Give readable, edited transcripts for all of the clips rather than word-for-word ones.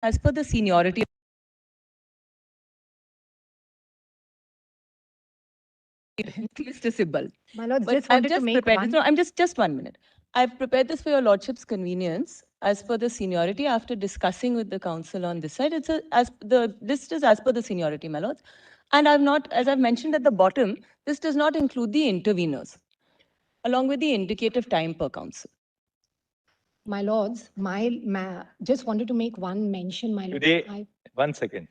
As per the seniority, Mr. Sibbal. My lord, But just I've wanted to just make prepared one. this. No, I'm just 1 minute. I've prepared this for your lordship's convenience as per the seniority. After discussing with the council on this side, as the list is as per the seniority, my lords. And I've not, as I've mentioned at the bottom, this does not include the interveners, along with the indicative time per council. My lords, just wanted to make one mention, my lord. Today, 1 second.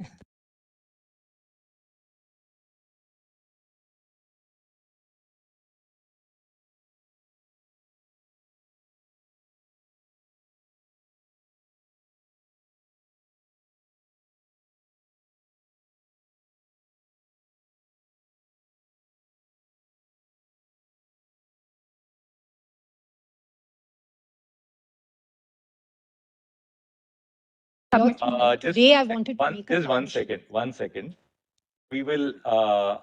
Today I wanted to make Just 1 second. 1 second. We will,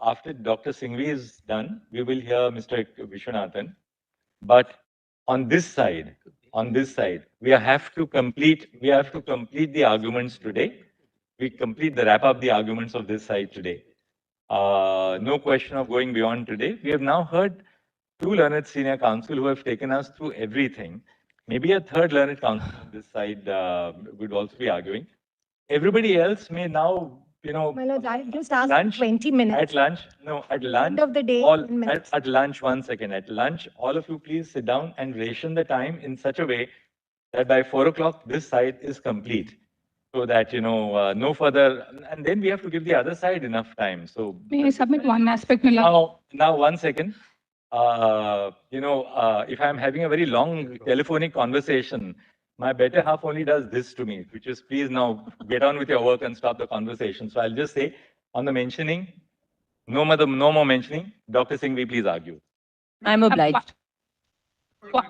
after Dr. Singhvi is done, we will hear Mr. Vishwanathan. But on this side, we have to complete the arguments today. We complete the wrap up the arguments of this side today. No question of going beyond today. We have now heard two learned senior counsel who have taken us through everything. Maybe a third learned counsel on this side would also be arguing. Everybody else may now, My lord, I just asked lunch, 20 minutes. at lunch, no, at lunch, End of the day, all, 10 minutes. at lunch, 1 second, at lunch, all of you please sit down and ration the time in such a way that by 4 o'clock, this side is complete. So that, no further, and then we have to give the other side enough time. So May I submit one aspect, my lord? now 1 second. If I'm having a very long telephonic conversation, my better half only does this to me, which is please now get on with your work and stop the conversation. So I'll just say on the mentioning, no more mentioning. Dr. Singhvi, please argue. I'm obliged.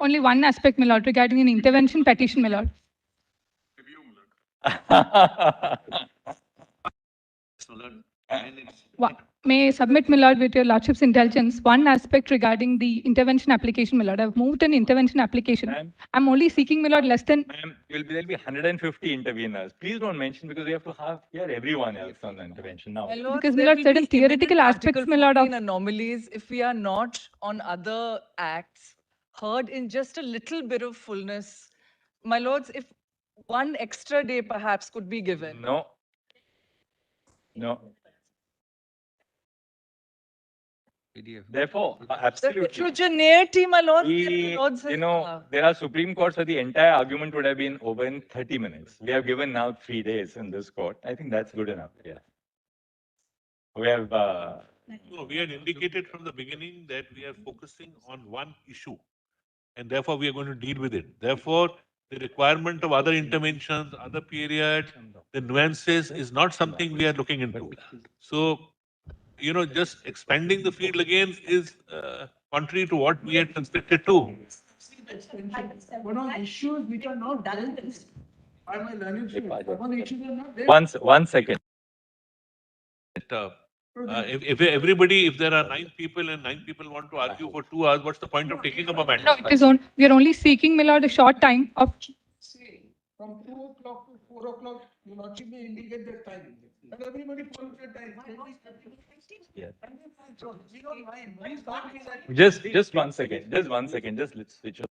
Only one aspect, my lord, regarding an intervention petition, my lord. May I submit, my lord, with your lordship's indulgence, one aspect regarding the intervention application, my lord. I've moved an intervention application. I'm only seeking, my lord, less than... Ma'am, there'll be 150 interveners. Please don't mention because we have to hear everyone else on the intervention now. Because, my lord, certain theoretical aspects, my lord, of... anomalies if we are not on other acts heard in just a little bit of fullness. My lords, if one extra day perhaps could be given. No. Therefore, The absolutely. heterogeneity, my lords, There are Supreme Courts where the entire argument would have been over in 30 minutes. We have given now 3 days in this court. I think that's good enough. Yeah. We have. No, we had indicated from the beginning that we are focusing on one issue, and therefore we are going to deal with it. Therefore, the requirement of other interventions, other periods, the nuances is not something we are looking into. So, just expanding the field again is contrary to what we had constricted to. One of the issues which are not dealt by my learned students, one of the issues are not dealt. 1 second. If there are 9 people and 9 people want to argue for 2 hours, what's the point of taking up a matter? No, it is on. We are only seeking, my lord, a short time of... See, from 2 o'clock to 4 o'clock, you lordship may indicate the time. And everybody follows the time. Yeah. We don't mind. Please don't be like. Just 1 second. Just 1 second. Just let's switch off.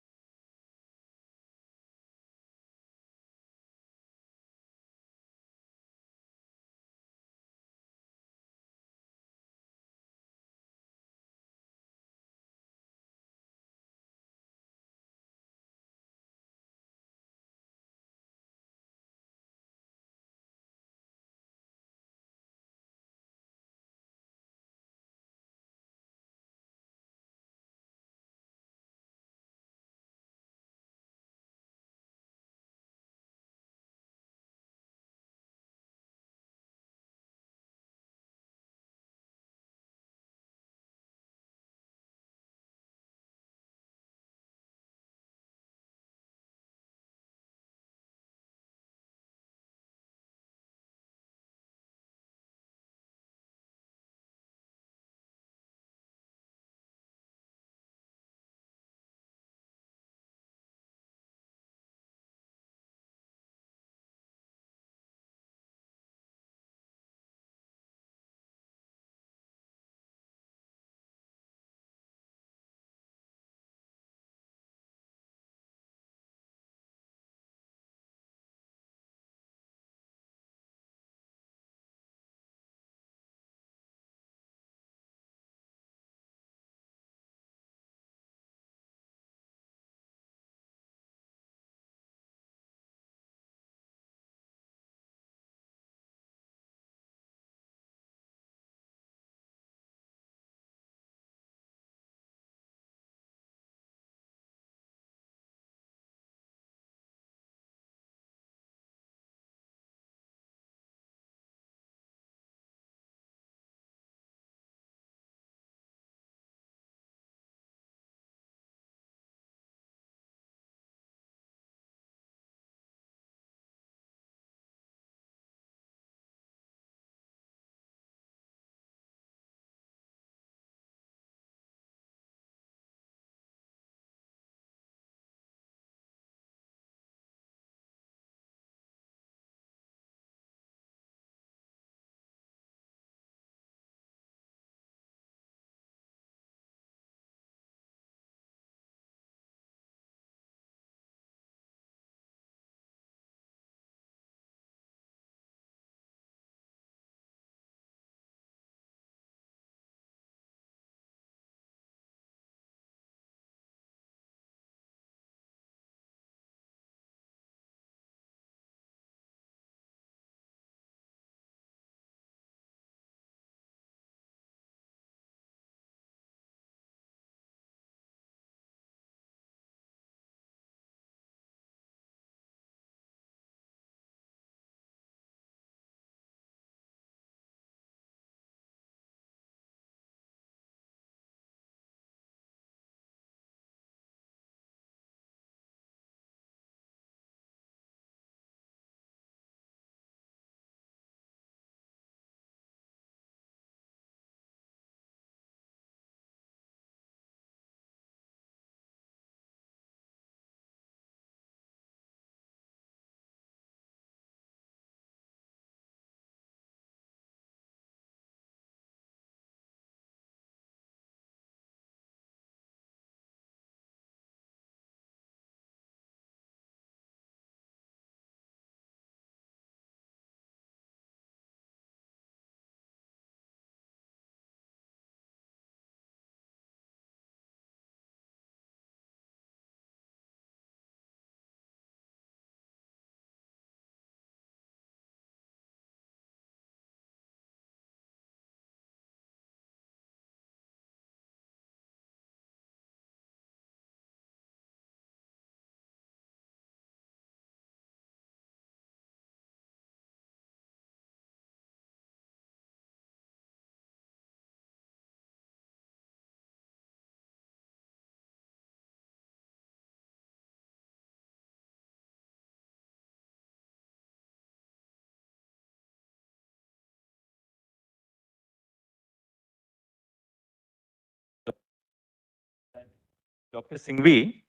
Dr. Singhvi,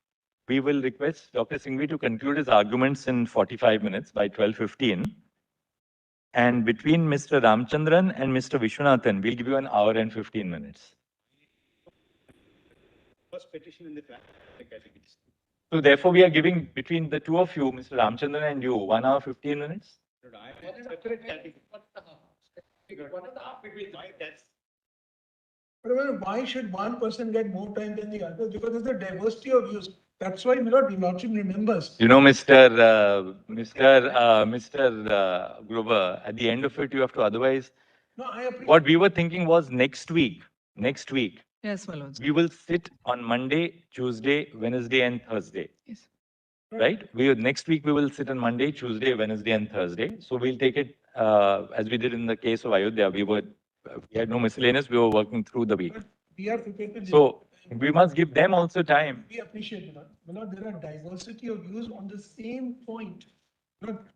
we will request Dr. Singhvi to conclude his arguments in 45 minutes by 12:15. And between Mr. Ramchandran and Mr. Vishwanathan, we'll give you an hour and 15 minutes. First petition in the categories. So therefore, we are giving between the two of you, Mr. Ramchandran and you, 1 hour, 15 minutes. But why should one person get more time than the other? Because there's a diversity of views. That's why Lordship remembers. You know, Mr. Grover, at the end of it, you have to otherwise. No, I appreciate. What we were thinking was next week, Yes, my lords. we will sit on Monday, Tuesday, Wednesday, and Thursday. Yes. Right? Next week we will sit on Monday, Tuesday, Wednesday, and Thursday. So we'll take it as we did in the case of Ayodhya. We had no miscellaneous. We were working through the week. But we are prepared to. So we must give them also time. We appreciate it. There are diversity of views on the same point.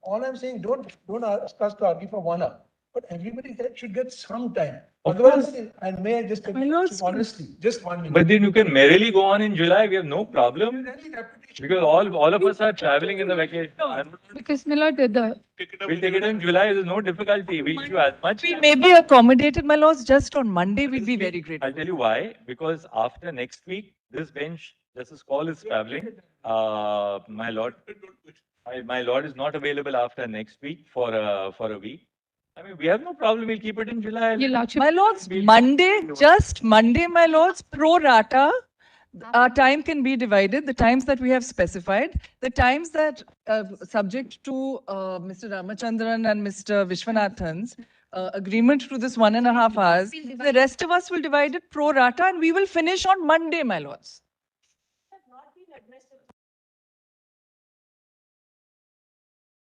All I'm saying, don't ask us to argue for 1 hour, but everybody should get some time. Of Otherwise, course. and may I just My lords, honestly, just 1 minute. But then you can merrily go on in July. We have no problem Really repetition. because all of us are traveling in the vacation. Because my lord, the We'll take it in July. There's no difficulty. We'll do as much. we may be accommodated, my lords, just on Monday. We'd be very grateful. I'll tell you why. Because after next week, this bench, Justice Call is traveling. My lord is not available after next week for a week. I mean, we have no problem. We'll keep it in July. Your Lordship, My lords, Monday, just Monday, my lords, pro rata, our time can be divided, the times that we have specified, the times that, subject to Mr. Ramachandran and Mr. Vishwanathan's agreement to this 1.5 hours, the rest of us will divide it pro rata and we will finish on Monday, my lords.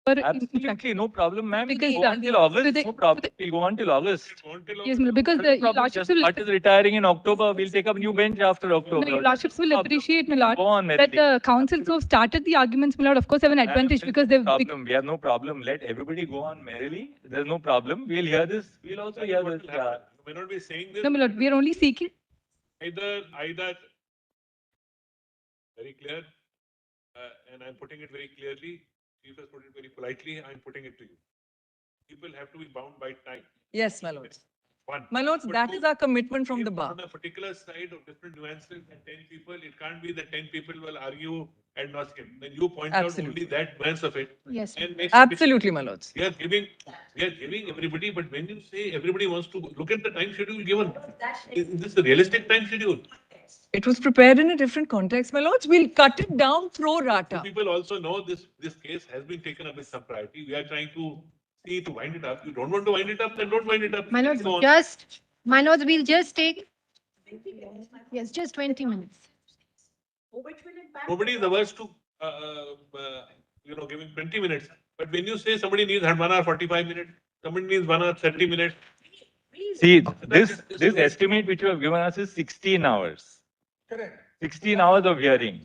Absolutely, no problem, ma'am. Because Go on till so August. they- No problem. We'll go on till August. yes, my lord, because the No problem. Lordships Just will, part is retiring in October. We'll take up new bench after October. no, your Lordships will No problem. appreciate, my lord, Go on, that merrily. the councils who have started the arguments, my lord, of course, have an advantage because they've. Problem. We have no problem. Let everybody go on merrily. There's no problem. We'll hear this. We'll also hear this. You may not be saying this. No, my lord, we are only seeking. Either very clear, and I'm putting it very clearly. Chief has put it very politely. I'm putting it to you. People have to be bound by time. Yes, my lords. One. My lords, But that two, is our commitment from if the bar. on a particular side of different nuances and 10 people, it can't be that 10 people will argue ad nauseam. Then you point Absolutely. out only that nuance of it. Yes. And next Absolutely, my lords. We are giving everybody, but when you say everybody wants to look at the time schedule given, is this a realistic time schedule? It was prepared in a different context, my lords. We'll cut it down pro rata. People also know this case has been taken up with some priority. We are trying to see to wind it up. You don't want to wind it up, then don't wind it up. My lords, Go on. my lords, we'll just take, yes, just 20 minutes. Nobody is averse to, giving 20 minutes. But when you say somebody needs 1 hour 45 minutes, somebody needs 1 hour 30 minutes. See, this estimate which you have given us is 16 hours. Correct. 16 hours of hearing.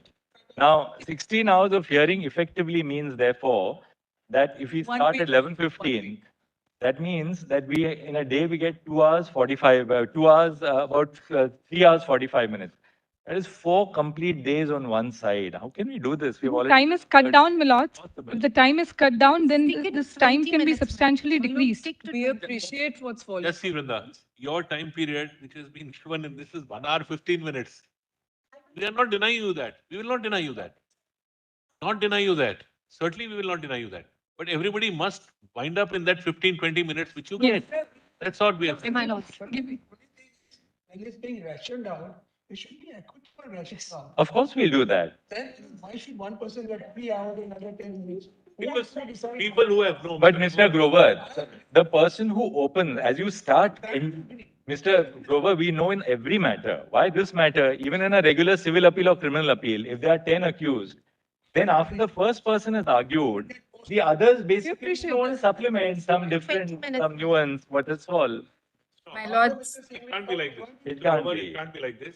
Now, 16 hours of hearing effectively means, therefore, that if we One start week. at 11:15, that means that in a day we get 2 hours 45, 2 hours, about 3 hours 45 minutes. That is 4 complete days on one side. How can we do this? We've already. Time is cut down, my lords. Possible. If the time is cut down, then Stick it this to time 20 can be minutes, substantially my lord. decreased. Stick to We 20 appreciate what's falling. Just see, Vrinda, your time period, which has been given in this is 1 hour 15 minutes. We are not denying you that. We will not deny you that. Not deny you that. Certainly, we will not deny you that. But everybody must wind up in that 15, 20 minutes which you get. That's all we have. My lords. When it's being rationed out, it should be equitable rationed out. Of course, we'll do that. Then why should one person get 3 hours and another 10 minutes? Because people who have no. But Mr. Grover, the person who opens, as you start, Mr. Grover, we know in every matter. Why this matter? Even in a regular civil appeal or criminal appeal, if there are 10 accused, then after the first person has argued, the others basically appreciate don't supplement some different, some nuance, what is all. My lords. It can't be like this. It can't However, be. It can't be like this.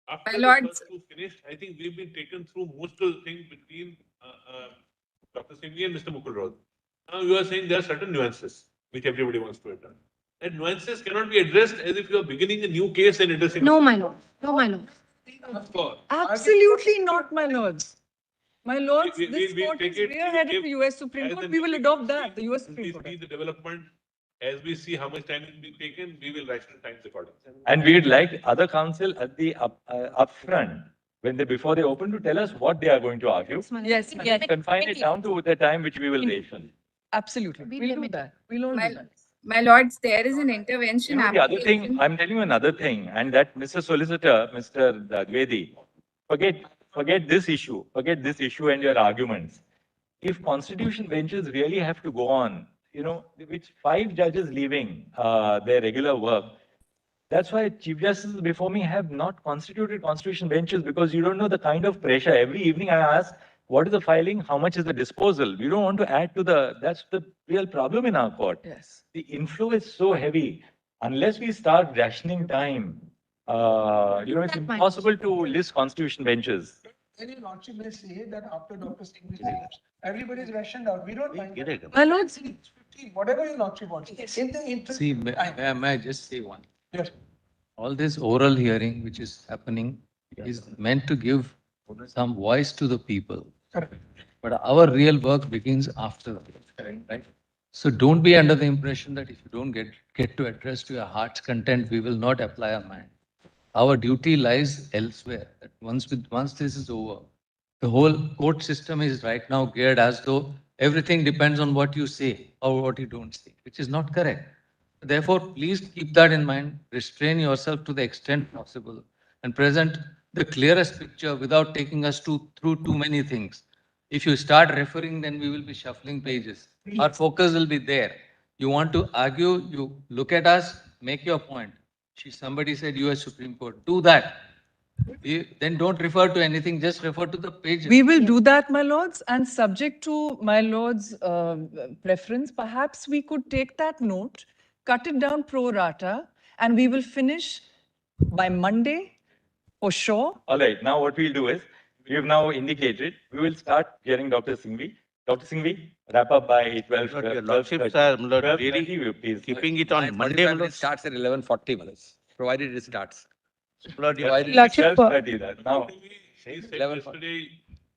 After My the lords. first two finished, I think we've been taken through most of the things between Dr. Singhi and Mr. Mukul Roy. Now you are saying there are certain nuances which everybody wants to address. That nuances cannot be addressed as if you are beginning a new case and addressing. No, my lord. No, my lord. Absolutely not, my lords. My lords, We- this we court take is it, way we ahead of give the US Supreme as Court. and We when will adopt that, the US as we Supreme Court. see the development, as we see how much time is being taken, we will ration times accordingly. And we'd like other counsel at the upfront, when they before they open, to tell us what they are going to argue. Yes, Yes. Confine it down to the time which we will ration. absolutely. We'll do that. We'll all do that. My lords, there is an intervention You know, the other thing, application. I'm telling you another thing, and that Mr. Solicitor, Mr. Dwivedi, forget this issue and your arguments. If constitution benches really have to go on, you know, with 5 judges leaving their regular work, that's why Chief Justices before me have not constituted constitution benches, because you don't know the kind of pressure. Every evening I ask, what is the filing? How much is the disposal? We don't want to add to that's the real problem in our court. Yes. The inflow is so heavy. Unless we start rationing time, it's impossible to list constitution benches. Then your lordship may say that after Dr. Singh leaves, everybody's rationed out. We don't mind. that. My lords, 15, whatever your lordship wants. In the interest See, of time. may I just say one? Yes. All this oral hearing which is happening is meant to give some voice to the people. Correct. But our real work begins after that, right? So don't be under the impression that if you don't get to address to your heart's content, we will not apply our mind. Our duty lies elsewhere. That once this is over, the whole court system is right now geared as though everything depends on what you say or what you don't say, which is not correct. Therefore, please keep that in mind, restrain yourself to the extent possible, and present the clearest picture without taking us through too many things. If you start referring, then we will be shuffling pages. Our focus will be there. You want to argue, you look at us, make your point. Somebody said US Supreme Court. Do that. Then don't refer to anything, just refer to the pages. we will do that, my lords, and subject to my lord's preference, perhaps we could take that note, cut it down pro rata, and we will finish by Monday for sure. All right, now what we'll do is, we have now indicated, we will start hearing Dr. Singhvi. Dr. Singhvi, wrap up by 12. Lord, your lordships are really please. keeping it on Monday. My lord. Starts at 11:40, provided it starts. Lord, your Provided Lordship, 12:30 then. Now, He said 11. yesterday,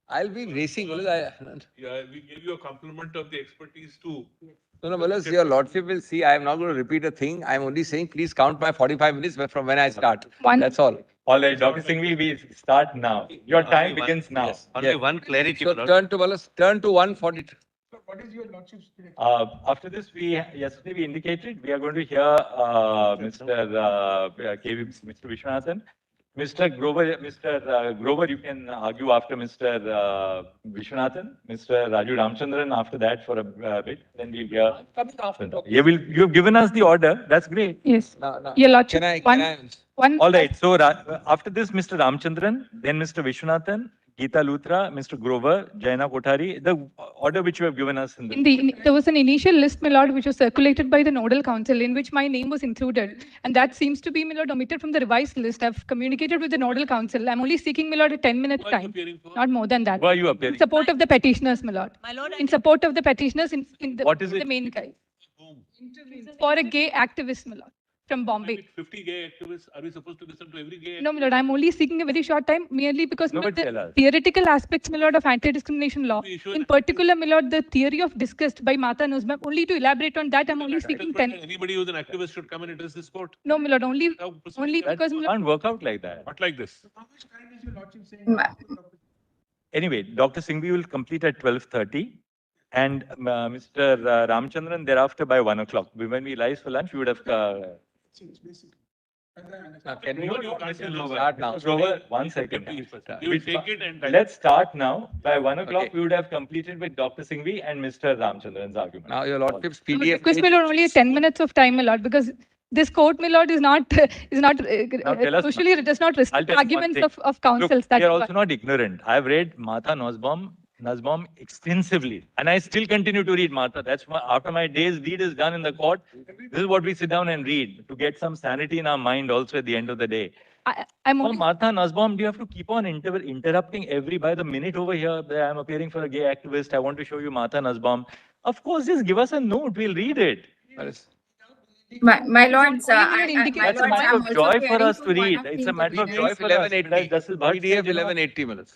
I'll be racing. yeah, we gave you a compliment of the expertise too. No, your lordship will see. I am not going to repeat a thing. I'm only saying, please count my 45 minutes from when I start. That's all. all right, Dr. Singhvi, we start now. Your time begins now. Only one clarity, So Lord. turn to 142. So what is your lordship's prediction? After this, yesterday we indicated we are going to hear Mr. Vishwanathan. Mr. Grover, you can argue after Mr. Vishwanathan. Mr. Raju Ramchandran after that for a bit. Then we'll hear. You have given us the order. That's great. Yes. No. Your Lordship, Can I? one. All right. So after this, Mr. Ramchandran, then Mr. Vishwanathan, Geeta Luthra, Mr. Grover, Jaina Kothari, the order which you have given us in the. There was an initial list, my lord, which was circulated by the nodal council, in which my name was included, and that seems to be, my lord, omitted from the revised list. I've communicated with the nodal council. I'm only seeking, my lord, a 10-minute Who are you time, appearing for? not more than that. Why are you appearing? In support of the petitioners, my lord. My lord, In support of the petitioners in the, What is the it? main guy. Whom? For a gay activist, my lord, from With Bombay. 50 gay activists, are we supposed to listen to every gay? No, my lord, I'm only seeking a very short time, merely because No, my lord, but tell the us. theoretical aspects, my lord, of anti-discrimination law, We issue in an- particular, my lord, the theory of disgust by Mata Nuzma, only to elaborate on that, I'm only seeking 10. Anybody who's an activist should come and address this court. No, my lord, only Now, proceed. because, my lord, Can't work out like that. Not like this. How much time is your lordship saying? Ma- Anyway, Dr. Singhvi will complete at 12:30 and Mr. Ramchandran thereafter by 1 o'clock. When we rise for lunch, we would have. It's basic. Can we Mr. start now? Grover, 1 second. You will take it and. Let's start now. By 1 o'clock, Okay. we would have completed with Dr. Singhvi and Mr. Ramchandran's argument. Now, your lordship's I would PDF. request, my lord, only 10 minutes of time, my lord, because this court, my lord, is not tell us usually it does not I'll respect tell you one arguments thing. of councils. Look, That we are is why. also not ignorant. I've read Mata Nazbom extensively, and I still continue to read Mata. That's why after my day's deed is done in the court, this is what we sit down and read to get some sanity in our mind also at the end of the day. I'm For only, Mata Nazbom, do you have to keep on interrupting by the minute over here? I'm appearing for a gay activist. I want to show you Mata Nazbom. Of course, just give us a note. We'll read it. My lords, That's a matter of joy for us to read. It's a matter of joy PDF for us. 1180. Justice Bhatt said, PDF you know, 1180, Malas.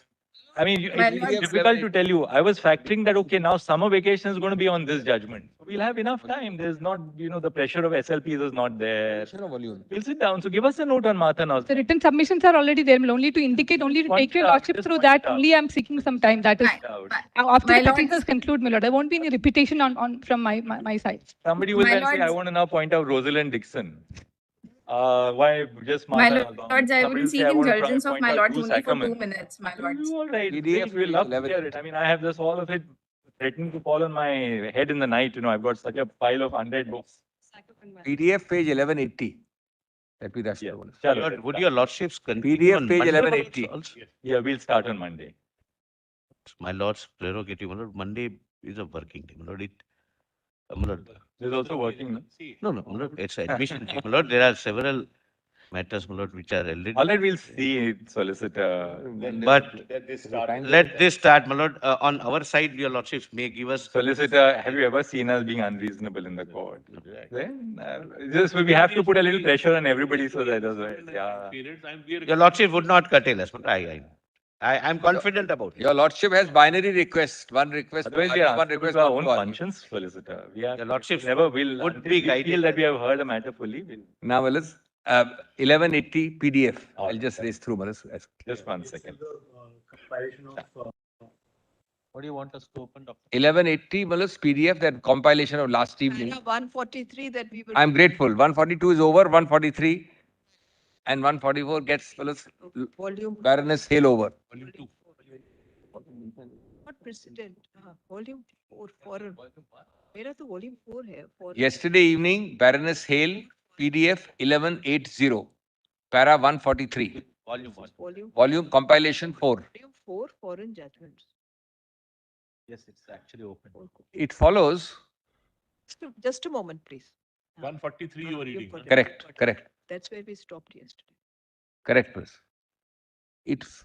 I mean, My it's lords- difficult to tell you. I was factoring that, okay, now summer vacation is going to be on this judgment. We'll have enough time. There's not, you know, the pressure of SLPs is not there. We'll sit down. So give us a note on Martha now. The written submissions are already there. Only to indicate, only to Point take it your out, lordship just through point it that. out. Only I'm seeking some time. That is after My the lords- petitioners conclude, my lord. There won't be any repetition on from my side. Somebody will My then say, I lords- want to now point out Rosalind Dixon. Why just My Martha? lords, I Somebody will say, seek I want to indulgence of point my out lords Bruce only for 2 Ackerman. minutes, my lords. All right, PDF we'll love to 11. hear it. I mean, I have this all of it threatening to fall on my head in the night. You know, I've got such a pile of unread books. PDF page 1180. Let me rush Yeah. the one. Chalo, Would your lordships continue PDF on page Monday 1180. also? yeah, we'll start on Monday. My lord's prerogative, my lord, Monday is a working day, my lord. My lord, There's also working. no, my lord, it's admission day, my lord. There are several matters, my lord, which are already. All right, we'll see it, solicitor. But let this start, my lord. On our side, your lordships may give us. Solicitor, have you ever seen us being unreasonable in the court? Then, just we have to put a little pressure on everybody so that yeah. Your lordship would not curtail us, but I'm confident about it. Your lordship has binary request. One request. Otherwise, we are answerable to our own conscience, solicitor. We are Your lordships never will. would Until be we guided. feel that we have heard a matter fully. Now, Malas, 1180 PDF. I'll just raise through, Malas. Just 1 second. What do you want us to open, Doctor? 1180, Malas, PDF, that compilation of last evening. 143 that we will. I'm grateful. 142 is over, 143 and 144 gets Malas, Volume. Baroness Hale over. Volume 2. Not precedent. Volume 4 foreign. Where are the volume 4 here? Yesterday evening, Baroness Hale, PDF 1180, para 143. Volume 1. Volume compilation 4. Volume 4 foreign judgments. Yes, it's actually open. It follows. Just a moment, please. 143 you were reading. huh? Correct. That's where we stopped yesterday. Correct, please.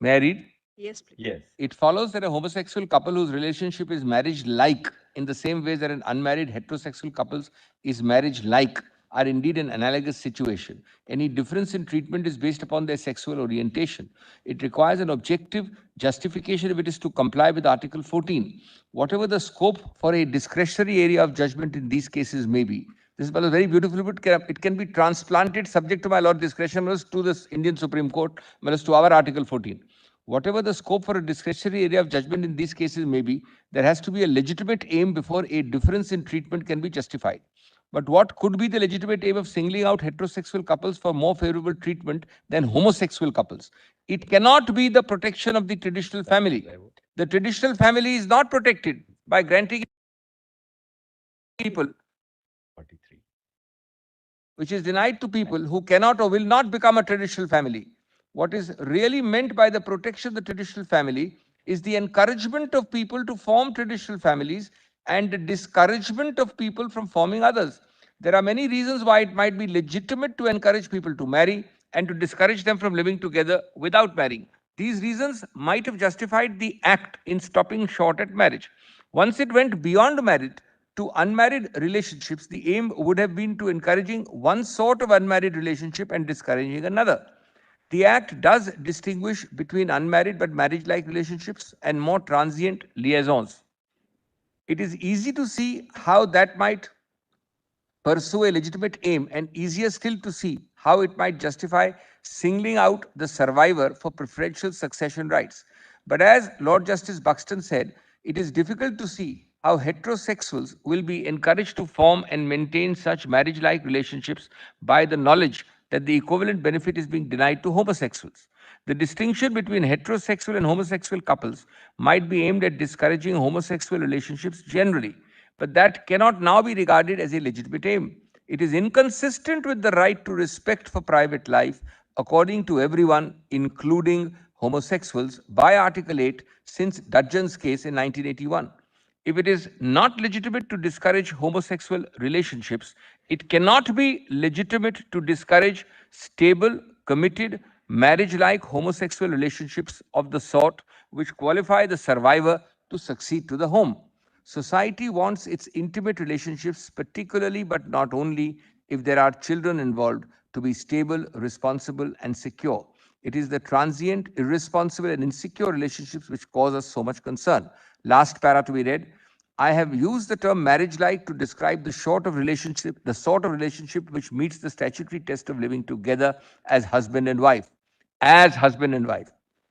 May I read? Yes, please. Yes. It follows that a homosexual couple whose relationship is marriage-like in the same way that an unmarried heterosexual couple is marriage-like are indeed an analogous situation. Any difference in treatment is based upon their sexual orientation. It requires an objective justification if it is to comply with Article 14. Whatever the scope for a discretionary area of judgment in these cases may be. This is very beautiful, but it can be transplanted subject to my Lord discretion to the Indian Supreme Court, to our Article 14. Whatever the scope for a discretionary area of judgment in these cases may be, there has to be a legitimate aim before a difference in treatment can be justified. But what could be the legitimate aim of singling out heterosexual couples for more favorable treatment than homosexual couples? It cannot be the protection of the traditional family. The traditional family is not protected by granting people, which is denied to people who cannot or will not become a traditional family. What is really meant by the protection of the traditional family is the encouragement of people to form traditional families and the discouragement of people from forming others. There are many reasons why it might be legitimate to encourage people to marry and to discourage them from living together without marrying. These reasons might have justified the act in stopping short at marriage. Once it went beyond marriage to unmarried relationships, the aim would have been to encouraging one sort of unmarried relationship and discouraging another. The Act does distinguish between unmarried but marriage-like relationships and more transient liaisons. It is easy to see how that might pursue a legitimate aim and easier still to see how it might justify singling out the survivor for preferential succession rights. But as Lord Justice Buxton said, it is difficult to see how heterosexuals will be encouraged to form and maintain such marriage-like relationships by the knowledge that the equivalent benefit is being denied to homosexuals. The distinction between heterosexual and homosexual couples might be aimed at discouraging homosexual relationships generally, but that cannot now be regarded as a legitimate aim. It is inconsistent with the right to respect for private life according to everyone, including homosexuals, by Article 8 since Dudgeon's case in 1981. If it is not legitimate to discourage homosexual relationships, it cannot be legitimate to discourage stable, committed, marriage-like homosexual relationships of the sort which qualify the survivor to succeed to the home. Society wants its intimate relationships, particularly but not only if there are children involved, to be stable, responsible, and secure. It is the transient, irresponsible, and insecure relationships which cause us so much concern. Last para to be read. I have used the term marriage-like to describe the sort of relationship which meets the statutory test of living together as husband and wife. As husband and wife.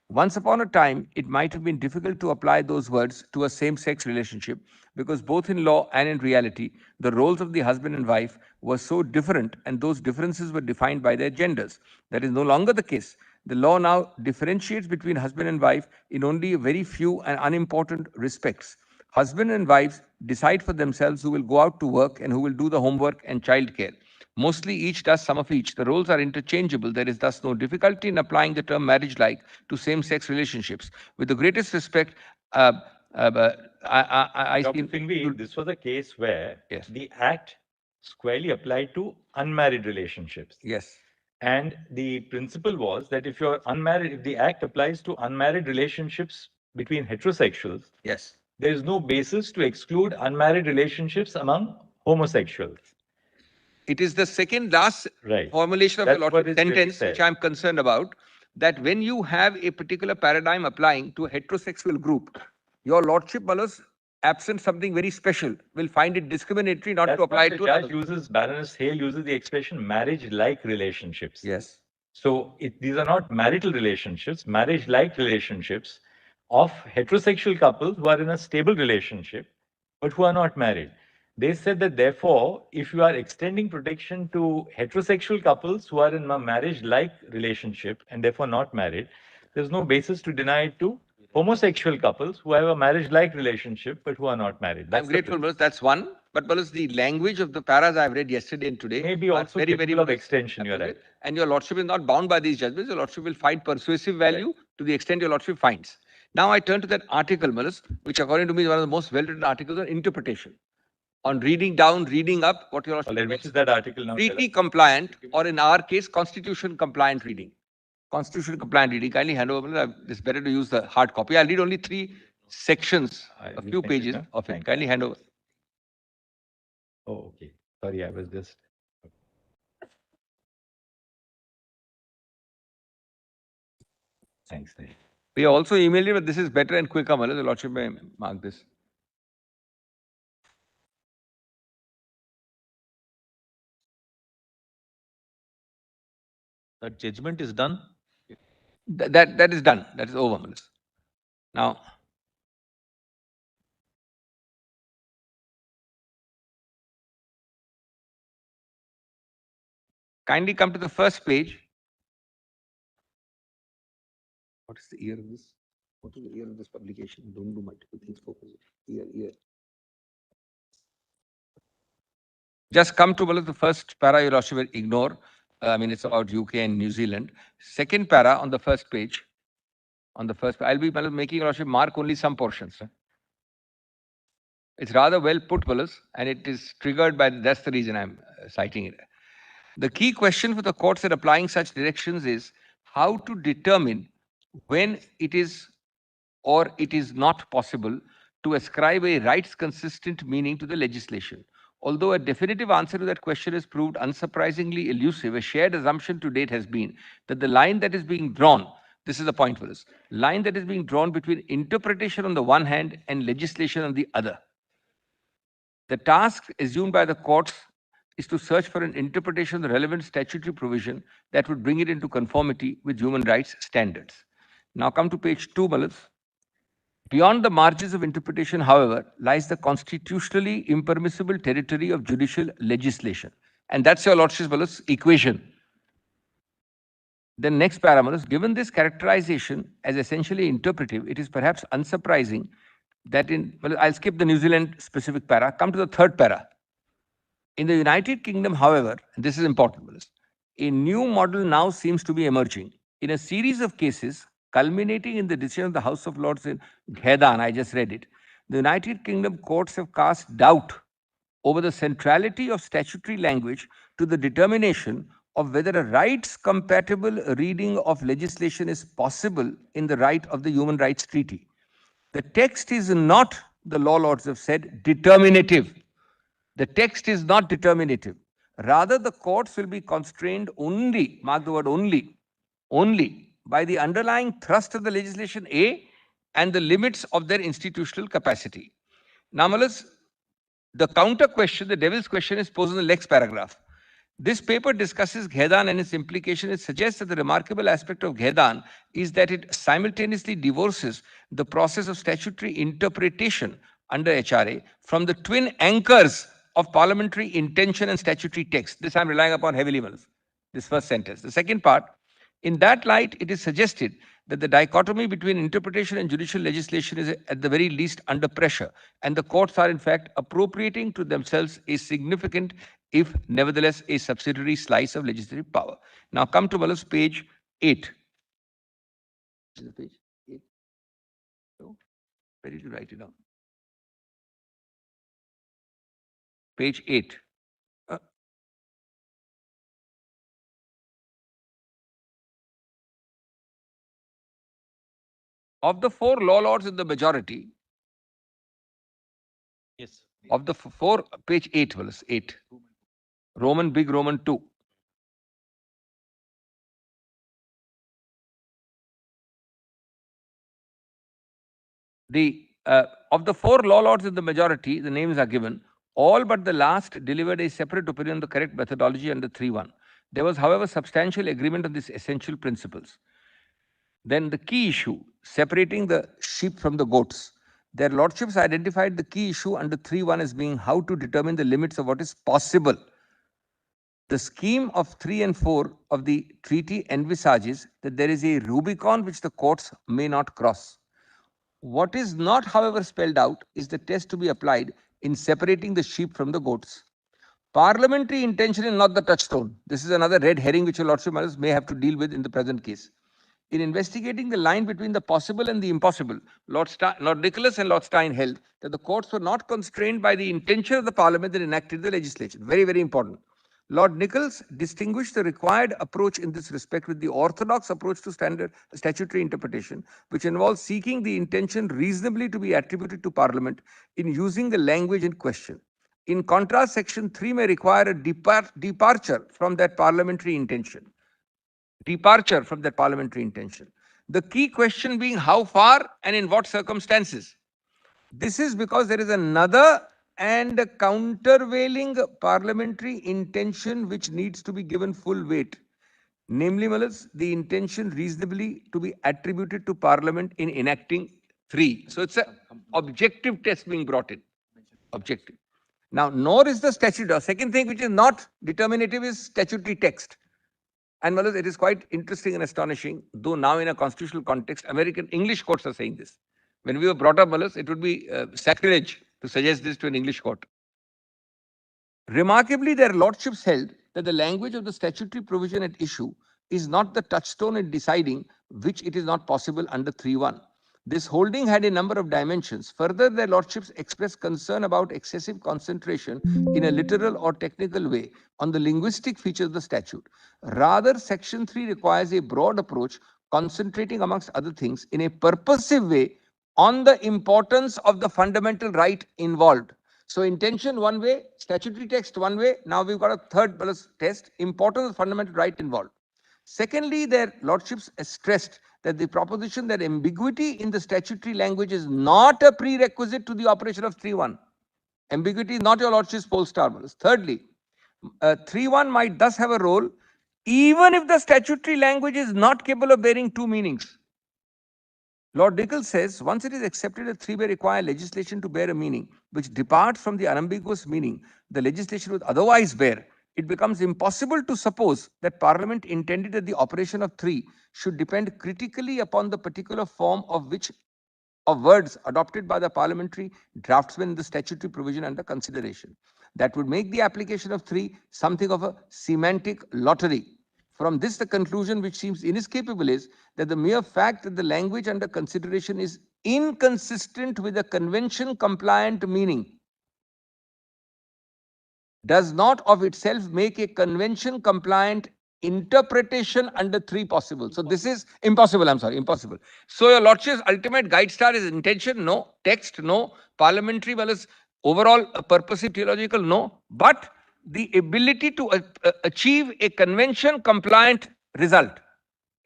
Once upon a time, it might have been difficult to apply those words to a same-sex relationship because both in law and in reality, the roles of the husband and wife were so different and those differences were defined by their genders. That is no longer the case. The law now differentiates between husband and wife in only a very few and unimportant respects. Husband and wives decide for themselves who will go out to work and who will do the homework and childcare. Mostly each does some of each. The roles are interchangeable. There is thus no difficulty in applying the term marriage-like to same-sex relationships. With the greatest respect, Dr. Singhvi, this was a case where the Act squarely applied to unmarried relationships. Yes. And the principle was that if you're unmarried, if the Act applies to unmarried relationships between heterosexuals, yes, there is no basis to exclude unmarried relationships among homosexuals. It is the second last Right. formulation of That's the what is really sentence said. which I'm concerned about, that when you have a particular paradigm applying to a heterosexual group, your lordship, Malas, absent something very special, will find it discriminatory not That's to apply what it the to judge another. uses, Baroness Hale uses the expression marriage-like relationships. Yes. So these are not marital relationships, marriage-like relationships of heterosexual couples who are in a stable relationship, but who are not married. They said that therefore, if you are extending protection to heterosexual couples who are in a marriage-like relationship and therefore not married, there's no basis to deny it to homosexual couples who have a marriage-like relationship but who are not married. I'm grateful, Malas, that's one. But Malas, the language of the paras I've read yesterday and today Maybe are also very, very capable of much extension, you're right. appropriate. And your lordship is not bound by these judgments. Your lordship will find persuasive value to the extent your lordship finds. Now I turn to that article, Malas, which according to me is one of the most well-written articles on interpretation. On reading down, reading up, what your lordship Which is that article now? treaty compliant, or in our case, constitution compliant reading. Constitution compliant reading. Kindly hand over. Malas, it's better to use the hard copy. I'll read only 3 sections, a few pages of it. Kindly hand over. Oh, okay. Sorry, I was just. Thanks. We also emailed you, but this is better and quicker, Malas. The lordship may mark this. The judgment is done. That is done. That is over, Malas. Now, kindly come to the first page. What is the year of this? What is the year of this publication? Don't do multiple things. Focus. Year. Just come to Malas, the first para. Your lordship will ignore. I mean, it's about UK and New Zealand. Second para on the first page. On the first, I'll be Malas, making your lordship mark only some portions. It's rather well put, Malas, and it is triggered by. That's the reason I'm citing it. The key question for the courts in applying such directions is how to determine when it is or it is not possible to ascribe a rights-consistent meaning to the legislation. Although a definitive answer to that question has proved unsurprisingly elusive, a shared assumption to date has been that the line that is being drawn, this is the point for us, line that is being drawn between interpretation on the one hand and legislation on the other. The task assumed by the courts is to search for an interpretation of the relevant statutory provision that would bring it into conformity with human rights standards. Now come to page 2, Malas. Beyond the margins of interpretation, however, lies the constitutionally impermissible territory of judicial legislation. And that's your lordship's Malas, equation. The next para, Malas, given this characterization as essentially interpretive, it is perhaps unsurprising that in, well, I'll skip the New Zealand specific para, come to the third para. In the United Kingdom, however, and this is important, Malas, a new model now seems to be emerging. In a series of cases, culminating in the decision of the House of Lords in Ghedan, I just read it, the United Kingdom courts have cast doubt over the centrality of statutory language to the determination of whether a rights-compatible reading of legislation is possible in the right of the Human Rights Treaty. The text is not the law lords have said determinative. The text is not determinative. Rather, the courts will be constrained only, mark the word only by the underlying thrust of the legislation A and the limits of their institutional capacity. Now, Malas, the counter question, the devil's question, is posed in the next paragraph. This paper discusses Ghedan and its implication. It suggests that the remarkable aspect of Ghedan is that it simultaneously divorces the process of statutory interpretation under HRA from the twin anchors of parliamentary intention and statutory text. This I'm relying upon heavily, Manas, this first sentence. The second part, in that light, it is suggested that the dichotomy between interpretation and judicial legislation is at the very least under pressure, and the courts are in fact appropriating to themselves a significant, if nevertheless a subsidiary slice of legislative power. Now come to Malas, page 8. Is it page 8? No? Where did you write it down? Page 8. Of the four law lords in the majority, Yes. of the four, page 8, Wallace, 8. Roman, big Roman 2. Of the four law lords in the majority, the names are given. All but the last delivered a separate opinion on the correct methodology under 3.1. There was, however, substantial agreement on these essential principles. Then the key issue, separating the sheep from the goats. Their lordships identified the key issue under 3.1 as being how to determine the limits of what is possible. The scheme of 3 and 4 of the treaty envisages that there is a Rubicon which the courts may not cross. What is not, however, spelled out is the test to be applied in separating the sheep from the goats. Parliamentary intention is not the touchstone. This is another red herring which your Lordship may have to deal with in the present case. In investigating the line between the possible and the impossible, Lord Nicholas and Lord Stein held that the courts were not constrained by the intention of the Parliament that enacted the legislation. Very, very important. Lord Nichols distinguished the required approach in this respect with the orthodox approach to standard statutory interpretation, which involves seeking the intention reasonably to be attributed to Parliament in using the language in question. In contrast, Section 3 may require a departure from that parliamentary intention. Departure from that parliamentary intention. The key question being how far and in what circumstances. This is because there is another and a countervailing parliamentary intention which needs to be given full weight. Namely, Malas, the intention reasonably to be attributed to Parliament in enacting 3. So it's an objective test being brought in. Objective. Now, nor is the statute. The second thing which is not determinative is statutory text. And Malas, it is quite interesting and astonishing, though now in a constitutional context, American English courts are saying this. When we were brought up, Malas, it would be sacrilege to suggest this to an English court. Remarkably, their lordships held that the language of the statutory provision at issue is not the touchstone in deciding which it is not possible under 3.1. This holding had a number of dimensions. Further, their lordships expressed concern about excessive concentration in a literal or technical way on the linguistic features of the statute. Rather, Section 3 requires a broad approach, concentrating, amongst other things, in a purposive way on the importance of the fundamental right involved. So intention one way, statutory text one way. Now we've got a third test, importance of fundamental right involved. Secondly, their lordships stressed that the proposition that ambiguity in the statutory language is not a prerequisite to the operation of 3.1. Ambiguity is not your lordship's poll star. Thirdly, 3.1 might thus have a role even if the statutory language is not capable of bearing two meanings. Lord Nichols says, once it is accepted that 3 may require legislation to bear a meaning which departs from the unambiguous meaning the legislation would otherwise bear, it becomes impossible to suppose that Parliament intended that the operation of 3 should depend critically upon the particular form of words adopted by the parliamentary draftsman in the statutory provision under consideration. That would make the application of 3 something of a semantic lottery. From this, the conclusion which seems inescapable is that the mere fact that the language under consideration is inconsistent with a convention-compliant meaning does not of itself make a convention-compliant interpretation under 3 possible. So this is impossible, I'm sorry, impossible. So your lordship's ultimate guide star is intention, no. Text, no. Parliamentary, well, is overall purposive theological, no. But the ability to achieve a convention compliant result.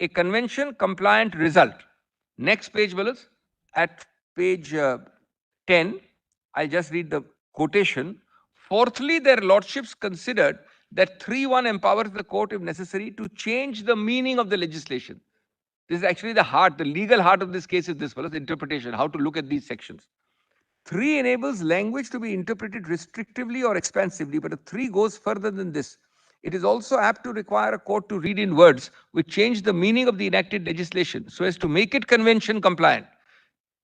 A convention compliant result. Next page, Willis, at page 10, I'll just read the quotation. Fourthly, their lordships considered that 3.1 empowers the court, if necessary, to change the meaning of the legislation. This is actually the heart, the legal heart of this case is this, Willis, interpretation, how to look at these sections. 3 enables language to be interpreted restrictively or expansively, but a 3 goes further than this. It is also apt to require a court to read in words which change the meaning of the enacted legislation so as to make it convention compliant.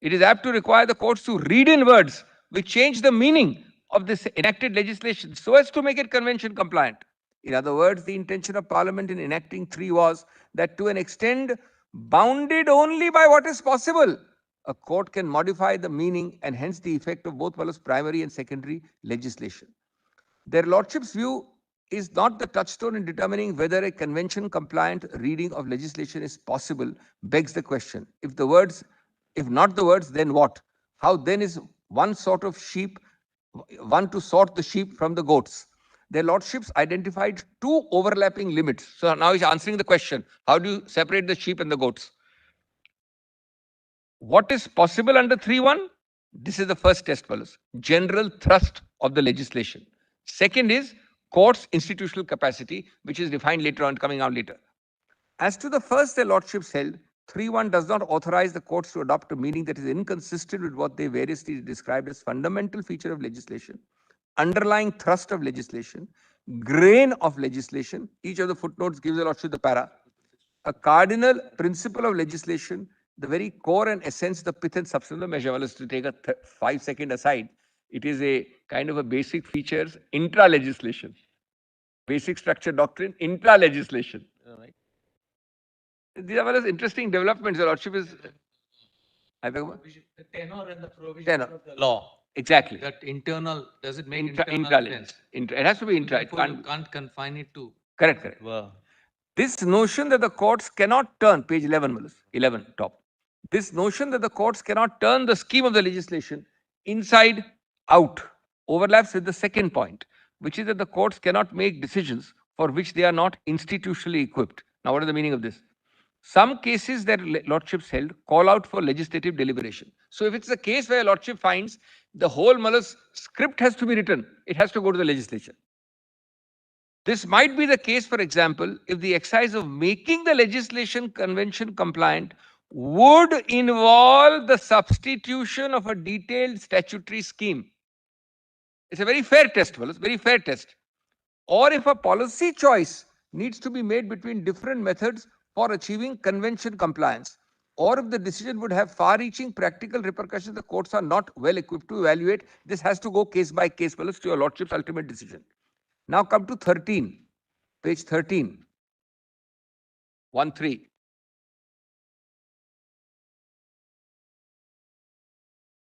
It is apt to require the courts to read in words which change the meaning of this enacted legislation so as to make it convention compliant. In other words, the intention of Parliament in enacting 3 was that to an extent bounded only by what is possible, a court can modify the meaning and hence the effect of both primary and secondary legislation. Their lordship's view is not the touchstone in determining whether a convention compliant reading of legislation is possible, begs the question. If not the words, then what? How then is one to sort the sheep from the goats? Their lordships identified 2 overlapping limits. So now he's answering the question, how do you separate the sheep and the goats? What is possible under 3.1? This is the first test, fellows. General thrust of the legislation. Second is court's institutional capacity, which is defined later on, coming out later. As to the first, their lordships held, 3.1 does not authorize the courts to adopt a meaning that is inconsistent with what they variously described as fundamental feature of legislation, underlying thrust of legislation, grain of legislation. Each of the footnotes gives a lordship the para. A cardinal principle of legislation, the very core and essence, the pith and substance of the measure. Well, to take a 5-second aside, it is a kind of a basic features intra-legislation. Basic structure doctrine, intra-legislation. Right. These are very interesting developments. The lordship is... The tenor and the provision of the law. Exactly. That internal, does it make internal sense? It has to be intra. You can't confine it to... Correct. Wow. This notion that the courts cannot turn, page 11, 11 top. This notion that the courts cannot turn the scheme of the legislation inside out overlaps with the second point, which is that the courts cannot make decisions for which they are not institutionally equipped. Now, what is the meaning of this? Some cases that lordships held call out for legislative deliberation. So, if it's a case where a lordship finds the whole script has to be written, it has to go to the legislature. This might be the case, for example, if the exercise of making the legislation convention compliant would involve the substitution of a detailed statutory scheme. It's a very fair test, fellows, very fair test. Or if a policy choice needs to be made between different methods for achieving convention compliance, or if the decision would have far-reaching practical repercussions, the courts are not well equipped to evaluate. This has to go case by case, fellows, to your lordship's ultimate decision. Now come to 13, page 13, 1.3.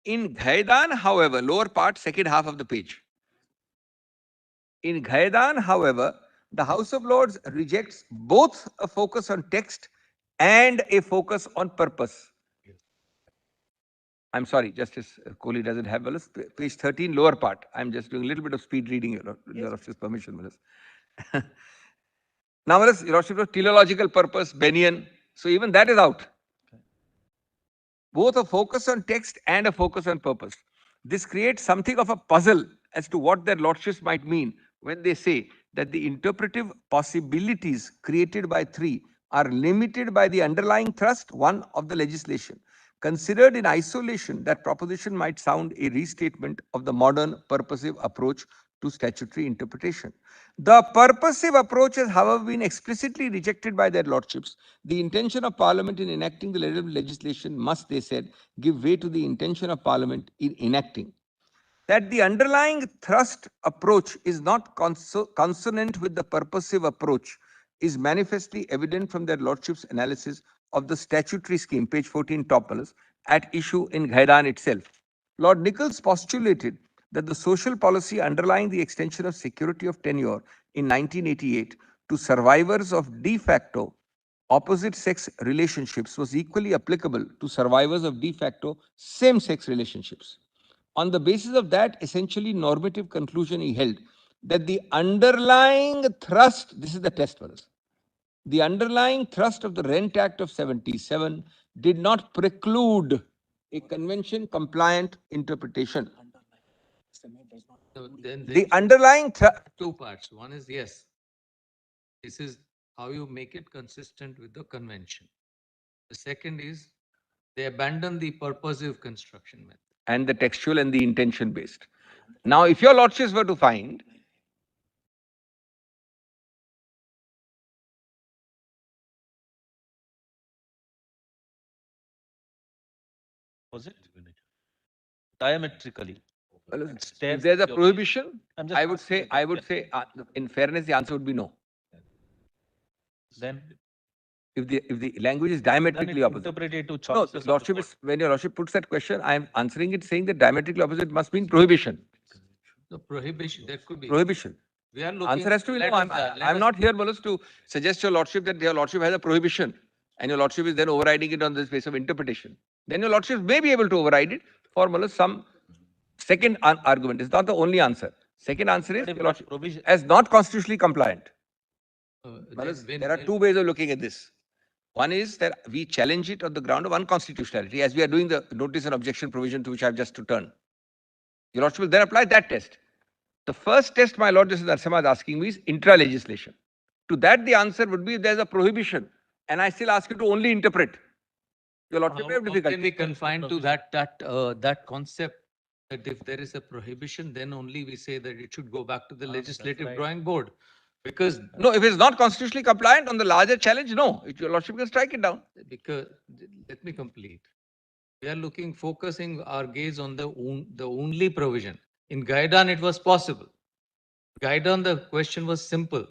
In Ghaidan, however, lower part, second half of the page. In Ghaidan, however, the House of Lords rejects both a focus on text and a focus on purpose. I'm sorry, Justice Kohli doesn't have Willis. Page 13, lower part. I'm just doing a little bit of speed reading, Your Lordship's permission, Willis. Now, Willis, Your Lordship, teleological purpose, Bennion. So even that is out. Both a focus on text and a focus on purpose. This creates something of a puzzle as to what their lordships might mean when they say that the interpretive possibilities created by 3 are limited by the underlying thrust, 1, of the legislation. Considered in isolation, that proposition might sound a restatement of the modern purposive approach to statutory interpretation. The purposive approach has, however, been explicitly rejected by their lordships. The intention of Parliament in enacting the relevant legislation must, they said, give way to the intention of Parliament in enacting. That the underlying thrust approach is not consonant with the purposive approach is manifestly evident from their lordships' analysis of the statutory scheme, page 14, top, at issue in Ghaidan itself. Lord Nichols postulated that the social policy underlying the extension of security of tenure in 1988 to survivors of de facto opposite sex relationships was equally applicable to survivors of de facto same sex relationships. On the basis of that essentially normative conclusion, he held that the underlying thrust, this is the test for us, the underlying thrust of the Rent Act of 77 did not preclude a convention compliant interpretation. So then The there underlying two parts. One is yes, this is how you make it consistent with the convention. The second is they abandon the purposive construction method. and the textual and the intention based. Now, if your lordships were to find Was it? Diametrically. if there's a prohibition, I would say, in fairness, the answer would be no. Then If the language is diametrically opposite. interpret it to No, choices the of the lordship court. is, when your lordship puts that question, I am answering it saying that diametrically opposite must mean prohibition. The prohibition, there could be. Prohibition. We are looking. Answer has to be no. I'm not here, Mulus, to suggest your lordship that your lordship has a prohibition and your lordship is then overriding it on the basis of interpretation. Then your lordship may be able to override it for Mulus some second argument. It's not the only answer. Second answer is your lordship as not constitutionally compliant. Mulus, there are two ways of looking at this. One is that we challenge it on the ground of unconstitutionality, as we are doing the notice and objection provision to which I have just returned. Your lordship will then apply that test. The first test my Lord Justice Narasimha is asking me is intra-legislation. To that, the answer would be there's a prohibition, and I still ask you to only interpret. Your Lordship may have How difficulty. can we confine to that concept that if there is a prohibition, then only we say that it should go back to the legislative drawing board? Because No, if it's not constitutionally compliant on the larger challenge, no, your Lordship can strike it down. because let me complete. We are focusing our gaze on the only provision. In Gaidan, it was possible. Gaidan, the question was simple.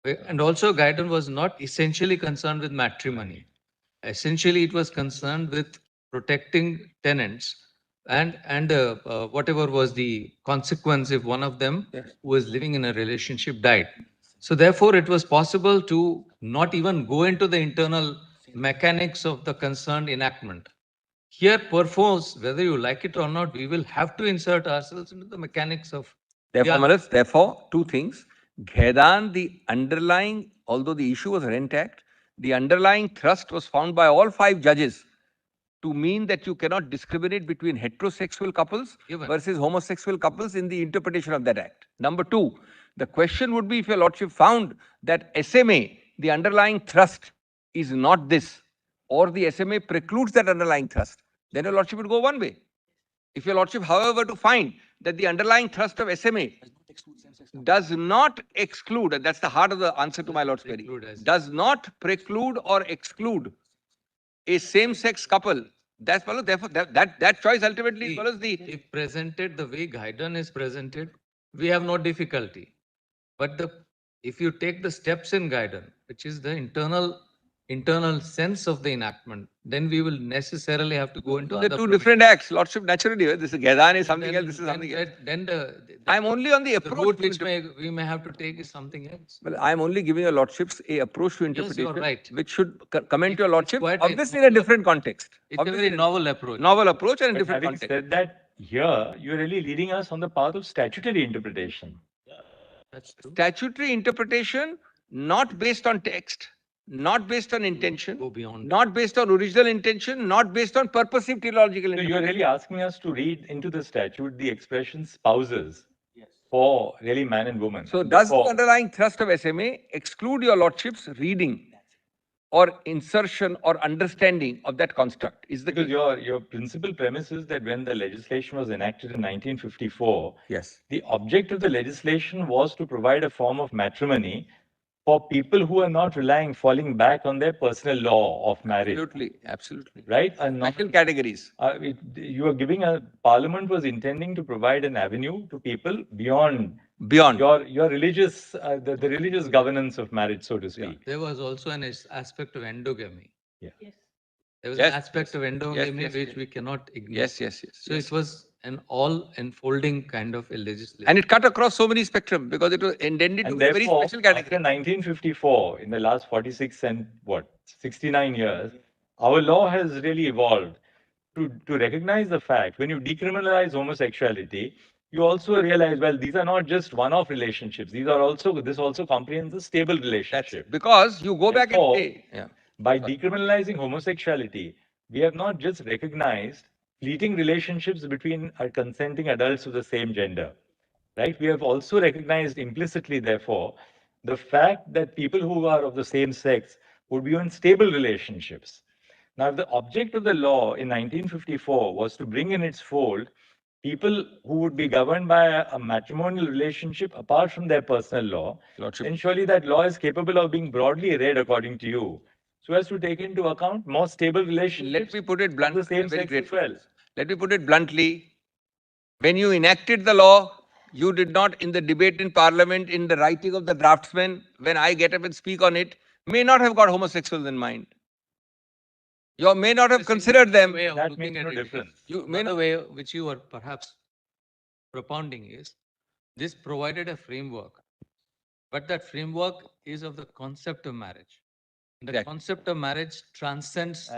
And also Gaidan was not essentially concerned with matrimony. Essentially, it was concerned with protecting tenants and whatever was the consequence if one of them who was living in a relationship died. So therefore, it was possible to not even go into the internal mechanics of the concerned enactment. Here, perforce, whether you like it or not, we will have to insert ourselves into the mechanics of. Therefore, Malas, therefore, two things. Ghedan, the underlying, although the issue was Rent Act, the underlying thrust was found by all 5 judges to mean that you cannot discriminate between heterosexual couples versus homosexual couples in the interpretation of that act. Number 2, the question would be if your lordship found that SMA, the underlying thrust, is not this, or the SMA precludes that underlying thrust, then your lordship would go one way. If your lordship, however, to find that the underlying thrust of SMA does not exclude, and that's the heart of the answer to my lord's query, does not preclude or exclude a same-sex couple, that's follows. Therefore, that choice ultimately follows the. If presented the way Gaidan is presented, we have no difficulty. But if you take the steps in Gaidan, which is the internal sense of the enactment, then we will necessarily have to go into the two different acts. Lordship naturally, this is Gaidan is something else, this is something else. Then I'm only on the approach. The route which we may have to take is something else. Well, I'm only giving your lordships a approach to interpretation, yes, you're right. which should comment your lordship, obviously in a different context. It's a very novel approach. Novel approach and a But different having context. said that, here you're really leading us on the path of statutory interpretation. That's true. Statutory interpretation, not based on text, not based on intention, Go beyond. not based on original intention, not based on purposive teleological So interpretation. you're really asking us to read into the statute the expression spouses for really man and woman. So does the underlying thrust of SMA exclude your lordship's reading or insertion or understanding of that construct? Is the Because your principal premise is that when the legislation was enacted in 1954, yes, the object of the legislation was to provide a form of matrimony for people who are not falling back on their personal law of marriage. Absolutely. Right? And not Special categories. You are giving Parliament was intending to provide an avenue to people beyond your religious, the religious governance of marriage, so to speak. Yeah. There was also an aspect of endogamy. Yeah. There was an aspect of endogamy which we cannot ignore. Yes. So it was an all enfolding kind of a legislation. And it cut across so many spectrum because it was intended to And be a very therefore, special category. after 1954, in the last 46 and 69 years, our law has really evolved to recognize the fact when you decriminalize homosexuality, you also realize, well, these are not just one-off relationships. This also comprehends a stable relationship. Because you go back and Therefore, say, by decriminalizing homosexuality, we have not just recognized fleeting relationships between consenting adults of the same gender, right? We have also recognized implicitly, therefore, the fact that people who are of the same sex would be in stable relationships. Now, if the object of the law in 1954 was to bring in its fold people who would be governed by a matrimonial relationship apart from their personal law, then surely that law is capable of being broadly read according to you, so as to take into account more stable relationships. let me put it bluntly, of the same very sex as grateful. well. Let me put it bluntly. When you enacted the law, you did not, in the debate in parliament, in the writing of the draftsman, when I get up and speak on it, may not have got homosexuals in mind. You may not have considered them. Way of That looking makes at no it. difference. You may Another not. way which you are perhaps propounding is this provided a framework, but that framework is of the concept of marriage. The Exactly. concept of marriage transcends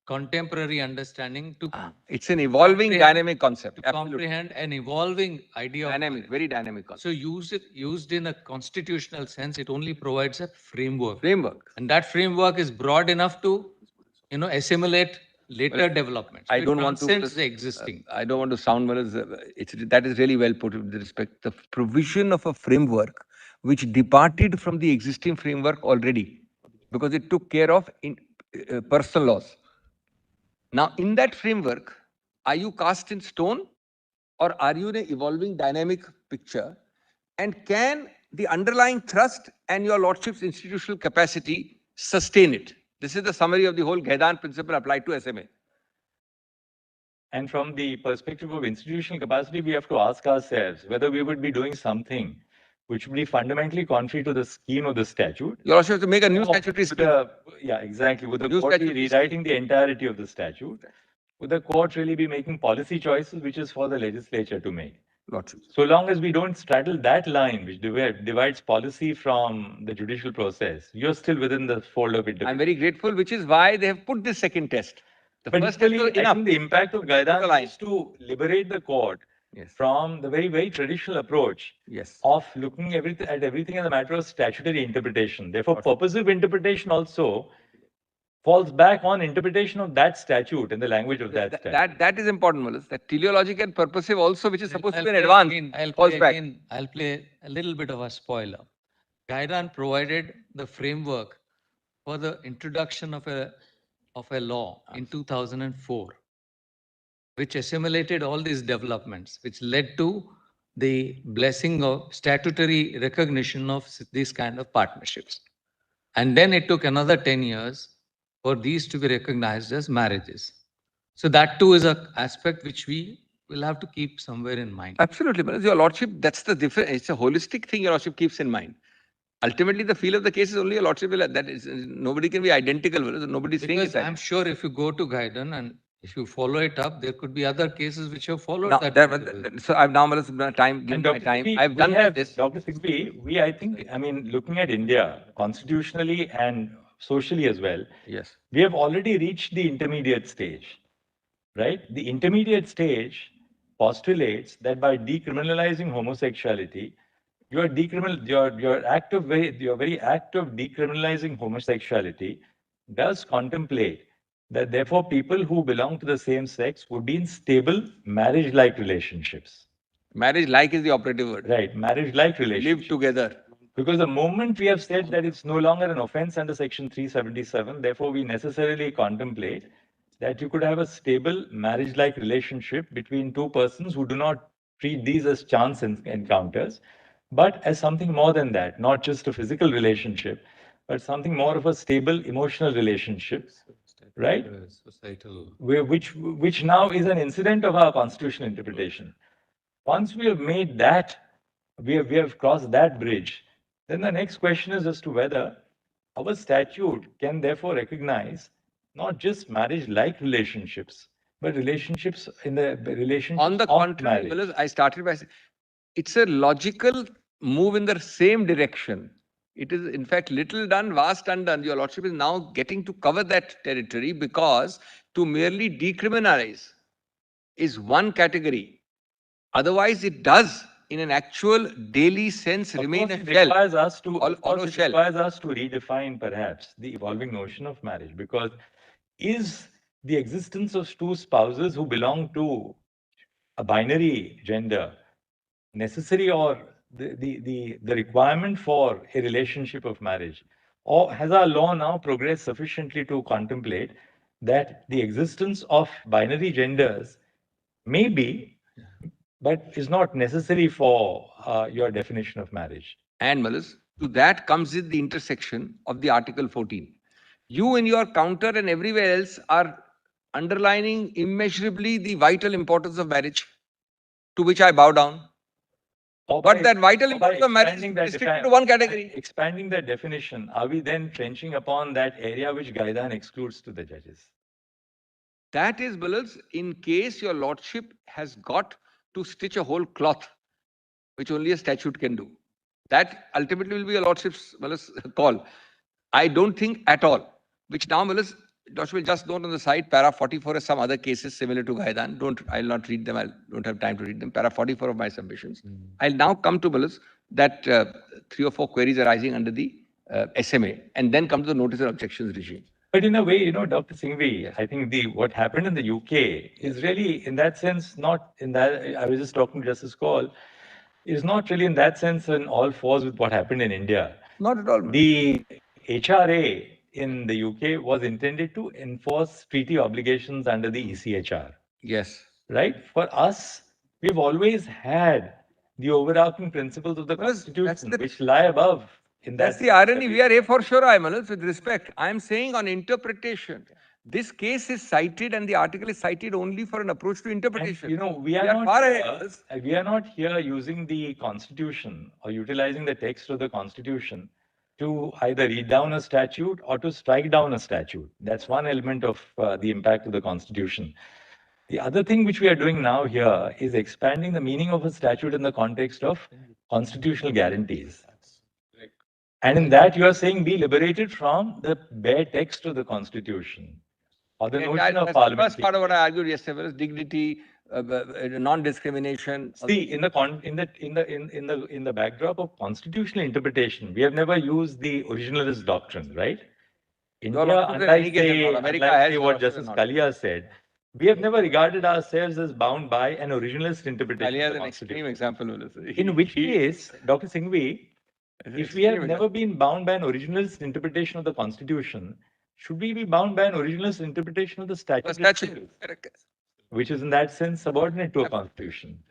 contemporary understanding to It's an evolving, comprehend- dynamic concept. to Absolutely. comprehend an evolving idea of Dynamic, marriage. very dynamic concept. So used in a constitutional sense, it only provides a framework. Framework. And that framework is broad enough to, assimilate later developments. I don't want to. Transcends the existing. I don't want to sound well as that is really well put with respect. The provision of a framework which departed from the existing framework already, because it took care of personal laws. Now, in that framework, are you cast in stone, or are you in an evolving dynamic picture? And can the underlying thrust and your lordship's institutional capacity sustain it? This is the summary of the whole Ghaidan principle applied to SMA. And from the perspective of institutional capacity, we have to ask ourselves whether we would be doing something which would be fundamentally contrary to the scheme of the statute. You also have to make a new Or statutory would scheme. yeah, exactly. Would the New court be statutory rewriting the entirety of the statute? Would the court really be making policy choices, which is for the legislature to make? Lordship. So long as we don't straddle that line, which divides policy from the judicial process, you're still within the fold of it. I'm very grateful, which is why they have put this second test. The But first test equally, was I enough. think the impact of Put a Ghaidan line. is to liberate the court Yes. from the very, very traditional approach Yes. of looking at everything as a matter of statutory interpretation. Therefore, purposive interpretation also falls back on interpretation of that statute and the language of that statute. That is important, Malas. That teleological and purposive also, which is supposed to be in play advance, again- falls back. I'll play a little bit of a spoiler. Ghaidan provided the framework for the introduction of a law in 2004, which assimilated all these developments, which led to the blessing of statutory recognition of these kind of partnerships. And then it took another 10 years for these to be recognized as marriages. So that too is an aspect which we will have to keep somewhere in mind. Absolutely, Malas. Your lordship, that's the difference. It's a holistic thing your lordship keeps in mind. Ultimately, the feel of the case is only your lordship will. That is, nobody can be identical. Nobody's saying Because it. I'm sure if you go to Ghaidan and if you follow it up, there could be other cases which have followed Now, that. so I've now, Malas, time, given And my Dr. time. Sigby, I've done this. Dr. Sigby, I think, I mean, looking at India constitutionally and socially as well, Yes. we have already reached the intermediate stage, right? The intermediate stage postulates that by decriminalizing homosexuality, your very act of decriminalizing homosexuality does contemplate that therefore people who belong to the same sex would be in stable marriage-like relationships. Marriage-like is the operative word. Right, marriage-like relationships. Live together. Because the moment we have said that it's no longer an offense under Section 377, therefore we necessarily contemplate that you could have a stable marriage-like relationship between two persons who do not treat these as chance encounters, but as something more than that, not just a physical relationship, but something more of a stable emotional relationship, right? Societal. Which now is an incident of our constitutional interpretation. Once we have made that, we have crossed that bridge, then the next question is as to whether our statute can therefore recognize not just marriage-like relationships, But relationships in the relationships On the of contrary, marriage. Mills, I started by saying it's a logical move in the same direction. It is, in fact, little done, vast undone. Your Lordship is now getting to cover that territory because to merely decriminalize is one category. Otherwise, it does, in an actual daily sense, Of remain course, a it shell. requires us to, of Hollow course, it shell. requires us to redefine perhaps the evolving notion of marriage, because is the existence of two spouses who belong to a binary gender necessary, or the requirement for a relationship of marriage? Or has our law now progressed sufficiently to contemplate that the existence of binary genders may be, but is not necessary for your definition of marriage? And Malas, to that comes in the intersection of the Article 14. You in your counter and everywhere else are underlining immeasurably the vital importance of marriage, to which I bow down. But that vital importance of marriage is restricted to one category. Expanding that definition, are we then trenching upon that area which Gaidan excludes to the judges? That is, Bilals, in case your lordship has got to stitch a whole cloth, which only a statute can do. That ultimately will be your lordship's call. I don't think at all, which now, Lordship will just note on the side, para 44 has some other cases similar to Gaidan. I'll not read them. I don't have time to read them. Para 44 of my submissions. I'll now come to that 3 or 4 queries arising under the SMA, and then come to the notice and objections regime. But in a way, Dr. Singhvi, I think what happened in the UK is really, in that sense, not in that. I was just talking to Justice Call, is not really in that sense in all fours with what happened in India. Not at all. The HRA in the UK was intended to enforce treaty obligations under the ECHR. Yes. Right? For us, we've always had the overarching principles of the Constitution, which lie above. That's the irony. We are A for sure, Malas, with respect. I am saying on interpretation. This case is cited and the article is cited only for an approach to interpretation. And, we are not here using the Constitution or utilizing the text of the Constitution to either read down a statute or to strike down a statute. That's one element of the impact of the Constitution. The other thing which we are doing now here is expanding the meaning of a statute in the context of constitutional guarantees. And in that, you are saying be liberated from the bare text of the Constitution or the notion of parliament. The first part of what I argued yesterday was dignity, non-discrimination. See, in the backdrop of constitutional interpretation, we have never used the originalist doctrine, right? India, unlike say what Justice Kalia said, we have never regarded ourselves as bound by an originalist interpretation. Kalia is an extreme example. In which case, Dr. Singhvi, if we have never been bound by an originalist interpretation of the Constitution, should we be bound by an originalist interpretation of the statute? Which is in that sense subordinate to a constitution.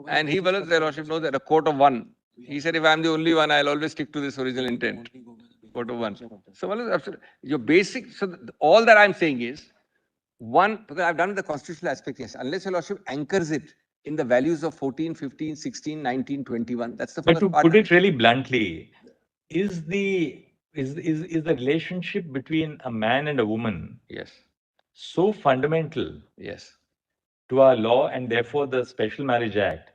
And he, Their Lordship knows that a court of one. He said, if I'm the only one, I'll always stick to this original intent. Court of one. So, absolutely. Your basic, so all that I'm saying is, one, because I've done the constitutional aspect, yes, unless Your Lordship anchors it in the values of 14, 15, 16, 19, 21. That's the first part. But to put it really bluntly, is the relationship between a man and a woman so fundamental to our law and therefore the Special Marriage Act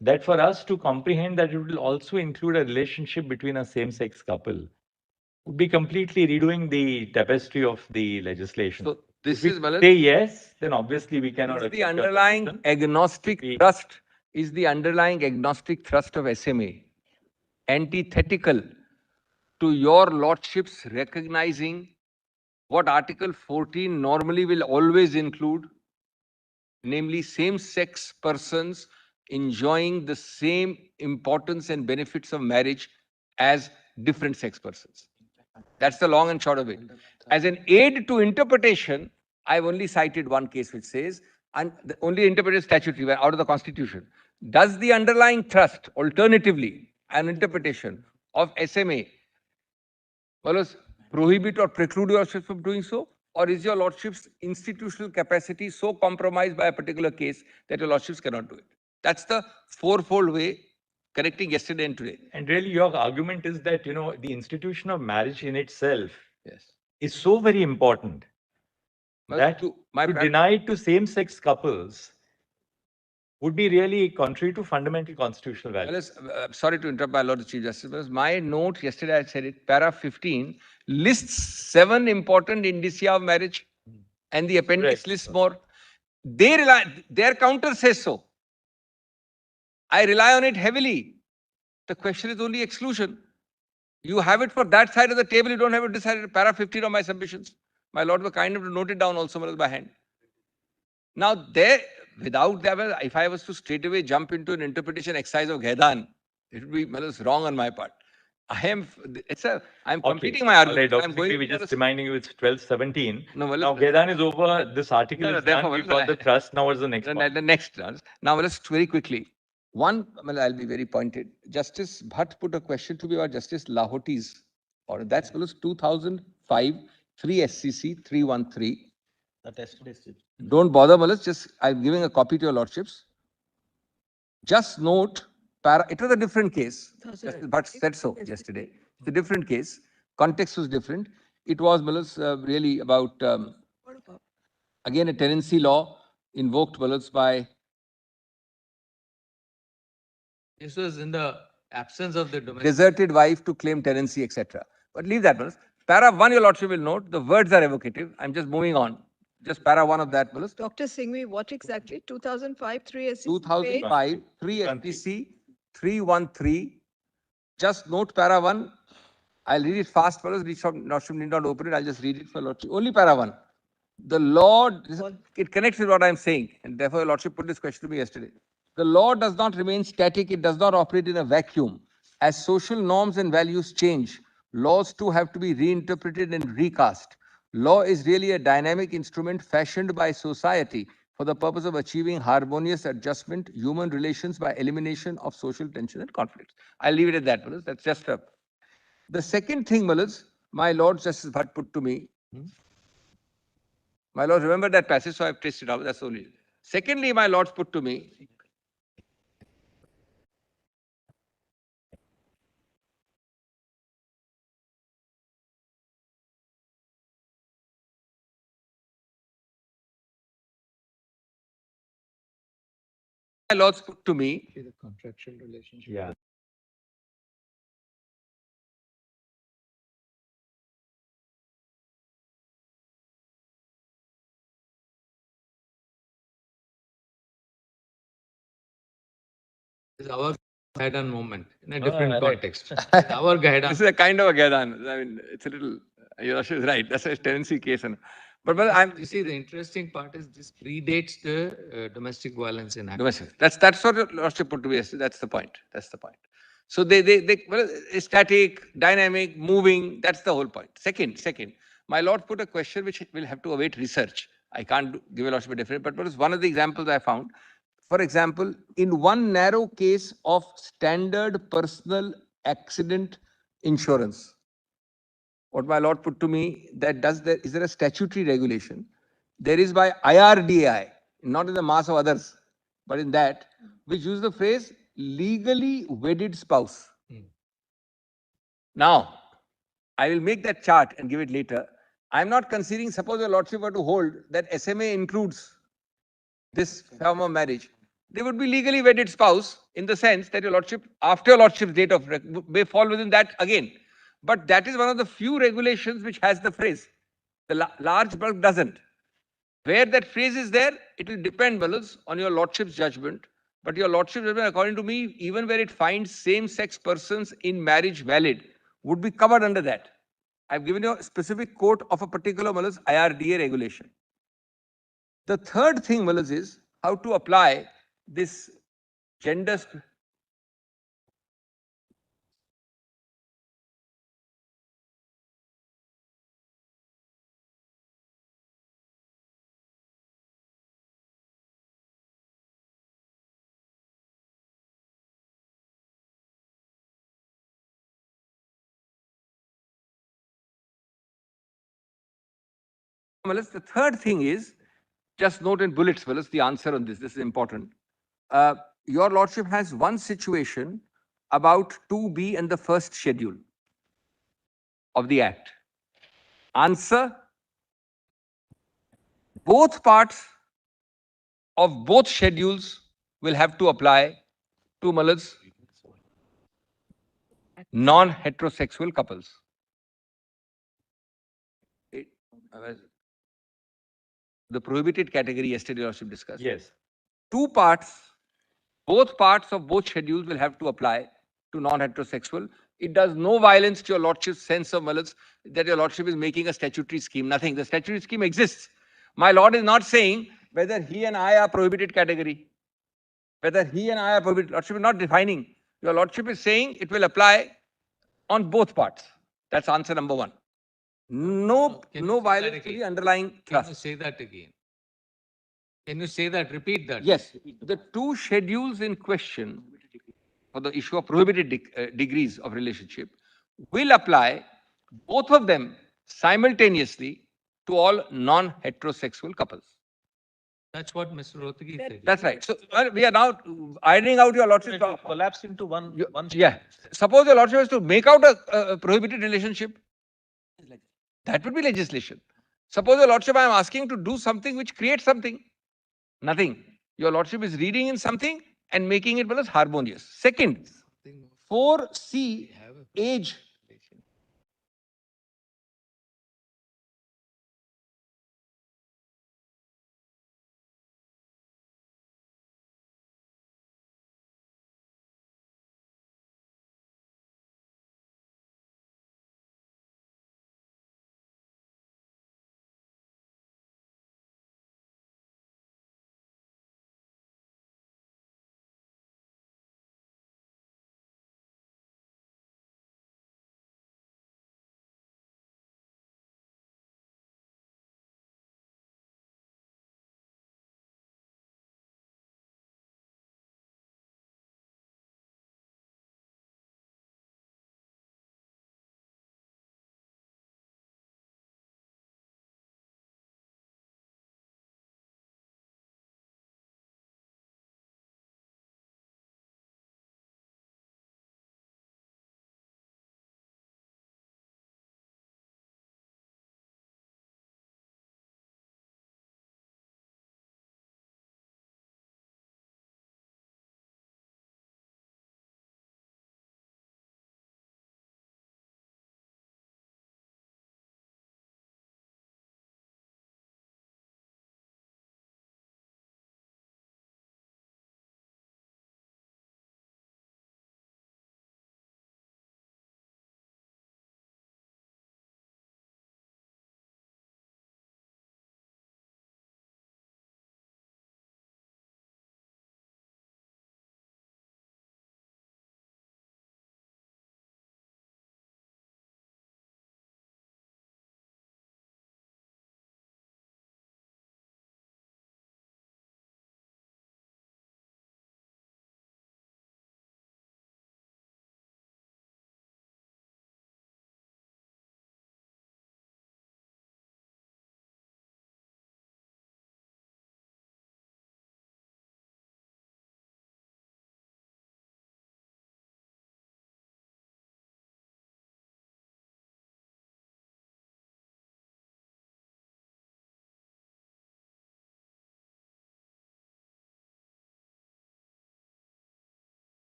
that for us to comprehend that it will also include a relationship between a same-sex couple would be completely redoing the tapestry of the legislation. So this if we say yes, then obviously we cannot. The underlying agnostic thrust is the underlying agnostic thrust of SMA, antithetical to your lordship's recognizing what Article 14 normally will always include, namely same-sex persons enjoying the same importance and benefits of marriage as different sex persons. That's the long and short of it. As an aid to interpretation, I've only cited one case which says, and only interpreted statutory out of the Constitution. Does the underlying thrust, alternatively, an interpretation of SMA, prohibit or preclude your lordship from doing so? Or is your lordship's institutional capacity so compromised by a particular case that your lordships cannot do it? That's the fourfold way, connecting yesterday and today. And really, your argument is that, the institution of marriage in itself is so very important that to deny it to same-sex couples would be really contrary to fundamental constitutional values. Sorry to interrupt, my Lord the Chief Justice, but my note yesterday, I said it, para 15 lists 7 important indicia of marriage, and the appendix lists more. Their counter says so. I rely on it heavily. The question is only exclusion. You have it for that side of the table, you don't have it decided. Para 15 of my submissions. My Lord were kind enough to note it down also by hand. Now, without that, if I was to straight away jump into an interpretation exercise of Ghedan, it would be wrong on my part. I'm completing my argument. Dr. We're just reminding you it's 12:17. No, now Ghedan is over. This article is done. We've got the trust. Now what's the next one? The next one. Now let's very quickly. One, I'll be very pointed. Justice Bhatt put a question to me about Justice Lahoti's order. That's 2005, 3 SCC 313. Don't bother, just I'm giving a copy to your lordships. Just note, it was a different case. Justice Bhatt said so yesterday. It's a different case. Context was different. It was really about, again, a tenancy law invoked by. This was in the absence of the domestic. Deserted wife to claim tenancy, etc. But leave that, Para 1, your lordship will note, the words are evocative. I'm just moving on. Just para 1 of that, Dr. Singhvi, what exactly? 2005, 3 SCC? 2005, 3 SCC, 313. Just note para 1. I'll read it fast, lordship need not open it. I'll just read it for lordship. Only para 1. The law, it connects with what I'm saying. And therefore, your lordship put this question to me yesterday. The law does not remain static. It does not operate in a vacuum. As social norms and values change, laws too have to be reinterpreted and recast. Law is really a dynamic instrument fashioned by society for the purpose of achieving harmonious adjustment, human relations by elimination of social tension and conflicts. I'll leave it at that, That's just a. The second thing, my Lord Justice Bhatt put to me. My Lord, remember that passage, so I've traced it out. That's only. Secondly, my Lords put to me. My Lords put to me. The contractual relationship. Yeah. It's our Gaidan moment in a different context. Our Gaidan. This is a kind of a Gaidan. I mean, it's a little, your Lordship is right. That's a tenancy case. But you see, the interesting part is this predates the Domestic Violence in Act. Domestic. That's what your Lordship put to me. That's the point. That's the point. So they static, dynamic, moving. That's the whole point. Second, my Lord put a question which will have to await research. I can't give a Lordship a different, but was one of the examples I found. For example, in one narrow case of standard personal accident insurance, what my Lord put to me, is there a statutory regulation? There is by IRDAI, not in the mass of others, but in that, which use the phrase legally wedded spouse. Now, I will make that chart and give it later. I'm not considering, suppose your Lordship were to hold that SMA includes this form of marriage. They would be legally wedded spouse in the sense that your Lordship, after your Lordship's date of may fall within that again. But that is one of the few regulations which has the phrase. The large bulk doesn't. Where that phrase is there, it will depend, on your Lordship's judgment. But your Lordship's judgment, according to me, even where it finds same-sex persons in marriage valid, would be covered under that. I've given you a specific quote of a particular IRDA regulation. The third thing, is how to apply this gender. The third thing is, just note in bullets, the answer on this. This is important. Your Lordship has one situation about 2B and the first schedule of the Act. Answer, both parts of both schedules will have to apply to Malad's non-heterosexual couples. The prohibited category yesterday also discussed. Yes. Two parts, both parts of both schedules will have to apply to non-heterosexual. It does no violence to your lordship's sense of malice that your lordship is making a statutory scheme. Nothing. The statutory scheme exists. My lord is not saying whether he and I are prohibited category. Whether he and I are prohibited. Lordship is not defining. Your lordship is saying it will apply on both parts. That's answer number one. No violence to the underlying Can you trust. say that again? Can you say that? Repeat that. Yes, the two schedules in question for the issue of prohibited degrees of relationship will apply, both of them simultaneously, to all non-heterosexual couples. That's what Mr. Rotegi said. That's right. So we are now ironing out your lordship. Collapse into one. Yeah. Suppose your lordship has to make out a prohibited relationship. That would be legislation. Suppose your lordship, I am asking to do something which creates something. Nothing. Your lordship is reading in something and making it well as harmonious. Second, 4C age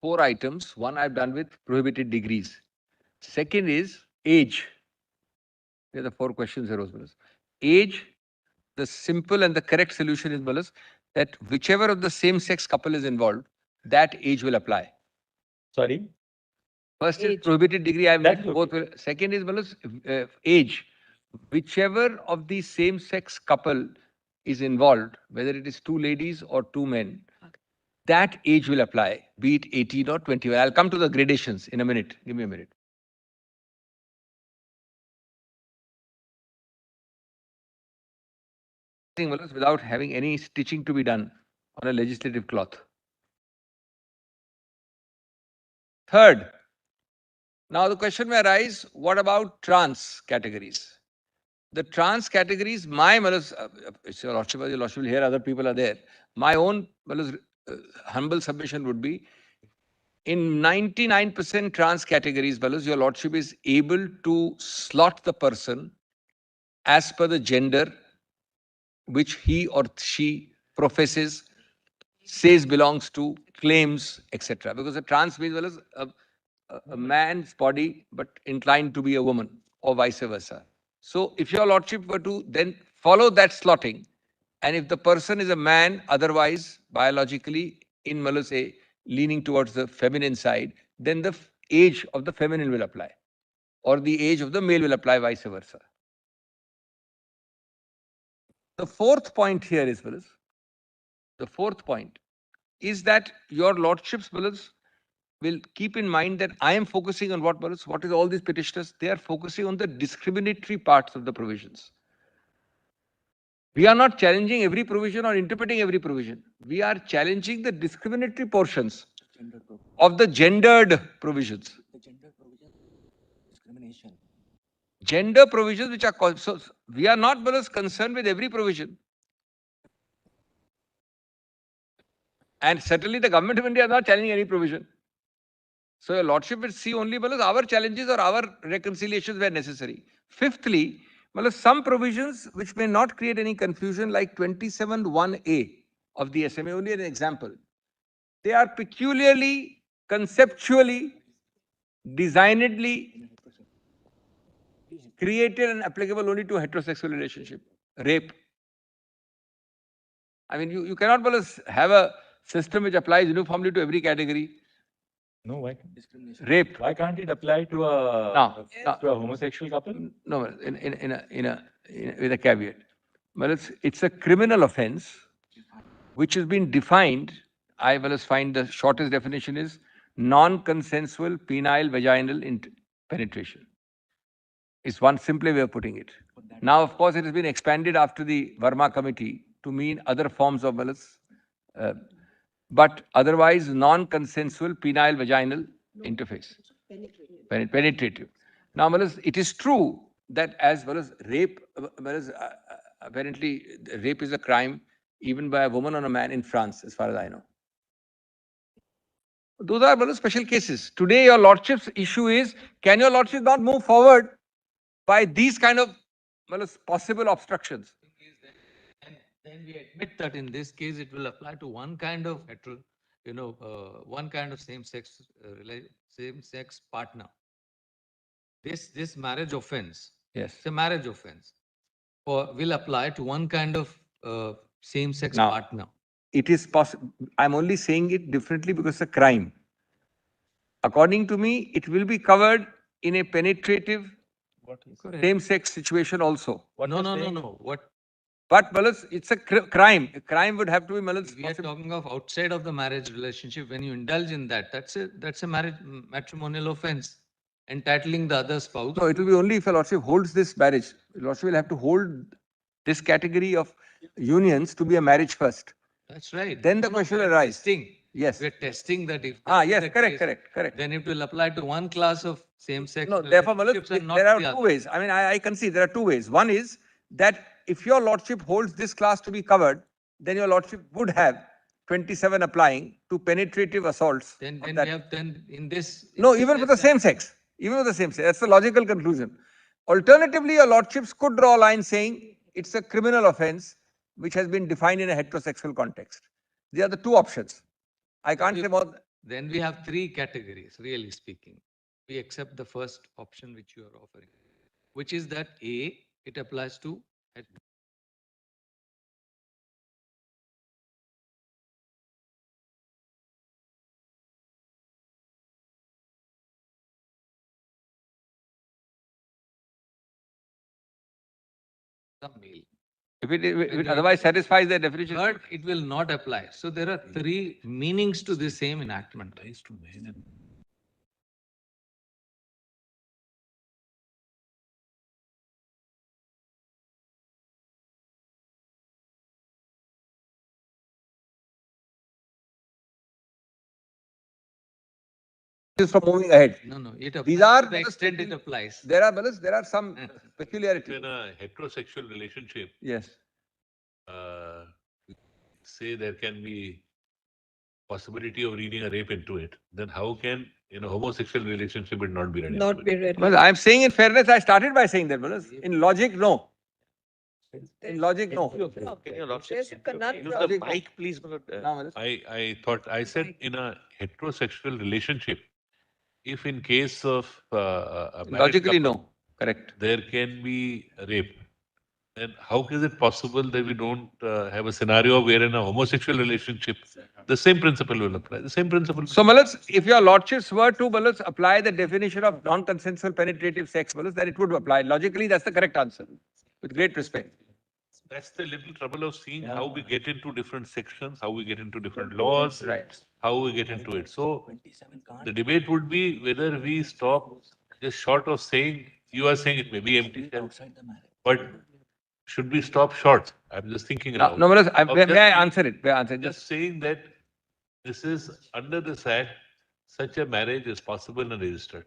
4 items. One I've done with prohibited degrees. Second is age. There are the 4 questions here, Rose. Age, the simple and the correct solution is, Balas, that whichever of the same-sex couple is involved, that age will apply. Sorry? First Age. is prohibited degree. I That's meant both. Second is, Balas, age. Whichever of the same-sex couple is involved, whether it is 2 ladies or 2 men, that age will apply, be it 18 or 21. I'll come to the gradations in a minute. Give me a minute. Without having any stitching to be done on a legislative cloth. Third, now the question may arise, what about trans categories? The trans categories, my Your Lordship will hear other people are there. My own humble submission would be, in 99% trans categories, Your Lordship is able to slot the person as per the gender which he or she professes, says belongs to, claims, etc. Because a trans means a man's body but inclined to be a woman, or vice versa. So if your lordship were to then follow that slotting, and if the person is a man, otherwise biologically in say leaning towards the feminine side, then the age of the feminine will apply, or the age of the male will apply, vice versa. The fourth point here is, the fourth point is that your lordship's will keep in mind that I am focusing on what is all these petitioners? They are focusing on the discriminatory parts of the provisions. We are not challenging every provision or interpreting every provision. We are challenging the discriminatory portions of the gendered provisions. Gender provisions which are called, so we are not concerned with every provision. And certainly the government of India is not challenging any provision. So your lordship will see only our challenges or our reconciliations where necessary. Fifthly, some provisions which may not create any confusion, like 27(1)(a) of the SMA, only an example. They are peculiarly, conceptually, designedly created and applicable only to a heterosexual relationship. Rape. I mean, you cannot have a system which applies uniformly to every category. No, why? Rape. Why can't it apply to a homosexual couple? No, with a caveat. Well, it's a criminal offense which has been defined. I will find the shortest definition is non-consensual penile vaginal penetration. It's one simple way of putting it. Now, of course, it has been expanded after the Verma committee to mean other forms of but otherwise non-consensual penile vaginal interface. Penetrative. Now, it is true that as well as rape, apparently rape is a crime even by a woman or a man in France, as far as I know. Those are special cases. Today, your lordship's issue is, can your lordship not move forward by these kind of possible obstructions? And then we admit that in this case, it will apply to one kind of one kind of same-sex partner. This marriage offense, yes, it's a marriage offense, will apply to one kind of same-sex partner. It is possible. I'm only saying it differently because it's a crime. According to me, it will be covered in a penetrative same-sex situation also. No. What? But it's a crime. A crime would have to be. We are talking of outside of the marriage relationship. When you indulge in that, that's a matrimonial offense, entitling the other spouse. No, it will be only if a lordship holds this marriage. Lordship will have to hold this category of unions to be a marriage first. That's right. Then the question will arise. Testing. Yes. We're testing that if yes, correct. Then it will apply to one class of same-sex. No, therefore, there are two ways. I mean, I can see there are two ways. One is that if your lordship holds this class to be covered, then your lordship would have 27 applying to penetrative assaults. Then we have in this. No, even for the same sex. Even with the same sex. That's the logical conclusion. Alternatively, your lordships could draw a line saying it's a criminal offense which has been defined in a heterosexual context. These are the two options. I can't say more. then we have three categories, really speaking. We accept the first option which you are offering, which is that A, it applies to some male. If it otherwise satisfies the definition. But it will not apply. So there are three meanings to the same enactment. From moving ahead. No, it applies. These are to the extent it applies. There are some peculiarities. In a heterosexual relationship, Yes. Say there can be possibility of reading a rape into it, then how can in a homosexual relationship it not be read? Not be read. Well, I'm saying in fairness, I started by saying that. In logic, no. In logic, no. Can your lordship There's a Kannada use the mic, please? I thought I said in a heterosexual relationship, if in case of a married Logically, couple, no. Correct. there can be rape. Then how is it possible that we don't have a scenario where in a homosexual relationship, the same principle will apply? The same principle. So, Malas, if your lordships were to, Malas, apply the definition of non-consensual penetrative sex, Malas, then it would apply. Logically, that's the correct answer. With great respect. That's the little trouble of seeing how we get into different sections, how we get into different laws, Right. how we get into it. So the debate would be whether we stop just short of saying, you are saying it may be empty shell, but should we stop short? I'm just thinking No, aloud. no, Malas, Of may I answer it? May I answer it? just saying that this is under this act, such a marriage is possible and registered.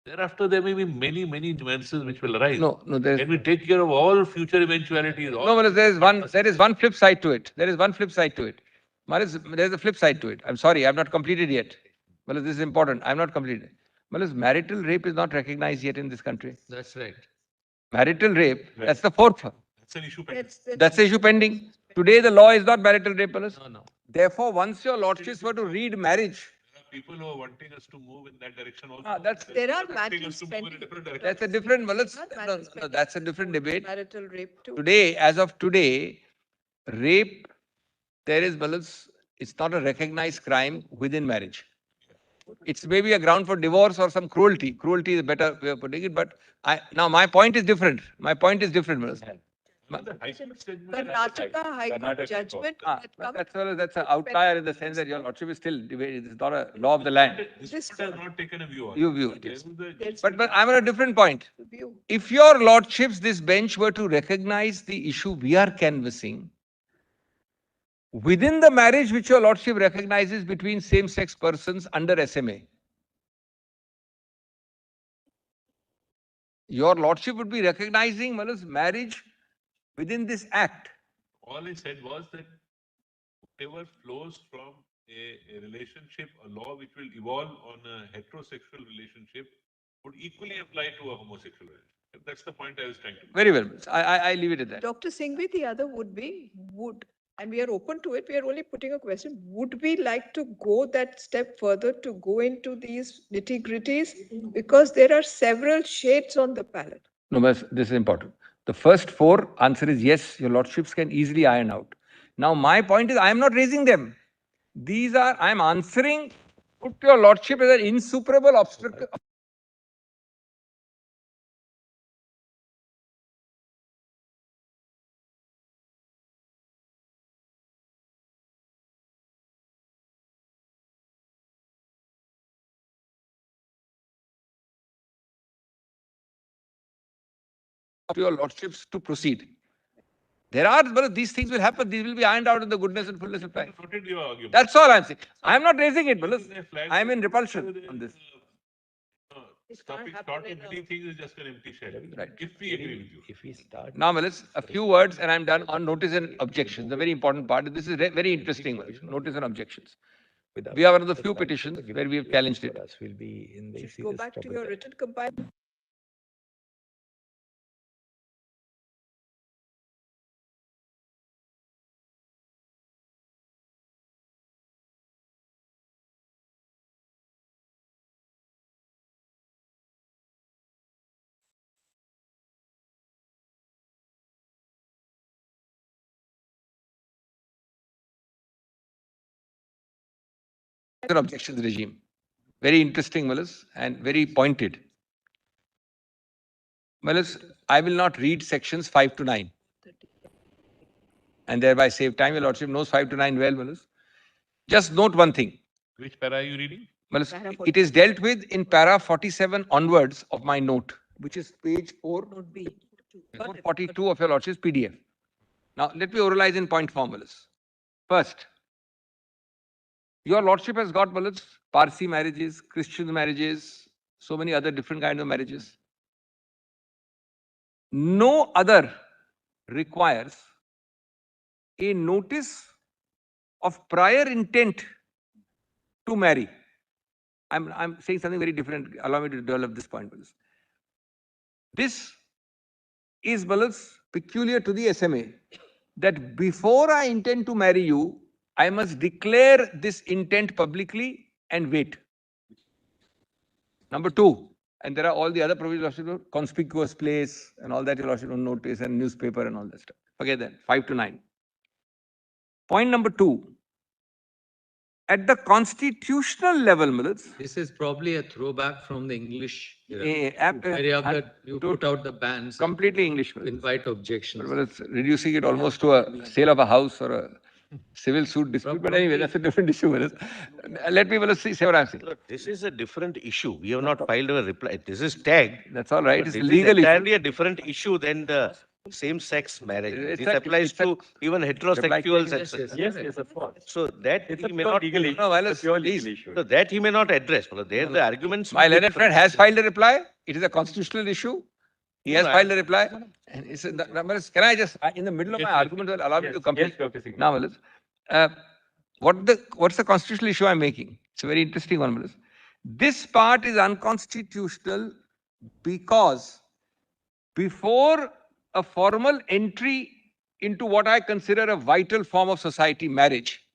Thereafter, there may be many, many nuances which will arise. No, Can we take care of all future eventualities? No, Malas, there is one flip side to it. There is one flip side to it. Malas, there is a flip side to it. I'm sorry, I've not completed yet. Malas, this is important. I'm not completed. Malas, marital rape is not recognized yet in this country. That's right. Marital rape, that's the fourth one. That's an issue pending. That's the issue pending. Today, the law is not marital rape, Malas. No. Therefore, once your lordships were to read marriage, There are people who are wanting us to move in that direction also. There are Wanting matters us to move in a pending. different direction. that's a different, Malas. Not No, matters no, pending. that's a different debate. Marital rape too. Today, as of today, rape, there is, Malas, it's not a recognized crime within marriage. It's maybe a ground for divorce or some cruelty. Cruelty is a better way of putting it. But now my point is different. My point is different, Malas. The High Court judgment- Karnataka High Court judgment that comes. That's an outlier in the sense that your lordship is still debated. It's not a law of the land. This court has not taken a view on it. You view it, yes. There is But I'm on a different point. View. If your lordships, this bench were to recognize the issue we are canvassing, within the marriage which your lordship recognizes between same-sex persons under SMA, your lordship would be recognizing, Malas, marriage within this act. all I said was that whatever flows from a relationship, a law which will evolve on a heterosexual relationship would equally apply to a homosexual relationship. That's the point I was trying to make. Very well. I leave it at that. Dr. Singhvi, the other would be, and we are open to it, we are only putting a question, would we like to go that step further to go into these nitty-gritties? Because there are several shades on the palette. No, but this is important. The first four answer is yes, your lordships can easily iron out. Now, my point is, I am not raising them. These are, I am answering, put your lordship as an insuperable obstacle. Your lordships to proceed. There are, but these things will happen. These will be ironed out in the goodness and fullness of time. Noted your argument. That's all I'm saying. I'm not raising it, Balas. I'm in repulsion on this. Stopping short of many things is just an empty shell. Right. If we agree with you. If we start. Now, Malas, a few words and I'm done on notice and objections. The very important part. This is very interesting, Malas. Notice and objections. We are one of the few petitions where we have challenged it. Will be in the Go back to your written compile. An objections regime. Very interesting, Malas, and very pointed. Malas, I will not read sections 5 to 9. And thereby save time. Your Lordship knows 5 to 9 well, Malas. Just note one thing. Which para are you reading? Malas, it is dealt with in para 47 onwards of my note, which is page 442 of your Lordship's PDF. Now, let me oralize in point formulas. First, your Lordship has got, Malas, Parsi marriages, Christian marriages, so many other different kinds of marriages. No other requires a notice of prior intent to marry. I'm saying something very different. Allow me to develop this point. This is, Balas, peculiar to the SMA, that before I intend to marry you, I must declare this intent publicly and wait. Number two, and there are all the other provisions of conspicuous place and all that you should notice, and newspaper and all that stuff. Forget that. 5 to 9. Point number two. At the constitutional level, Mills. This is probably a throwback from the English area that you put out the bans. Completely English. Invite objections. Well, it's reducing it almost to a sale of a house or a civil suit dispute. But anyway, that's a different issue. Let me say what I'm saying. Look, this is a different issue. We have not filed a reply. This is tagged. That's all right. It's a legal issue. Entirely a different issue than the same-sex marriage. This applies to even heterosexuals. Yes, of course. So that It's he a may pure not. legal issue. No, It's a pure legal issue. So that he may not address. There the arguments. My learned friend has filed a reply. It is a constitutional issue. He has filed a reply. And it's can I just, in the middle of my argument, allow me to complete? Yes, Now, what's the constitutional issue I'm making? It's a very interesting one, Malas. This part is unconstitutional because before a formal entry into what I consider a vital form of society, marriage,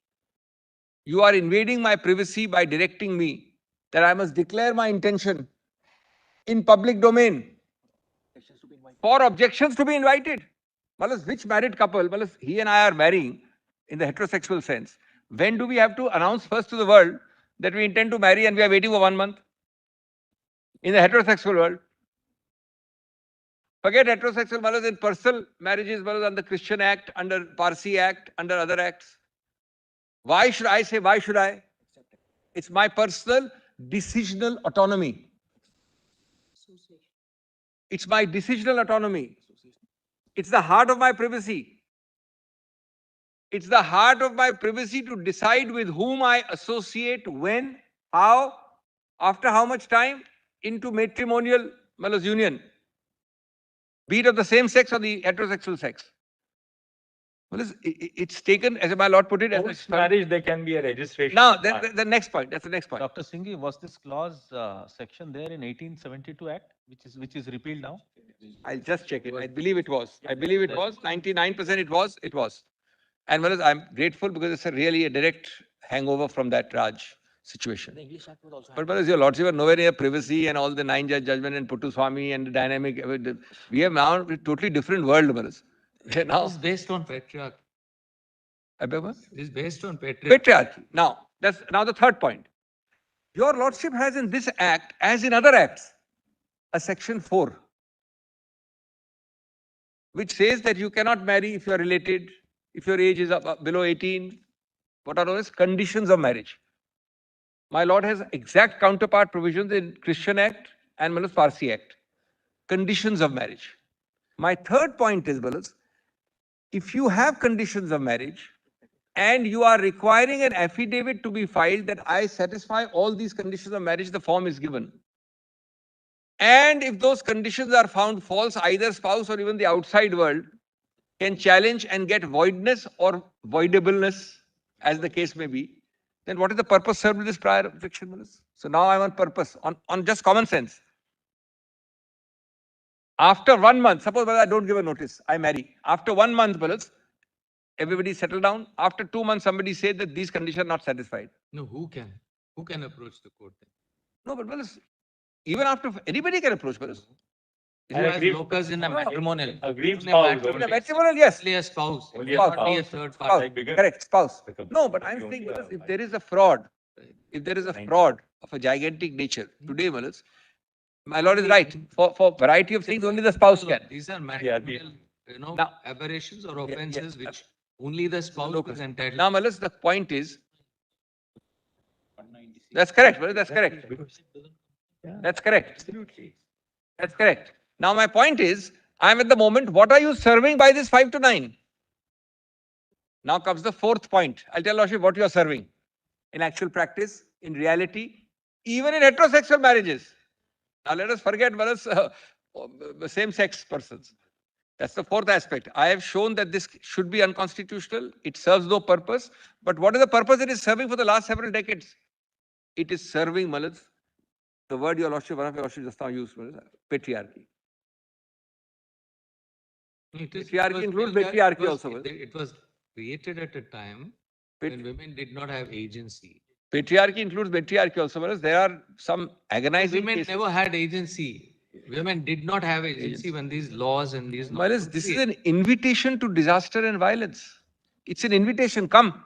you are invading my privacy by directing me that I must declare my intention in public domain for objections to be invited. Malas, which married couple, Malas, he and I are marrying in the heterosexual sense. When do we have to announce first to the world that we intend to marry and we are waiting for 1 month? In the heterosexual world. Forget heterosexual, Malas, in personal marriages, Malas, under Christian Act, under Parsi Act, under other acts. Why should I say, why should I? It's my personal decisional autonomy. It's my decisional autonomy. It's the heart of my privacy. It's the heart of my privacy to decide with whom I associate, when, how, after how much time, into matrimonial Malas union. Be it of the same sex or the heterosexual sex. Well, it's taken, as my Lord put it, Post marriage, there can be a registration. Now, the next point. That's the next point. Dr. Singhi, was this clause section there in 1872 Act, which is repealed now? I'll just check it. I believe it was. I believe it was. 99% it was. It was. And well, I'm grateful because it's really a direct hangover from that Raj situation. But as your Lordship are nowhere near privacy and all the 9-judge judgment and Puttu Swami and the dynamic. We have now a totally different world. Now, It's based on patriarchy. It's based on patriarchy. Patriarchy. Now, that's now the third point. Your Lordship has in this act, as in other acts, a section 4, which says that you cannot marry if you are related, if your age is below 18, what are those conditions of marriage. My Lord has exact counterpart provisions in Christian Act and Malas Parsi Act. Conditions of marriage. My third point is, Malas, if you have conditions of marriage and you are requiring an affidavit to be filed that I satisfy all these conditions of marriage, the form is given. And if those conditions are found false, either spouse or even the outside world can challenge and get voidness or voidableness, as the case may be, then what is the purpose served with this prior objection, Malas? So now I'm on purpose, on just common sense. After 1 month, suppose I don't give a notice, I marry. After 1 month, Malas, everybody settle down. After 2 months, somebody said that these conditions are not satisfied. No, who can? Who can approach the court then? No, but Malas, even after, anybody can approach Malas. Who has locus in a matrimonial? Aggrieved In a matrimonial, yes. Only a spouse. Only a Not spouse. be a third party. Correct, spouse. No, but I'm saying, Malas, if there is a fraud, if there is a fraud of a gigantic nature, today, my lord is right. For variety of things, only the spouse can. These are matrimonial, aberrations or offenses which only the spouse is entitled. Now, the point is, that's correct, that's correct. That's correct. That's correct. Now, my point is, I'm at the moment, what are you serving by this 5 to 9? Now comes the fourth point. I'll tell Lordship what you are serving. In actual practice, in reality, even in heterosexual marriages. Now let us forget same-sex persons. That's the fourth aspect. I have shown that this should be unconstitutional. It serves no purpose. But what is the purpose it is serving for the last several decades? It is serving, the word your Lordship, one of your Lordship just now used, patriarchy. Patriarchy includes patriarchy also. It was created at a time when women did not have agency. Patriarchy includes matriarchy also. There are some agonizing women cases. never had agency. Women did not have agency when these laws and these laws. This is an invitation to disaster and violence. It's an invitation. Come.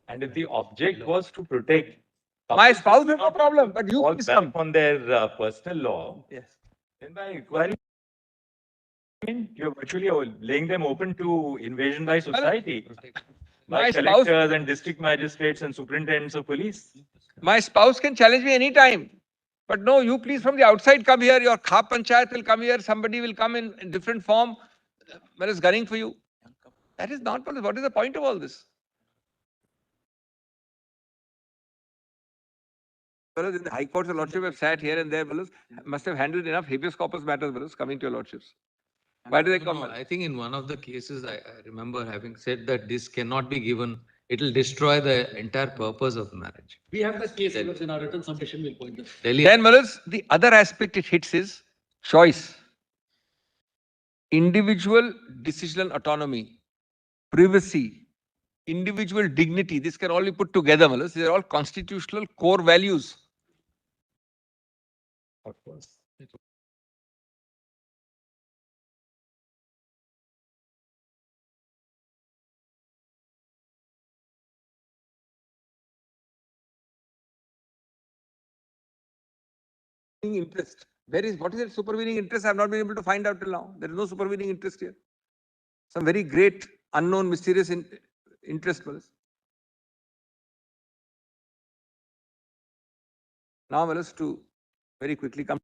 And if the object was to protect my spouse, has no problem, but you please come on their personal law. Yes. Then by requiring, you're virtually laying them open to invasion by society, by collectors and district magistrates and superintendents of police. My spouse can challenge me anytime. But no, you please from the outside come here. Your Khap Panchayat will come here. Somebody will come in different form. Where is gunning for you? That is not possible. What is the point of all this? In the High Courts, the Lordship have sat here and there, must have handled enough habeas corpus matters, coming to your Lordships. Why do they come? I think in one of the cases, I remember having said that this cannot be given. It will destroy the entire purpose of marriage. We have that case in our written submission, we'll point this. Then, the other aspect it hits is choice. Individual decisional autonomy, privacy, individual dignity. This can all be put together, These are all constitutional core values. Of course. Interest. What is that supervening interest? I have not been able to find out till now. There is no supervening interest here. Some very great, unknown, mysterious interest. Now, to very quickly come.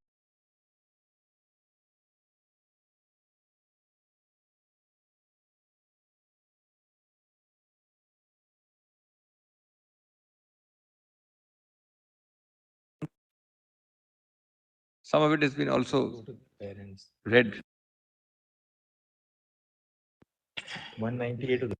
Some of it has been also read. 198 of the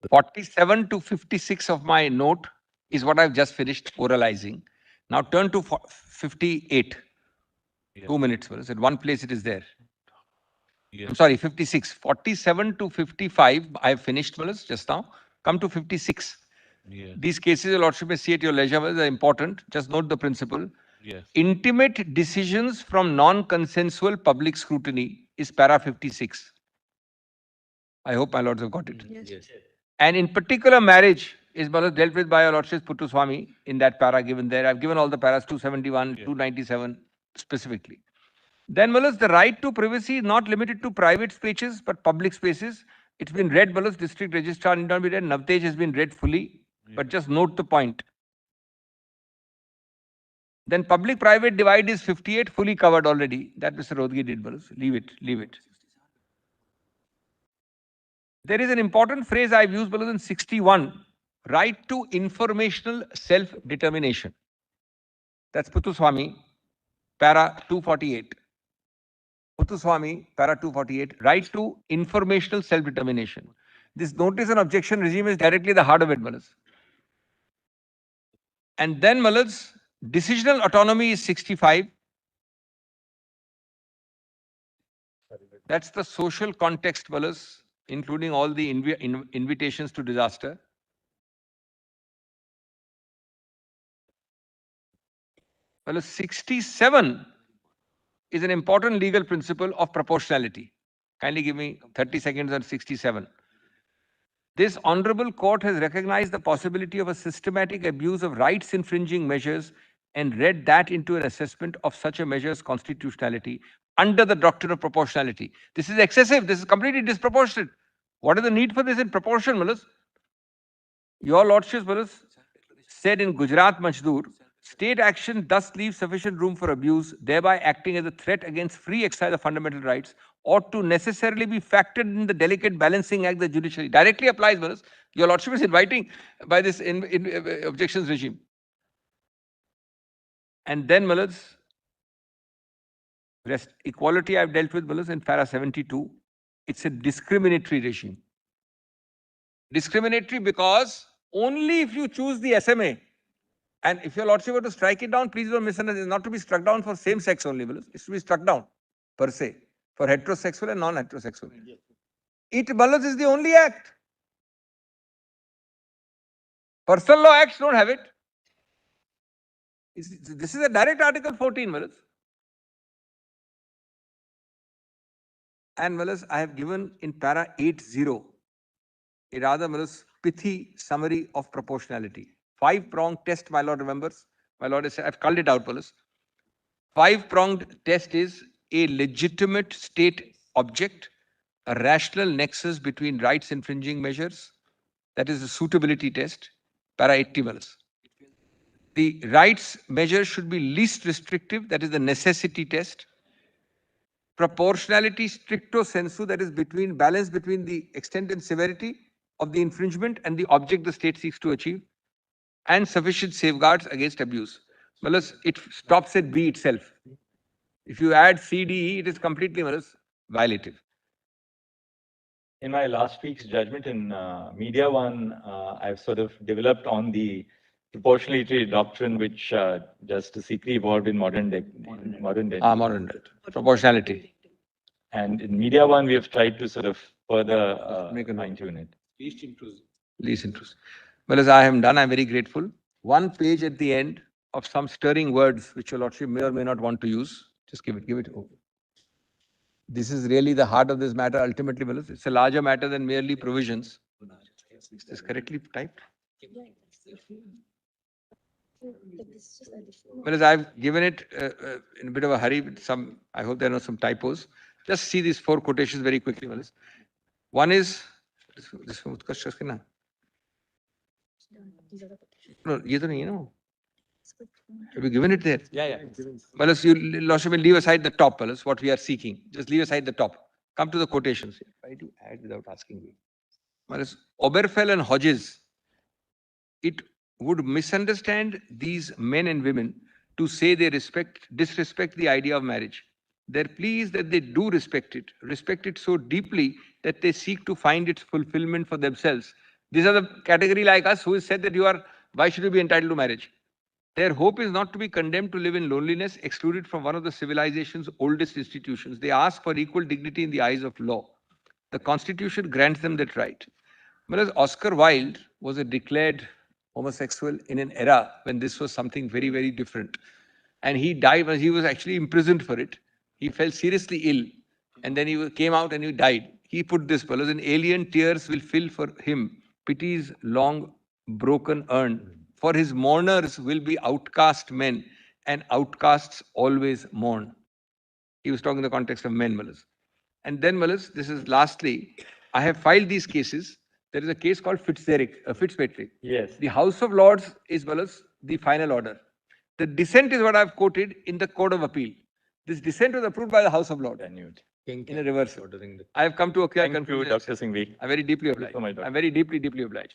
The 47 to 56 of my note is what I've just finished oralizing. Now turn to 58. Yes. 2 minutes. At one place it is there. Yes. I'm sorry, 56. 47 to 55, I've finished just now. Come to 56. Yes. These cases, your Lordship may see at your leisure, are important. Just note the principle. Yes. Intimate decisions from non-consensual public scrutiny is para 56. I hope my lords have got it. Yes. Yes. And in particular, marriage is dealt with by Your Lordship Puttu Swami in that para given there. I've given all the paras 271, 297 specifically. Then, the right to privacy is not limited to private spaces but public spaces. It's been read, District Registrar need not be read. Navtej has been read fully, but just note the point. Then public-private divide is 58, fully covered already. That Mr. Rodgi did, leave it, leave it. There is an important phrase I've used, in 61, right to informational self-determination. That's Puttuswamy, para 248. Puttuswamy, para 248, right to informational self-determination. This notice and objection regime is directly the heart of it, And then, decisional autonomy is 65. That's the social context, including all the invitations to disaster. Well, 67 is an important legal principle of proportionality. Kindly give me 30 seconds on 67. This honorable court has recognized the possibility of a systematic abuse of rights infringing measures and read that into an assessment of such a measure's constitutionality under the doctrine of proportionality. This is excessive. This is completely disproportionate. What is the need for this in proportion, Your Lordships, said in Gujarat Majdoor, state action thus leaves sufficient room for abuse, thereby acting as a threat against free exercise of fundamental rights, ought to necessarily be factored in the delicate balancing act the judiciary directly applies. Your Lordship is inviting by this objections regime. And then, equality I've dealt with, in para 72. It's a discriminatory regime. Discriminatory because only if you choose the SMA, and if Your Lordship were to strike it down, please don't misunderstand, it's not to be struck down for same sex only, it's to be struck down per se for heterosexual and non-heterosexual. It, is the only act. Personal law acts don't have it. This is a direct Article 14, And, I have given in para 80 a rather, pithy summary of proportionality. 5-pronged test, my Lord remembers. My Lord has said, I've called it out, 5-pronged test is a legitimate state object, a rational nexus between rights infringing measures, that is the suitability test, para 80 minutes. The rights measure should be least restrictive, that is the necessity test. Proportionality stricto sensu, that is balance between the extent and severity of the infringement and the object the state seeks to achieve, and sufficient safeguards against abuse. Well, it stops at B itself. If you add C, D, E, it is completely violative. In my last week's judgment in Media One, I've sort of developed on the proportionality doctrine, which Justice Sikri evolved in modern day. Modern proportionality. And in Media One, we have tried to sort of further fine-tune it. Least intrusive. Well, as I am done, I'm very grateful. One page at the end of some stirring words, which Your Lordship may or may not want to use. Just give it. This is really the heart of this matter, ultimately, it's a larger matter than merely provisions. Is this correctly typed? Well, I've given it in a bit of a hurry with some, I hope there are not some typos. Just see these 4 quotations very quickly. One is, this one, no, ye to nahi hai na. Have you given it there? Yeah. Well, you Lordship will leave aside the top, what we are seeking. Just leave aside the top. Come to the quotations. Why do you add without asking me? Well, Oberfell and Hodges, it would misunderstand these men and women to say they disrespect the idea of marriage. Their plea is that they do respect it so deeply that they seek to find its fulfillment for themselves. These are the category like us who has said that why should you be entitled to marriage? Their hope is not to be condemned to live in loneliness, excluded from one of the civilization's oldest institutions. They ask for equal dignity in the eyes of law. The Constitution grants them that right. Whereas Oscar Wilde was a declared homosexual in an era when this was something very, very different. And he died, he was actually imprisoned for it. He fell seriously ill. And then he came out and he died. He put this, an alien tears will fill for him pity's long broken urn. For his mourners will be outcast men, and outcasts always mourn. He was talking in the context of men, Malas. And then, Malas, this is lastly, I have filed these cases. There is a case called Fitzpatrick. Yes. The House of Lords is, Malas, the final order. The dissent is what I've quoted in the Court of Appeal. This dissent was approved by the House of Lords in a reverse. I have come to a clear Thank you, conclusion. Dr. Singhvi. I'm very deeply obliged. so much, Doctor. I'm very deeply, deeply obliged.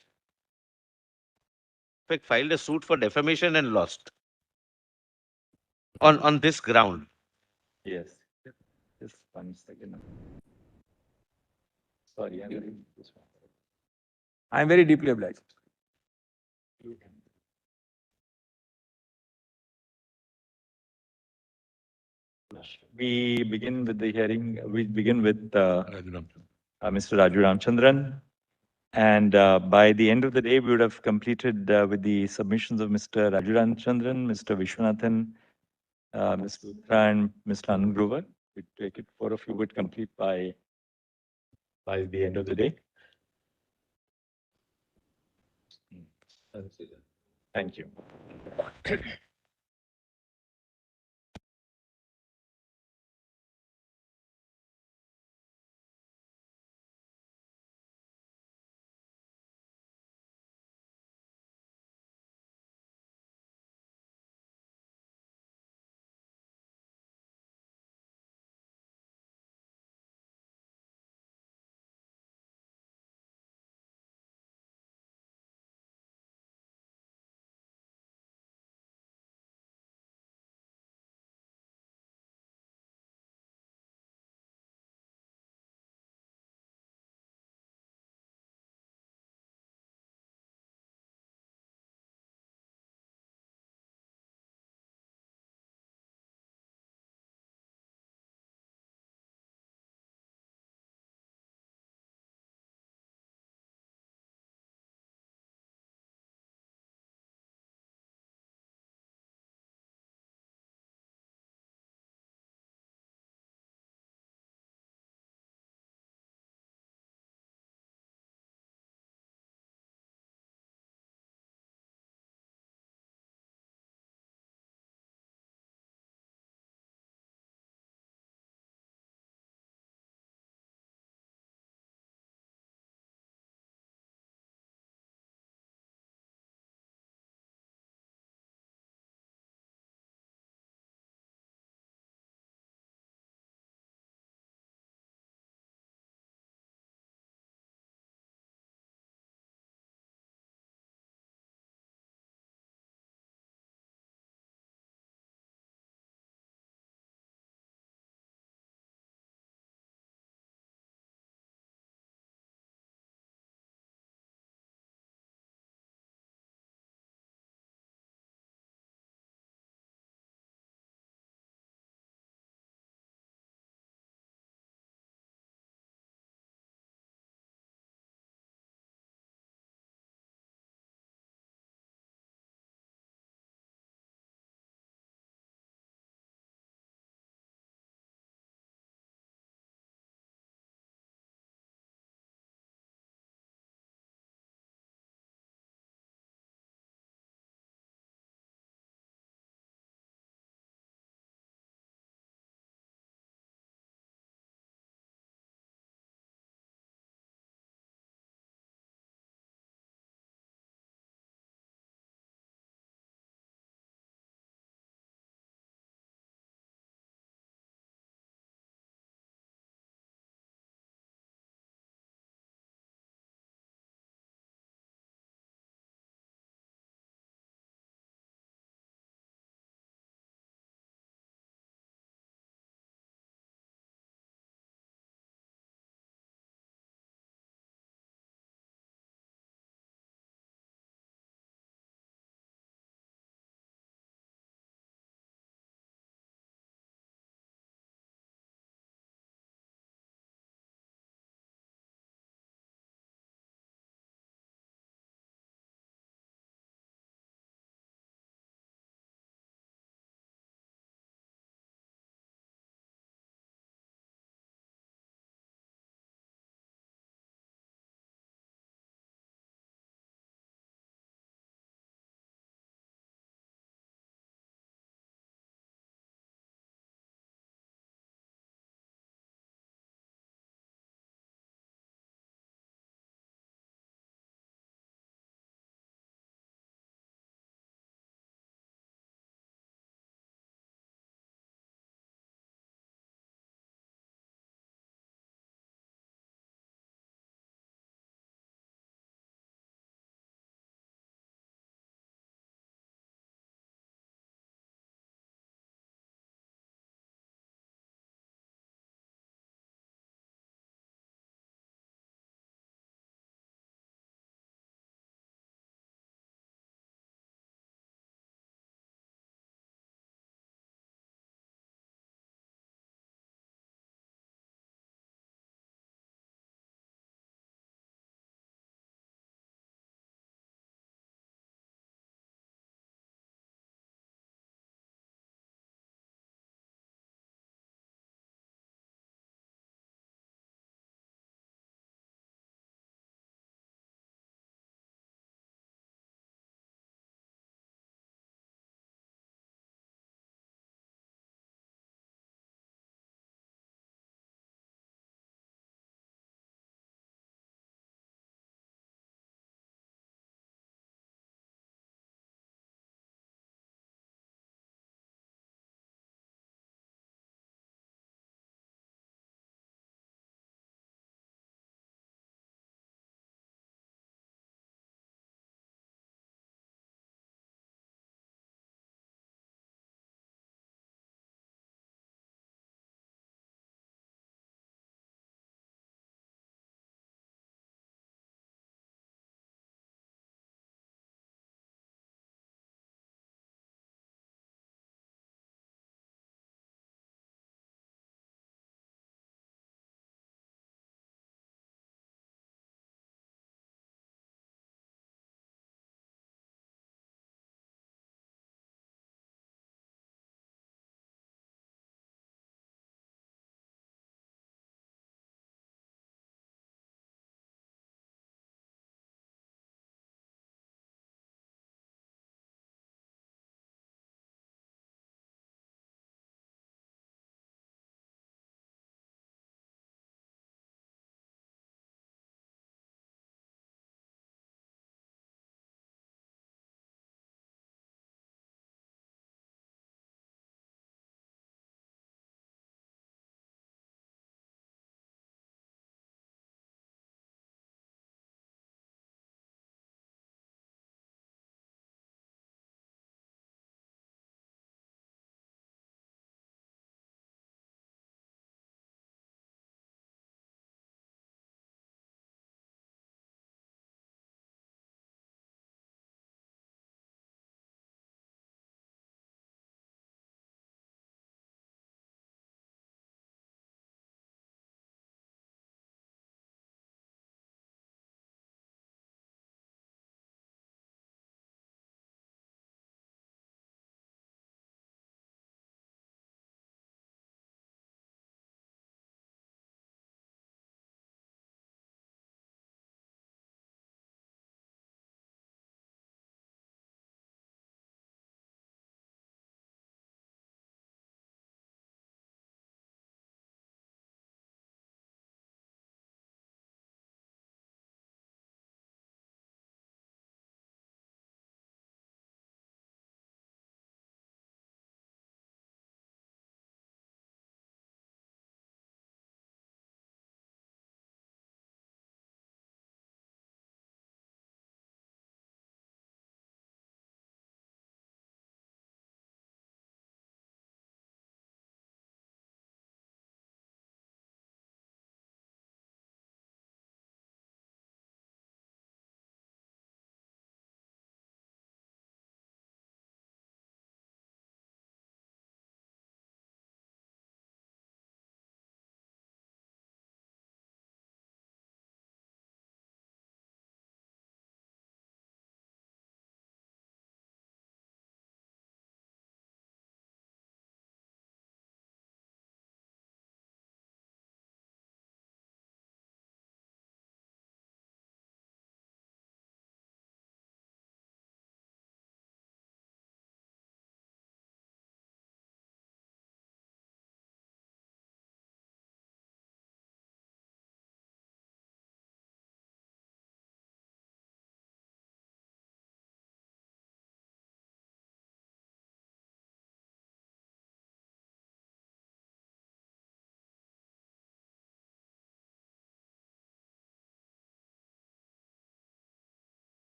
In fact, filed a suit for defamation and lost on this ground. Yes. Just 1 second. Sorry, I'm very- I'm very deeply obliged. We begin with the hearing. We begin with Mr. Raju Ramchandran. And by the end of the day, we would have completed with the submissions of Mr. Raju Ramchandran, Mr. Vishwanathan, Ms. Luthra, and Mr. Anand Grover. We take it, 4 of you would complete by the end of the day. Thank you.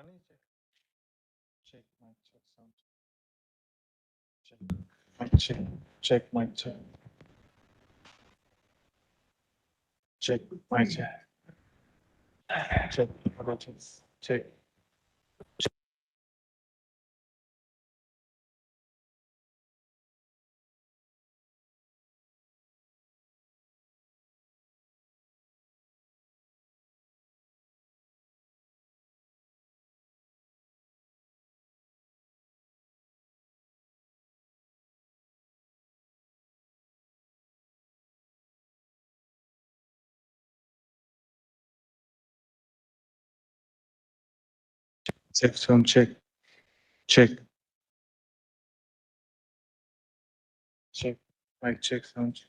Check, mic check, sound. Check, mic check, check, mic check. Check, mic check. Check, audio checks, check. Check, sound check. Check. Check. Mic check, sound check.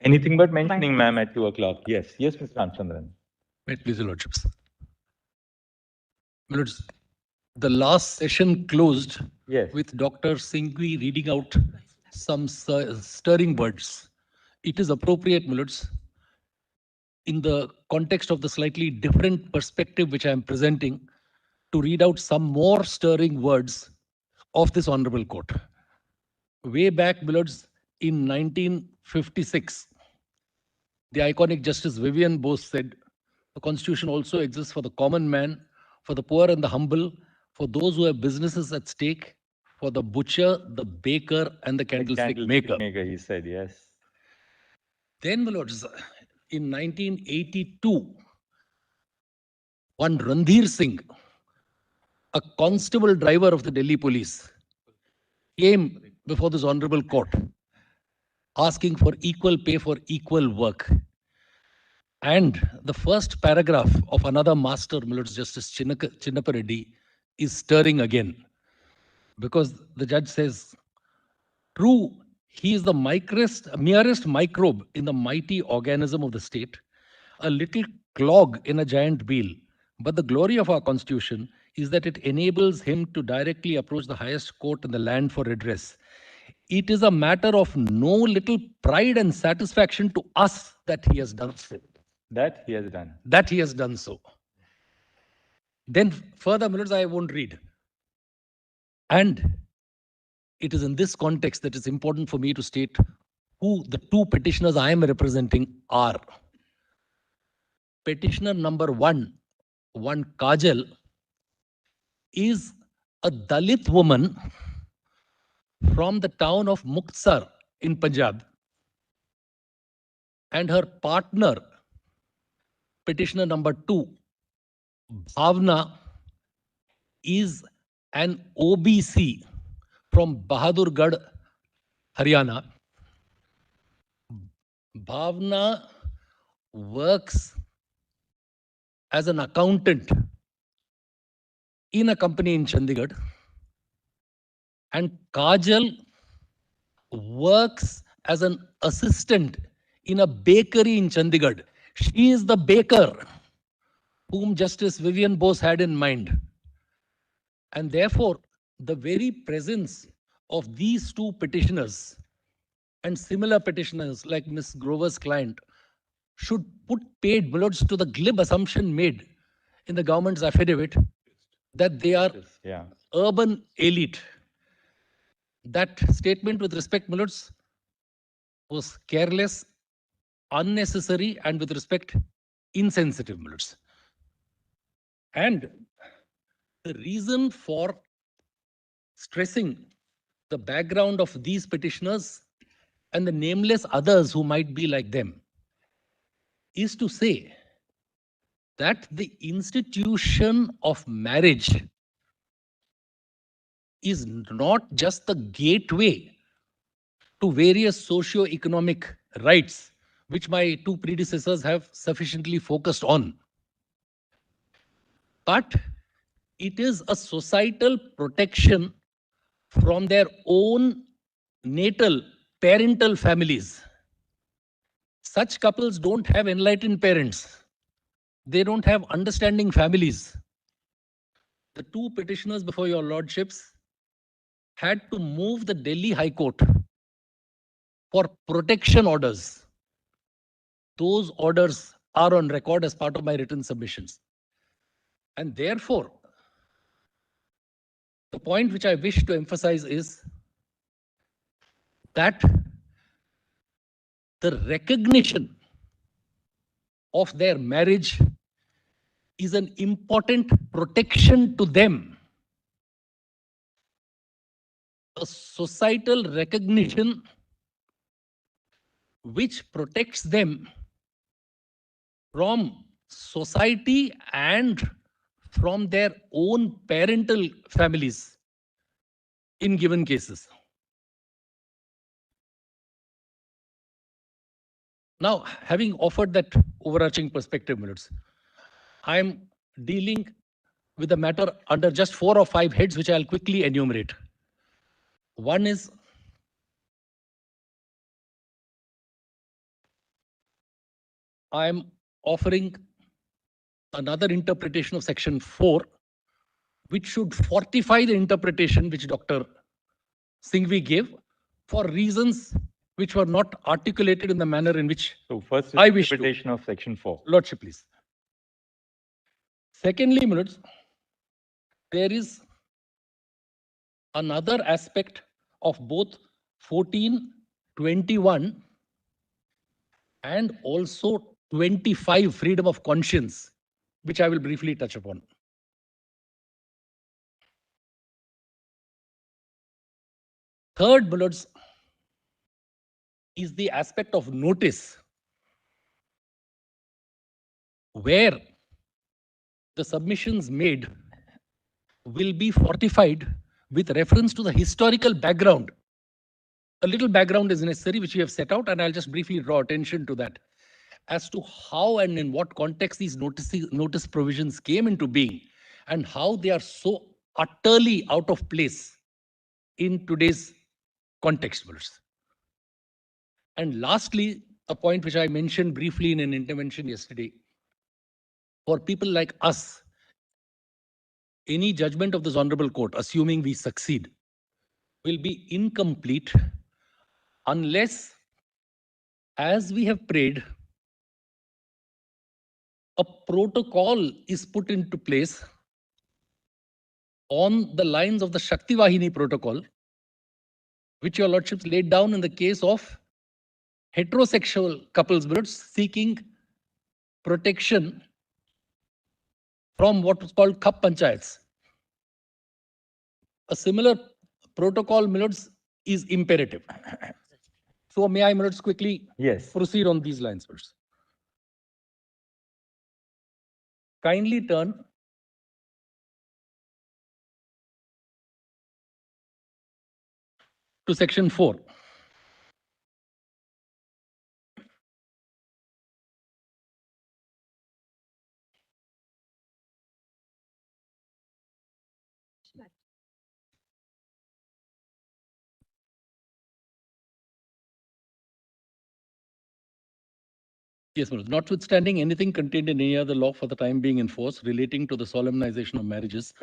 Anything but mentioning, ma'am, at 2 o'clock. Yes, yes, Mr. Ramchandran. Wait, please, Your Lordships. My Lords, the last session closed with Dr. Singhvi reading out some stirring words. It is appropriate, my Lords, in the context of the slightly different perspective which I am presenting, to read out some more stirring words of this Honorable Court. Way back, my Lords, in 1956, the iconic Justice Vivian Bose said, the Constitution also exists for the common man, for the poor and the humble, for those who have businesses at stake, for the butcher, the baker, and the candlestick maker. He said, yes. Then, my Lords, in 1982, one Randhir Singh, a constable driver of the Delhi police, came before this honorable court asking for equal pay for equal work. And the first paragraph of another master, my Lords, Justice Chinnappa Reddy, is stirring again. Because the judge says, true, he is the merest microbe in the mighty organism of the state, a little clog in a giant wheel. But the glory of our constitution is that it enables him to directly approach the highest court in the land for redress. It is a matter of no little pride and satisfaction to us that he has done so. That he has done. That he has done so. Then further, my Lords, I won't read. And it is in this context that it's important for me to state who the two petitioners I am representing are. Petitioner number one Kajal, is a Dalit woman from the town of Muktsar in Punjab. And her partner, petitioner number two, Bhavna, is an OBC from Bahadurgarh, Haryana. Bhavna works as an accountant in a company in Chandigarh, and Kajal works as an assistant in a bakery in Chandigarh. She is the baker whom Justice Vivian Bose had in mind. And therefore, the very presence of these two petitioners and similar petitioners like Ms. Grover's client should put paid bullets to the glib assumption made in the government's affidavit that they are urban elite. That statement, with respect, Millards, was careless, unnecessary, and with respect, insensitive, Millards. And the reason for stressing the background of these petitioners and the nameless others who might be like them is to say that the institution of marriage is not just the gateway to various socio-economic rights, which my two predecessors have sufficiently focused on, but it is a societal protection from their own natal parental families. Such couples don't have enlightened parents. They don't have understanding families. The two petitioners before your lordships had to move the Delhi High Court for protection orders. Those orders are on record as part of my written submissions. And therefore, the point which I wish to emphasize is that the recognition of their marriage is an important protection to them. A societal recognition which protects them from society and from their own parental families in given cases. Now, having offered that overarching perspective, Millards, I am dealing with the matter under just 4 or 5 heads, which I'll quickly enumerate. One is I'm offering another interpretation of section 4, which should fortify the interpretation which Dr. Singhvi gave for reasons which were not articulated in the manner in which So first is I wish to. interpretation of section 4. Lordship, please. Secondly, Milords, there is another aspect of both 1421 and also 25 freedom of conscience, which I will briefly touch upon. Third, Milords, is the aspect of notice, where the submissions made will be fortified with reference to the historical background. A little background is necessary, which we have set out, and I'll just briefly draw attention to that as to how and in what context these notice provisions came into being and how they are so utterly out of place in today's context. And lastly, a point which I mentioned briefly in an intervention yesterday, for people like us, any judgment of this honorable court, assuming we succeed, will be incomplete unless, as we have prayed, a protocol is put into place on the lines of the Shakti Vahini protocol, which your lordships laid down in the case of heterosexual couples seeking protection from what was called Khap Panchayats. A similar protocol, Milords, is imperative. So may I, Milords, quickly proceed on these lines first. Kindly turn to section 4. Yes, Manoj. Notwithstanding anything contained in any other law for the time being in force relating to the solemnization of marriages,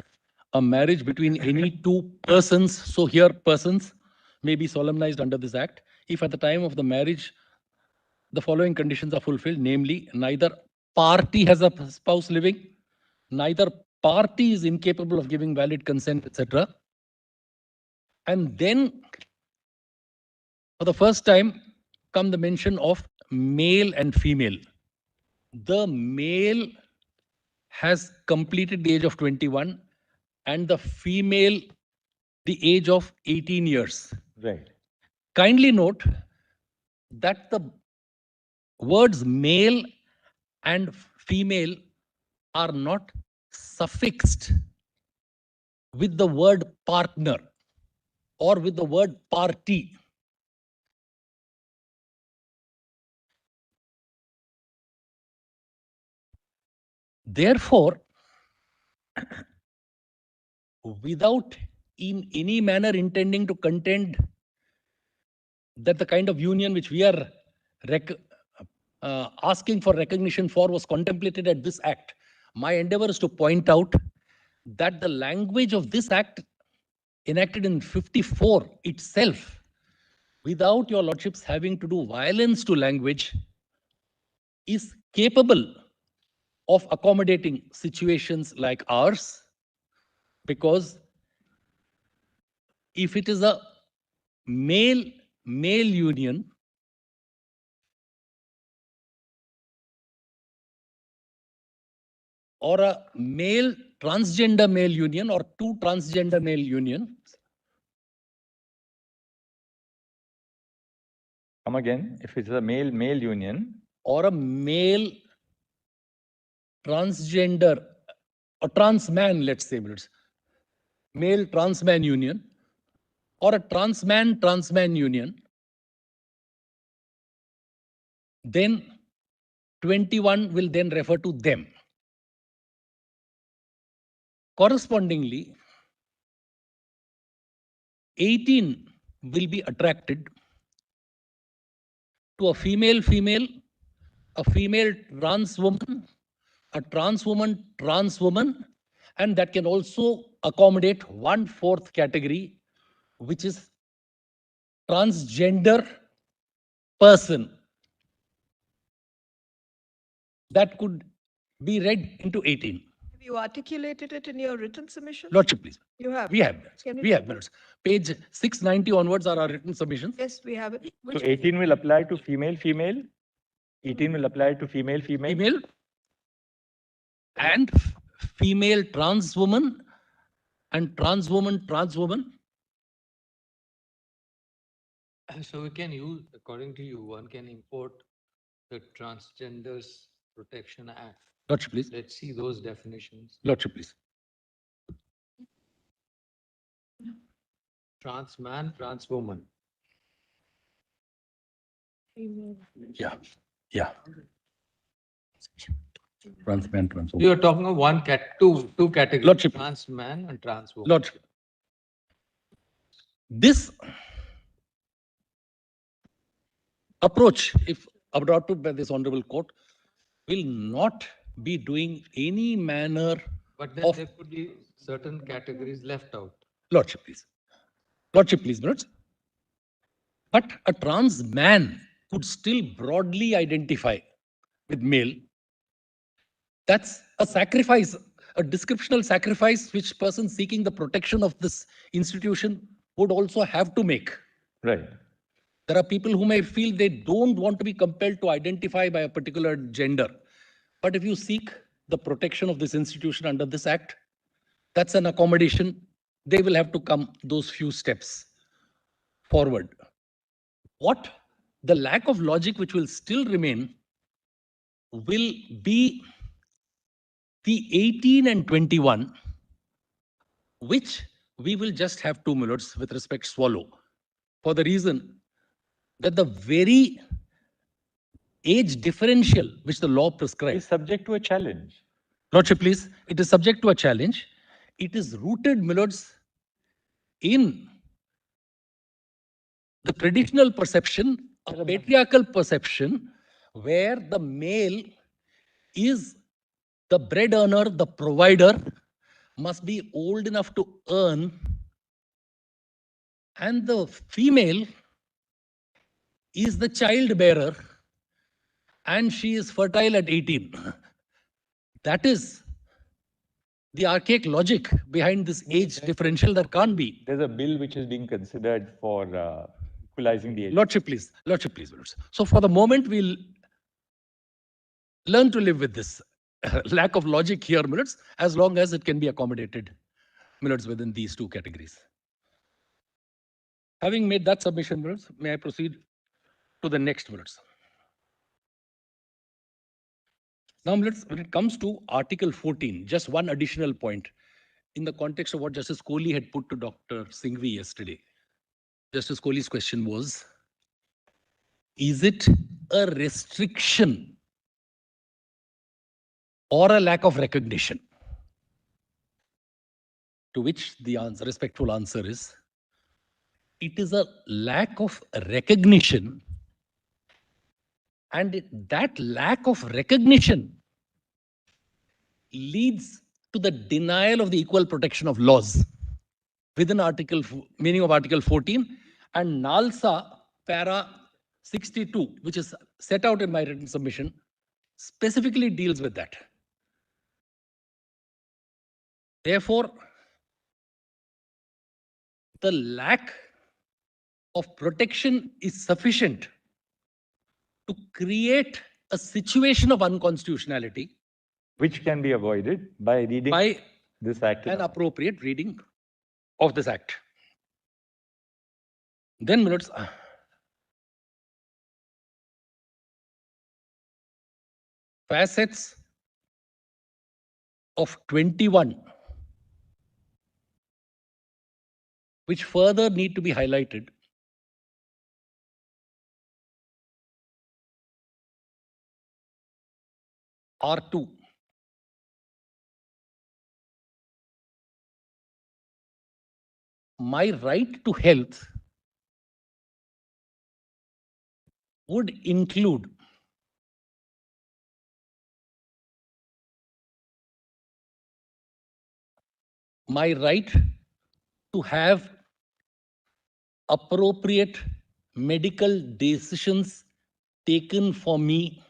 a marriage between any two persons, so here persons, may be solemnized under this act if at the time of the marriage the following conditions are fulfilled, namely, neither party has a spouse living, neither party is incapable of giving valid consent, etc. And then, for the first time, come the mention of male and female. The male has completed the age of 21 and the female the age of 18 years. Right. Kindly note that the words male and female are not suffixed with the word partner or with the word party. Therefore, without in any manner intending to contend that the kind of union which we are asking for recognition for was contemplated at this act, my endeavor is to point out that the language of this act enacted in 54 itself, without your lordships having to do violence to language, is capable of accommodating situations like ours, because if it is a male union, or a male transgender male union, or two transgender male unions. Come again. If it's a male union. Or a male transgender, or trans man, let's say, male trans man union, or a trans man union, then 21 will then refer to them. Correspondingly, 18 will be attracted to a female a female trans woman, a trans woman, and that can also accommodate 1/4 category, which is transgender person. That could be read into 18. Have you articulated it in your written submission? Lordship, please. You have? We have that. Can you We do have that? minutes. Page 690 onwards are our written submissions. Yes, we have it. So 18 will apply to female, female. 18 will apply to female, female. Female and female trans woman and trans woman. So we can use, according to you, one can import the Transgenders Protection Act. Lordship, please. Let's see those definitions. Lordship, please. Trans man, trans woman. Yeah. Trans man, trans woman. You are talking of two categories. Lordship. Trans man and trans woman. Lordship. This approach, if adopted by this honorable court, will not be doing any manner But then of there could be certain categories left out. Lordship, please. Lordship, please, minutes. But a trans man could still broadly identify with male. That's a sacrifice, a descriptional sacrifice which person seeking the protection of this institution would also have to make. Right. There are people who may feel they don't want to be compelled to identify by a particular gender. But if you seek the protection of this institution under this act, that's an accommodation. They will have to come those few steps forward. What the lack of logic which will still remain will be the 18 and 21, which we will just have 2 minutes with respect swallow, for the reason that the very age differential which the law prescribes is subject to a challenge. Lordship, please. It is subject to a challenge. It is rooted, milords, in the traditional perception, a patriarchal perception, where the male is the bread earner, the provider, must be old enough to earn, and the female is the child bearer, and she is fertile at 18. That is the archaic logic behind this age differential. That can't be. There's a bill which is being considered for equalizing the age. Lordship, please. Lordship, please. Lords. So for the moment, we'll learn to live with this lack of logic here, minutes, as long as it can be accommodated, minutes, within these two categories. Having made that submission, minutes, may I proceed to the next minutes? Now, when it comes to Article 14, just one additional point in the context of what Justice Kohli had put to Dr. Singhvi yesterday. Justice Kohli's question was, is it a restriction or a lack of recognition? To which the respectful answer is, it is a lack of recognition, and that lack of recognition leads to the denial of the equal protection of laws within meaning of Article 14, and NALSA para 62, which is set out in my written submission, specifically deals with that. Therefore, the lack of protection is sufficient to create a situation of unconstitutionality, which can be avoided by reading this act. An appropriate reading of this act. Then, minutes. Facets of 21, which further need to be highlighted, are two. My right to health would include my right to have appropriate medical decisions taken for me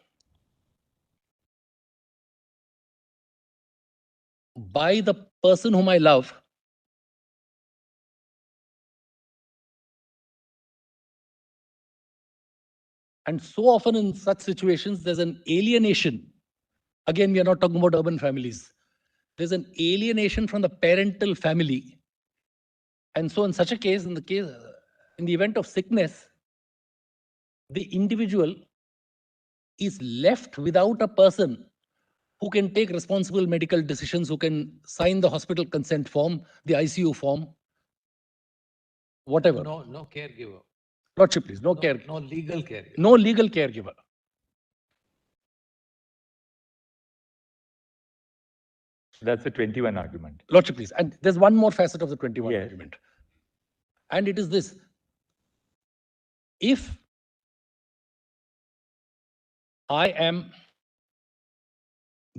by the person whom I love, and so often in such situations, there's an alienation. Again, we are not talking about urban families. There's an alienation from the parental family. And so in such a case, in the event of sickness, the individual is left without a person who can take responsible medical decisions, who can sign the hospital consent form, the ICU form, whatever. No caregiver. Lordship, please, no legal caregiver. No legal caregiver. That's the 21 argument. Lordship, please. And there's one more facet of the 21 Yes. argument. And it is this. If I am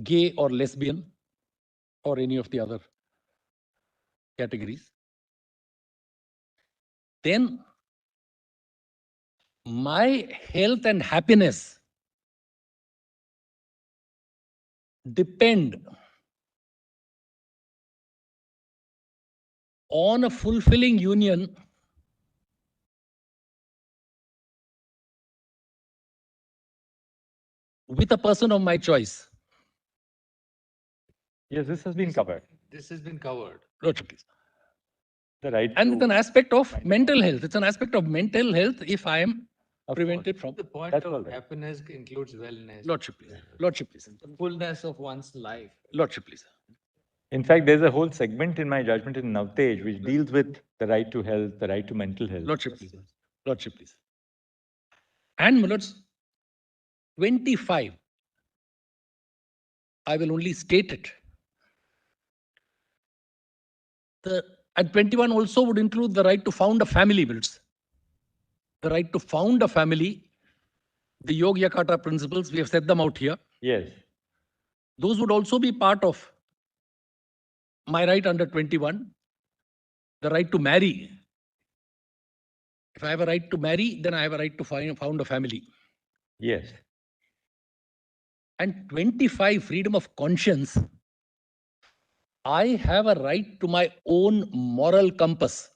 gay or lesbian or any of the other categories, then my health and happiness depend on a fulfilling union with a person of my choice. Yes, this has been covered. This has been covered. Lordship, please. The right And to it's an aspect of mental health. It's an aspect of mental health if I am prevented from. The point That's of all right. happiness includes wellness. Lordship, please. Lordship, please. The fullness of one's life. Lordship, please. In fact, there's a whole segment in my judgment in Navtej which deals with the right to health, the right to mental health. Lordship, please. Lordship, please. And my lords, 25, I will only state it. And 21 also would include the right to found a family, Mills. The right to found a family, the Yogyakarta principles, we have set them out here. Yes. Those would also be part of my right under 21, the right to marry. If I have a right to marry, then I have a right to found a family. Yes. And 25, freedom of conscience. I have a right to my own moral compass.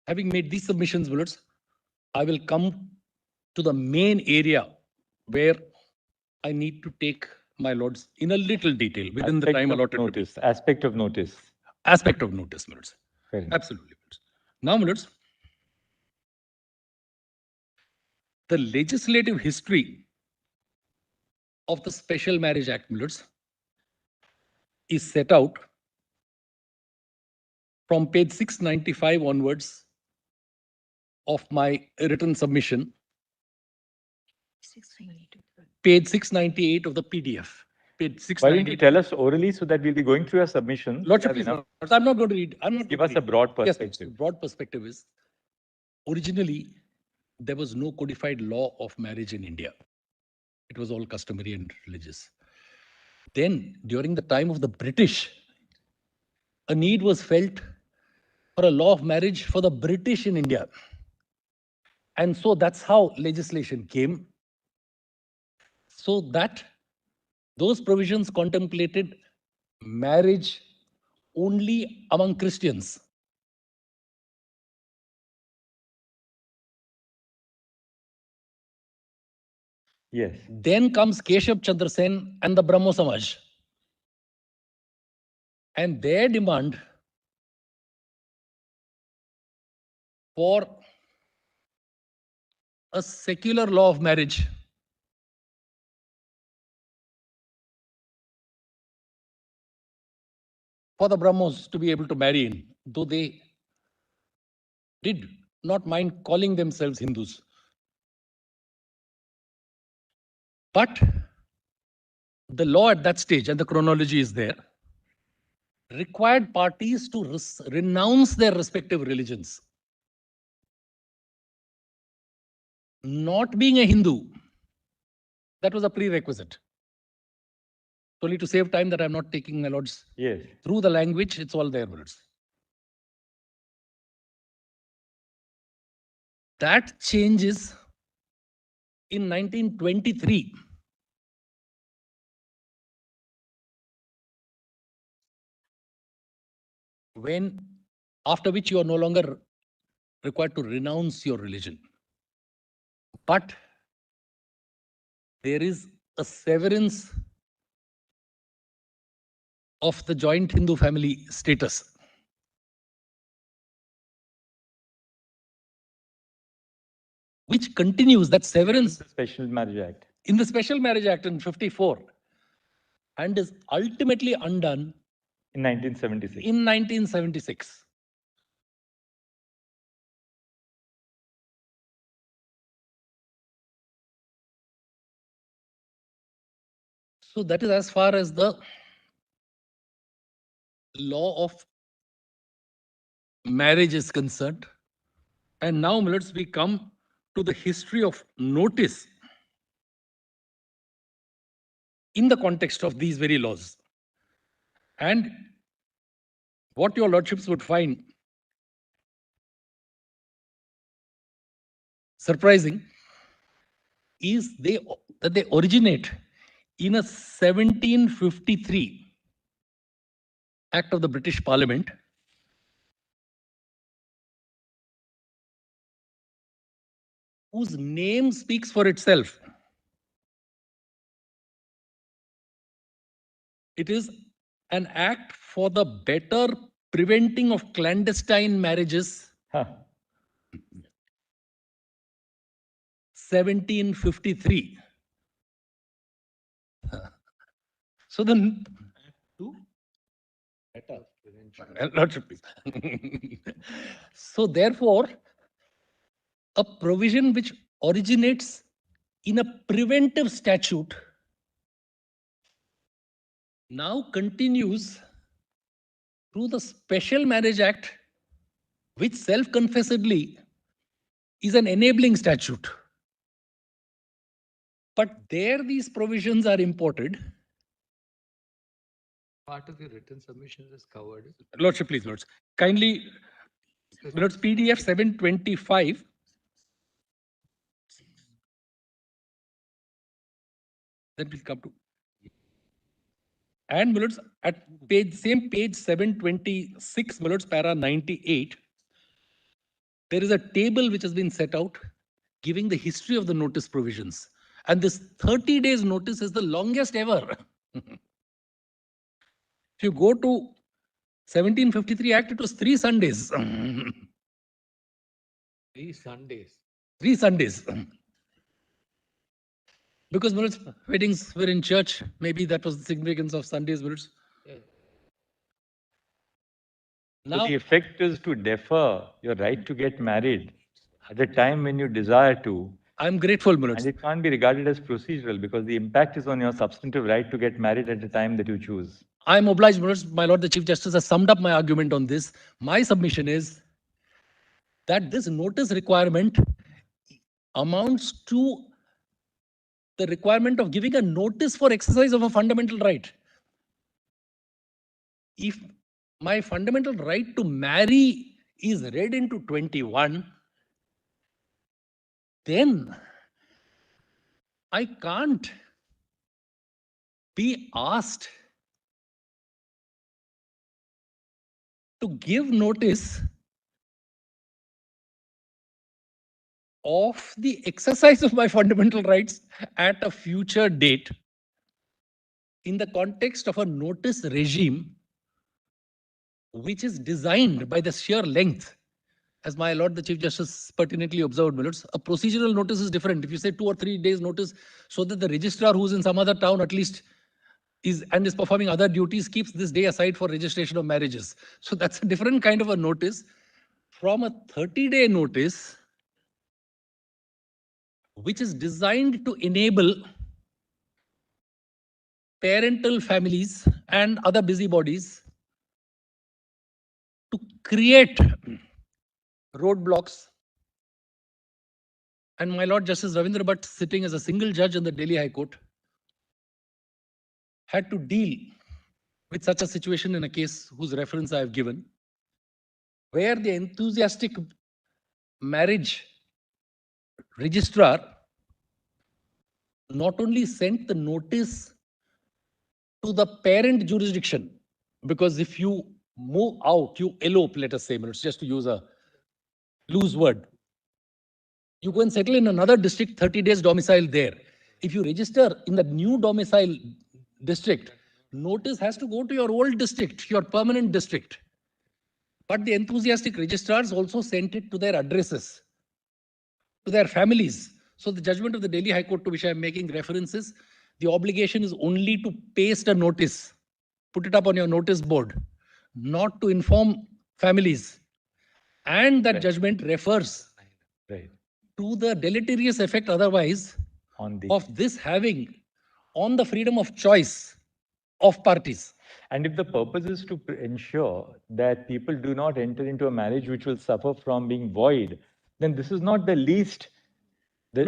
Having made these submissions, Willards, I will come to the main area where I need to take my lords in a little detail within the time allotted. Notice, aspect of notice. Aspect of notice, my lords. Absolutely. My lords. Now, my lords, the legislative history of the Special Marriage Act, my lords, is set out from page 695 onwards of my written submission, page 698 of the PDF. Page 698. Why don't you tell us orally so that we'll be going through your submission? Lordship, please, I'm not going to read. I'm not Give us a broad perspective. Yes, the broad perspective is, originally, there was no codified law of marriage in India. It was all customary and religious. Then, during the time of the British, a need was felt for a law of marriage for the British in India. And so that's how legislation came. So that those provisions contemplated marriage only among Christians. Yes. Then comes Keshav Chandra Sen and the Brahmo Samaj. And their demand for a secular law of marriage for the Brahmos to be able to marry in, though they did not mind calling themselves Hindus. But the law at that stage, and the chronology is there, required parties to renounce their respective religions. Not being a Hindu, that was a prerequisite. Only to save time that I'm not taking my lords through the language, it's all there, words. That changes in 1923. After which you are no longer required to renounce your religion. But there is a severance of the joint Hindu family status. Which continues, that severance. The Special Marriage Act. In the Special Marriage Act in 54. And is ultimately undone. In 1976. In 1976. So that is as far as the law of marriage is concerned. And now let's we come to the history of notice in the context of these very laws. And what your lordships would find surprising is that they originate in a 1753 Act of the British Parliament, whose name speaks for itself. It is an act for the better preventing of clandestine marriages. 1753. So then, so therefore, a provision which originates in a preventive statute now continues through the Special Marriage Act, which self-confessedly is an enabling statute. But there these provisions are imported. Part of your written submissions is covered. Lordship, please, Lords. Kindly, Lords, PDF 725. Then please come to. And Lords, at same page 726, Lords, para 98, there is a table which has been set out giving the history of the notice provisions. And this 30 days notice is the longest ever. If you go to 1753 Act, it was 3 Sundays. 3 Sundays. 3 Sundays. Because weddings were in church, maybe that was the significance of Sundays. Yeah. Now, so the effect is to defer your right to get married at the time when you desire to. I'm grateful, Mulot. And it can't be regarded as procedural because the impact is on your substantive right to get married at the time that you choose. I'm obliged, my Lord the Chief Justice has summed up my argument on this. My submission is that this notice requirement amounts to the requirement of giving a notice for exercise of a fundamental right. If my fundamental right to marry is read into 21, then I can't be asked to give notice of the exercise of my fundamental rights at a future date in the context of a notice regime which is designed by the sheer length. As my Lord the Chief Justice pertinently observed, Millards, a procedural notice is different. If you say 2 or 3 days notice so that the registrar who's in some other town at least is performing other duties, keeps this day aside for registration of marriages. So that's a different kind of a notice from a 30-day notice which is designed to enable parental families and other busybodies to create roadblocks. And my Lord Justice Ravindra Bhatt, sitting as a single judge in the Delhi High Court, had to deal with such a situation in a case whose reference I have given, where the enthusiastic marriage registrar not only sent the notice to the parent jurisdiction, because if you move out, you elope, let us say, just to use a loose word, you go and settle in another district, 30 days domicile there. If you register in the new domicile district, notice has to go to your old district, your permanent district. But the enthusiastic registrars also sent it to their addresses, to their families. So the judgment of the Delhi High Court to which I am making references, the obligation is only to paste a notice, put it up on your notice board, not to inform families. And that judgment refers to the deleterious effect otherwise of this having on the freedom of choice of parties. And if the purpose is to ensure that people do not enter into a marriage which will suffer from being void, then this is not the least this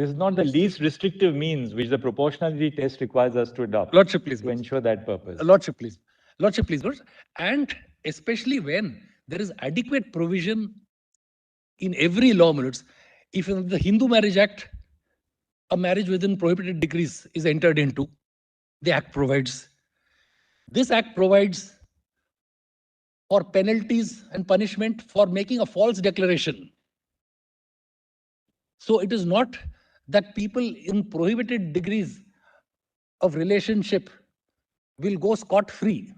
is not the least restrictive means which the proportionality test requires us to adopt. Lordship, please. To ensure that purpose. Lordship, please. Lordship, please. And especially when there is adequate provision in every law, if in the Hindu Marriage Act, a marriage within prohibited degrees is entered into, the Act provides. This Act provides for penalties and punishment for making a false declaration. So it is not that people in prohibited degrees of relationship will go scot-free.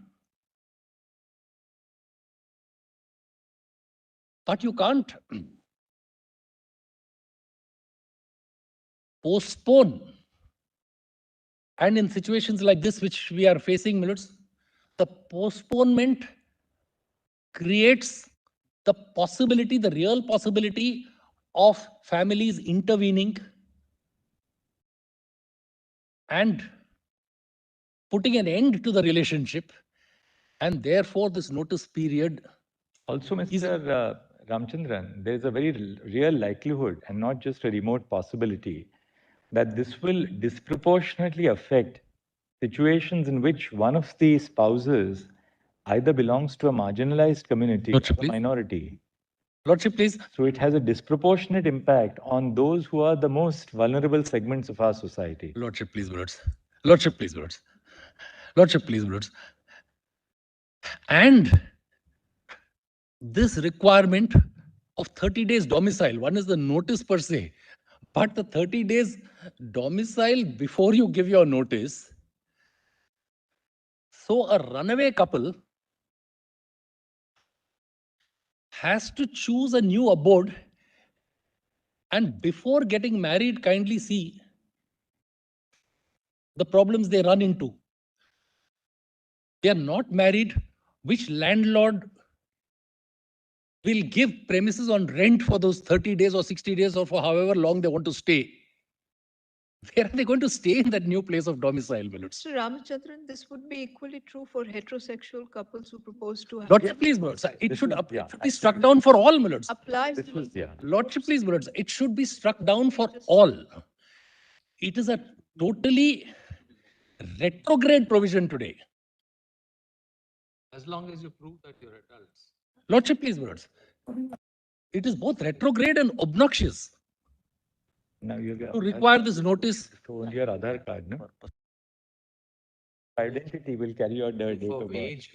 But you can't postpone. And in situations like this, which we are facing, the postponement creates the possibility, the real possibility of families intervening and putting an end to the relationship. And therefore, this notice period. Also, Mr. Ramchandran, there is a very real likelihood and not just a remote possibility that this will disproportionately affect situations in which one of the spouses either belongs to a marginalized community or a minority. Lordship, please. So it has a disproportionate impact on those who are the most vulnerable segments of our society. Lordship, please, words. Lordship, please, words. Lordship, please, words. And this requirement of 30 days domicile, one is the notice per se, but the 30 days domicile before you give your notice. So a runaway couple has to choose a new abode, and before getting married, kindly see the problems they run into. They are not married. Which landlord will give premises on rent for those 30 days or 60 days or for however long they want to stay? Where are they going to stay in that new place of domicile? Mr. Ramachandran, this would be equally true for heterosexual couples who propose to have. Lordship, please, it should be struck down for all. Applies. Lordship, please, it should be struck down for all. It is a totally retrograde provision today. As long as you prove that you're adults. Lordship, please, it is both retrograde and obnoxious. Now you to require this notice. To own your Aadhaar card, no? Identity will carry your date of birth.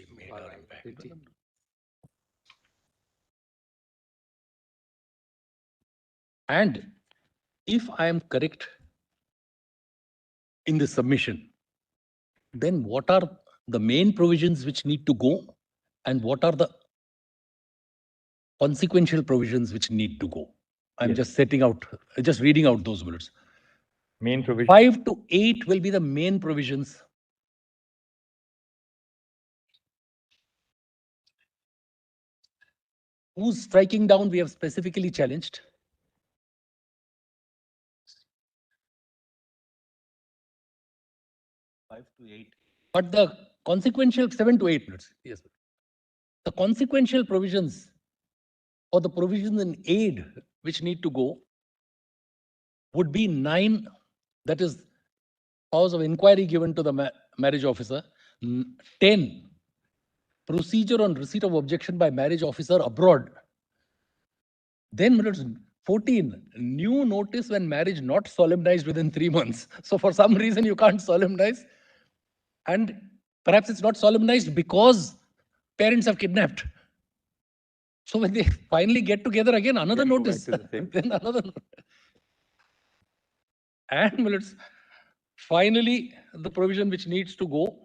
And if I am correct in this submission, then what are the main provisions which need to go and what are the consequential provisions which need to go? I'm just reading out those words. Main provision. 5 to 8 will be the main provisions. Whose striking down we have specifically challenged. 5 to 8. But the consequential 7 to 8 minutes. Yes. The consequential provisions or the provisions in aid which need to go would be 9, that is powers of inquiry given to the marriage officer, 10 procedure on receipt of objection by marriage officer abroad. Then minutes 14, new notice when marriage not solemnized within 3 months. So for some reason you can't solemnize, and perhaps it's not solemnized because parents have kidnapped. So when they finally get together again, another notice, then another notice. And minutes, finally, the provision which needs to go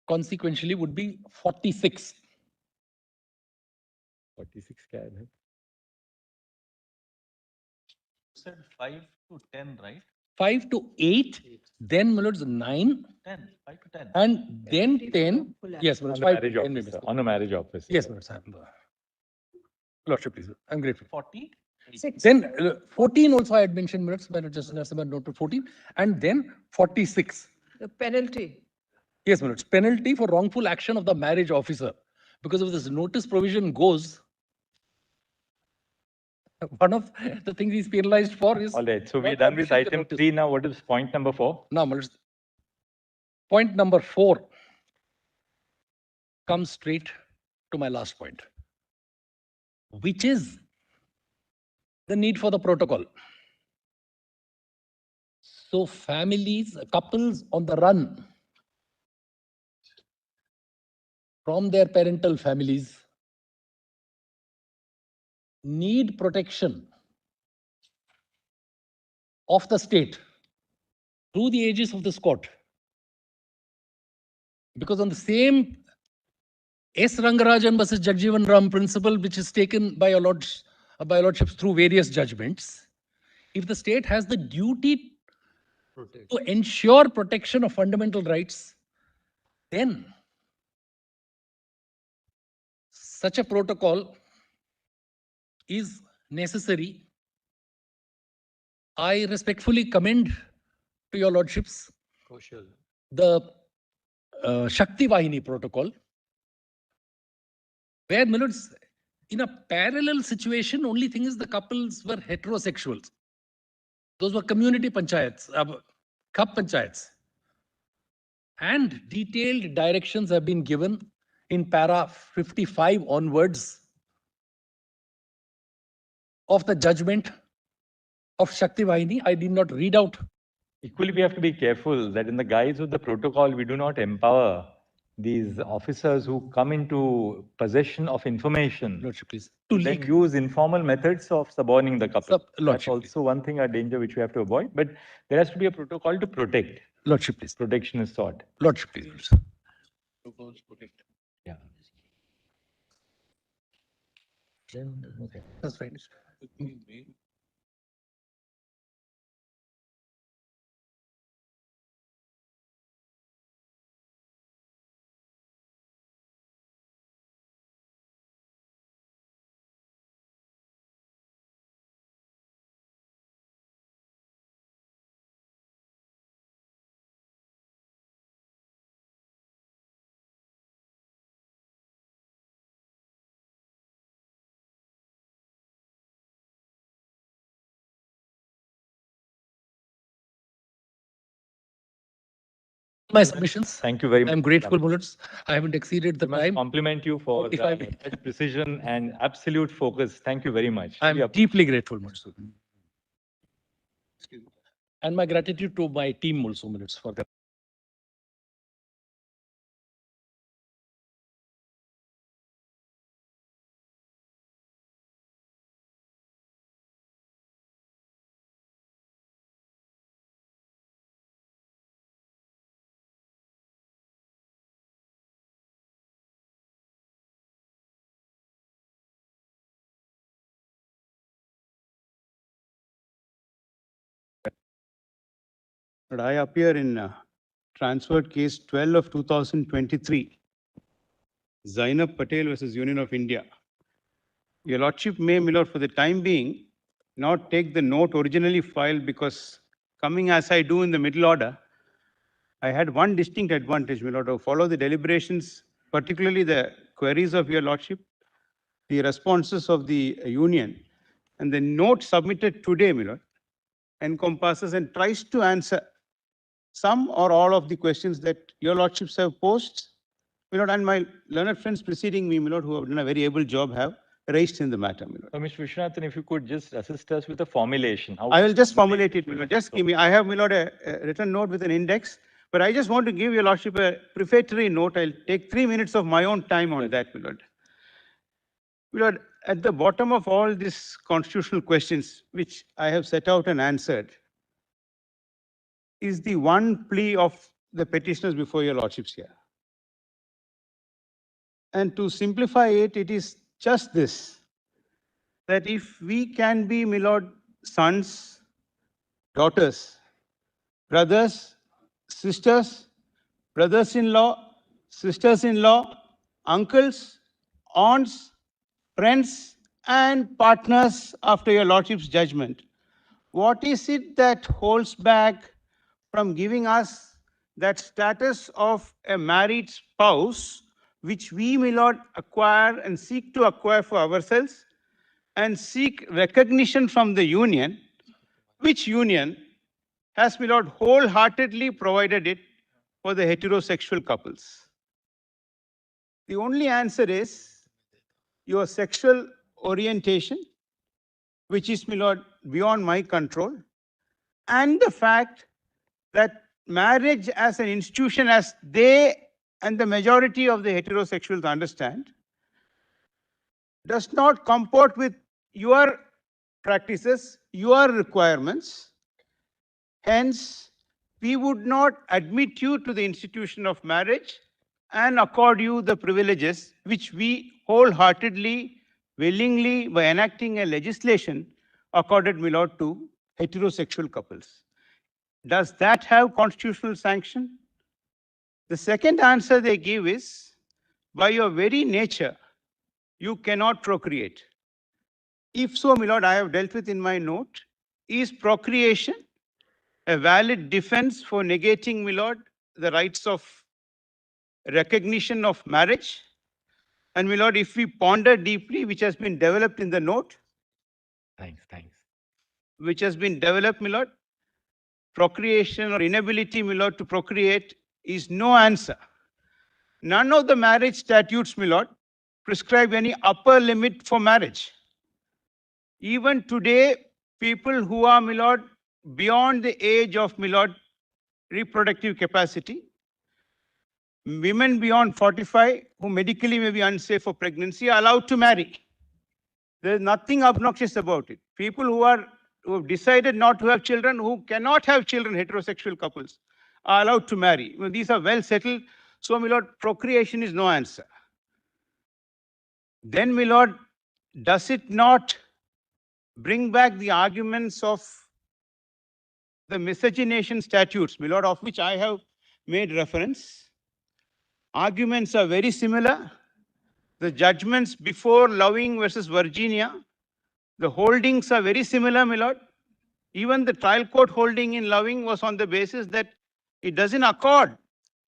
consequentially would be 46. 46 क्या है? You said 5 to 10, right? 5 to 8, then minutes 9. 10, 5 to 10. And then 10. Yes, On minutes the 5 marriage to 10 officer. minutes. On a marriage officer. Yes, minutes. Lordship, please. I'm grateful. 40? Then 14 also I had mentioned minutes, but just as a note to 14. And then 46. The penalty. Yes, minutes. Penalty for wrongful action of the marriage officer. Because if this notice provision goes, one of the things he's penalized for is. All right. So we're done with item 3 now. What is point number 4? Now, point number 4 comes straight to my last point, which is the need for the protocol. So families, couples on the run from their parental families need protection of the state through the aegis of this court. Because on the same S. Rangarajan versus Jagjeevan Ram principle, which is taken by your lordships through various judgments, if the state has the duty to ensure protection of fundamental rights, then such a protocol is necessary. I respectfully commend to your lordships the Shakti Vahini protocol, where minutes in a parallel situation, only thing is the couples were heterosexuals. Those were community panchayats, Khap panchayats. And detailed directions have been given in para 55 onwards of the judgment of Shakti Vahini. I did not read out. Equally, we have to be careful that in the guise of the protocol, we do not empower these officers who come into possession of information to then use informal methods of suborning the couple. That's Lordship, also one thing, a danger which we have to avoid. But there has to be a protocol to protect. Lordship, please. Protection is sought. Lordship, please. Yeah. That's right. My submissions. Thank you very much. I'm grateful, Bullets. I haven't exceeded the I must time. compliment you for such precision and absolute focus. Thank you very much. I'm deeply grateful, Bullets. And my gratitude to my team also, Bullets, for that. But I appear in transferred case 12 of 2023, Zainab Patel versus Union of India. Your Lordship may, my Lord, for the time being, not take the note originally filed because coming as I do in the middle order, I had one distinct advantage, my lord, to follow the deliberations, particularly the queries of your lordship, the responses of the union, and the note submitted today, my lord, encompasses and tries to answer some or all of the questions that your lordships have posed, my lord, and my learned friends preceding me, my lord, who have done a very able job, have raised in the matter, my lord. Mr. Vishwanathan, if you could just assist us with the formulation. I will just formulate it, my lord. Just give me, I have, my lord, a written note with an index, but I just want to give your lordship a prefatory note. I'll take 3 minutes of my own time on that, my lord. My lord, at the bottom of all these constitutional questions, which I have set out and answered, is the one plea of the petitioners before your lordships here. And to simplify it, it is just this, that if we can be, my lord, sons, daughters, brothers, sisters, brothers-in-law, sisters-in-law, uncles, aunts, friends, and partners after your lordship's judgment, what is it that holds back from giving us that status of a married spouse, which we, my lord, acquire and seek to acquire for ourselves, and seek recognition from the union, which union has, my lord, wholeheartedly provided it for the heterosexual couples? The only answer is your sexual orientation, which is, my lord, beyond my control, and the fact that marriage as an institution, as they and the majority of the heterosexuals understand, does not comport with your practices, your requirements. Hence, we would not admit you to the institution of marriage and accord you the privileges which we wholeheartedly, willingly, by enacting a legislation, accorded, my lord, to heterosexual couples. Does that have constitutional sanction? The second answer they give is, by your very nature, you cannot procreate. If so, my lord, I have dealt with in my note, is procreation a valid defense for negating, my lord, the rights of recognition of marriage? And my lord, if we ponder deeply, which has been developed in the note, Thanks. which has been developed, my lord, procreation or inability, my lord, to procreate is no answer. None of the marriage statutes, my lord, prescribe any upper limit for marriage. Even today, people who are, my lord, beyond the age of, my lord, reproductive capacity, women beyond 45 who medically may be unsafe for pregnancy are allowed to marry. There is nothing obnoxious about it. People who have decided not to have children, who cannot have children, heterosexual couples, are allowed to marry. Well, these are well settled. So, my lord, procreation is no answer. Then, my lord, does it not bring back the arguments of the miscegenation statutes, my lord, of which I have made reference? Arguments are very similar. The judgments before Loving versus Virginia, the holdings are very similar, my lord. Even the trial court holding in Loving was on the basis that it doesn't accord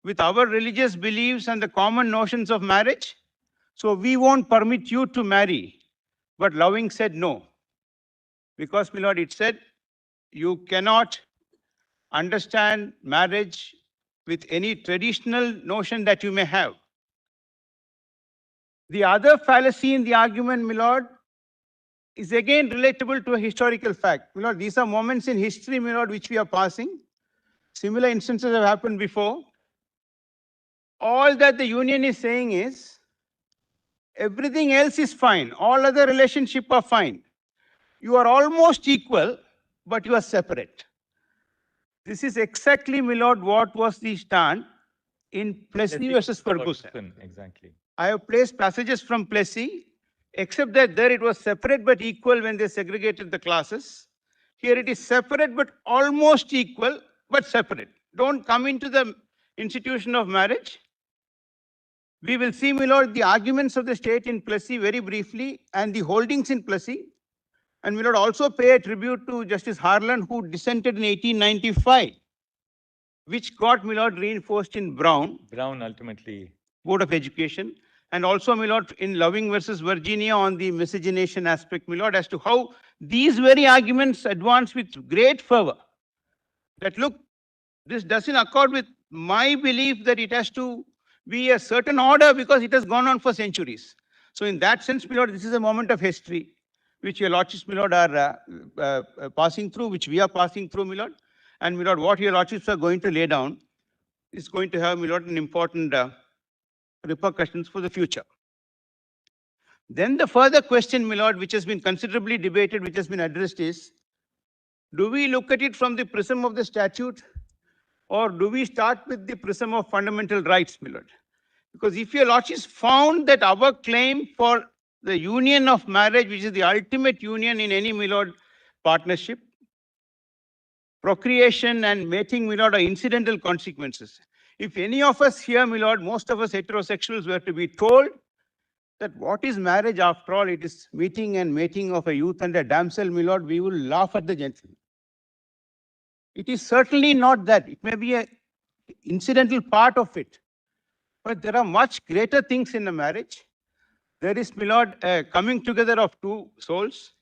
with our religious beliefs and the common notions of marriage. So we won't permit you to marry. But Loving said no. Because, my lord, it said you cannot understand marriage with any traditional notion that you may have. The other fallacy in the argument, my lord, is again relatable to a historical fact. My lord, these are moments in history, my lord, which we are passing. Similar instances have happened before. All that the union is saying is, everything else is fine. All other relationships are fine. You are almost equal, but you are separate. This is exactly, my lord, what was the stand in Plessy versus Ferguson. Exactly. I have placed passages from Plessy, except that there it was separate but equal when they segregated the classes. Here it is separate but almost equal, but separate. Don't come into the institution of marriage. We will see, my lord, the arguments of the state in Plessy very briefly and the holdings in Plessy. And we will also pay a tribute to Justice Harlan, who dissented in 1895. which got, my lord, reinforced in Brown, Brown ultimately. Board of Education, and also, my lord, in Loving versus Virginia on the miscegenation aspect, my lord, as to how these very arguments advance with great fervor. That look, this doesn't accord with my belief that it has to be a certain order because it has gone on for centuries. So in that sense, my lord, this is a moment of history which your lordships, my lord, are passing through, which we are passing through, my lord. And my lord, what your lordships are going to lay down is going to have, my lord, an important repercussions for the future. Then the further question, my lord, which has been considerably debated, which has been addressed is, do we look at it from the prism of the statute, or do we start with the prism of fundamental rights, my lord? Because if your lordships found that our claim for the union of marriage, which is the ultimate union in any, my lord, partnership, procreation and mating, my lord, are incidental consequences. If any of us here, my lord, most of us heterosexuals were to be told that what is marriage after all, it is meeting and mating of a youth and a damsel, my lord, we will laugh at the gentleman. It is certainly not that. It may be an incidental part of it. But there are much greater things in a marriage. There is, my lord, coming together of two souls.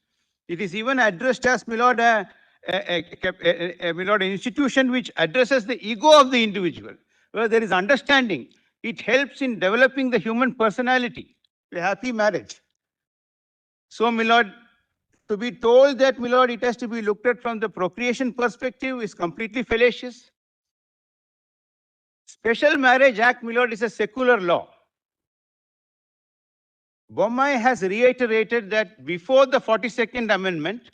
It is even addressed as, my lord, my lord, an institution which addresses the ego of the individual, where there is understanding. It helps in developing the human personality, a happy marriage. So, my lord, to be told that, my lord, it has to be looked at from the procreation perspective is completely fallacious. Special Marriage Act, my lord, is a secular law. Bommai has reiterated that before the 42nd Amendment,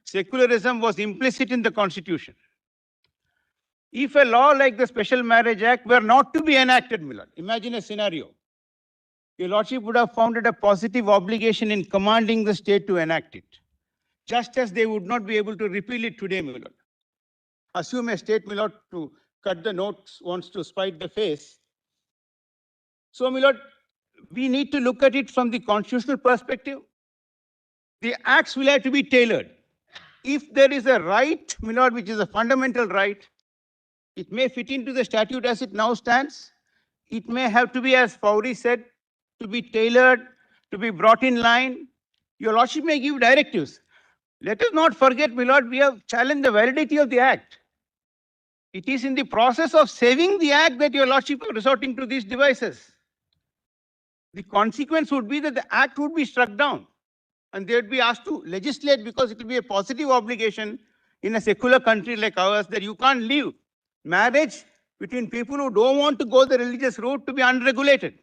secularism was implicit in the Constitution. If a law like the Special Marriage Act were not to be enacted, my lord, imagine a scenario. Your lordship would have found it a positive obligation in commanding the state to enact it, just as they would not be able to repeal it today, my lord. Assume a state, my lord, to cut the notes wants to spite the face. So, my lord, we need to look at it from the constitutional perspective. The acts will have to be tailored. If there is a right, my lord, which is a fundamental right, it may fit into the statute as it now stands. It may have to be, as Fowry said, to be tailored, to be brought in line. Your lordship may give directives. Let us not forget, my lord, we have challenged the validity of the act. It is in the process of saving the act that your lordship are resorting to these devices. The consequence would be that the act would be struck down and they would be asked to legislate, because it will be a positive obligation in a secular country like ours that you can't leave marriage between people who don't want to go the religious route to be unregulated.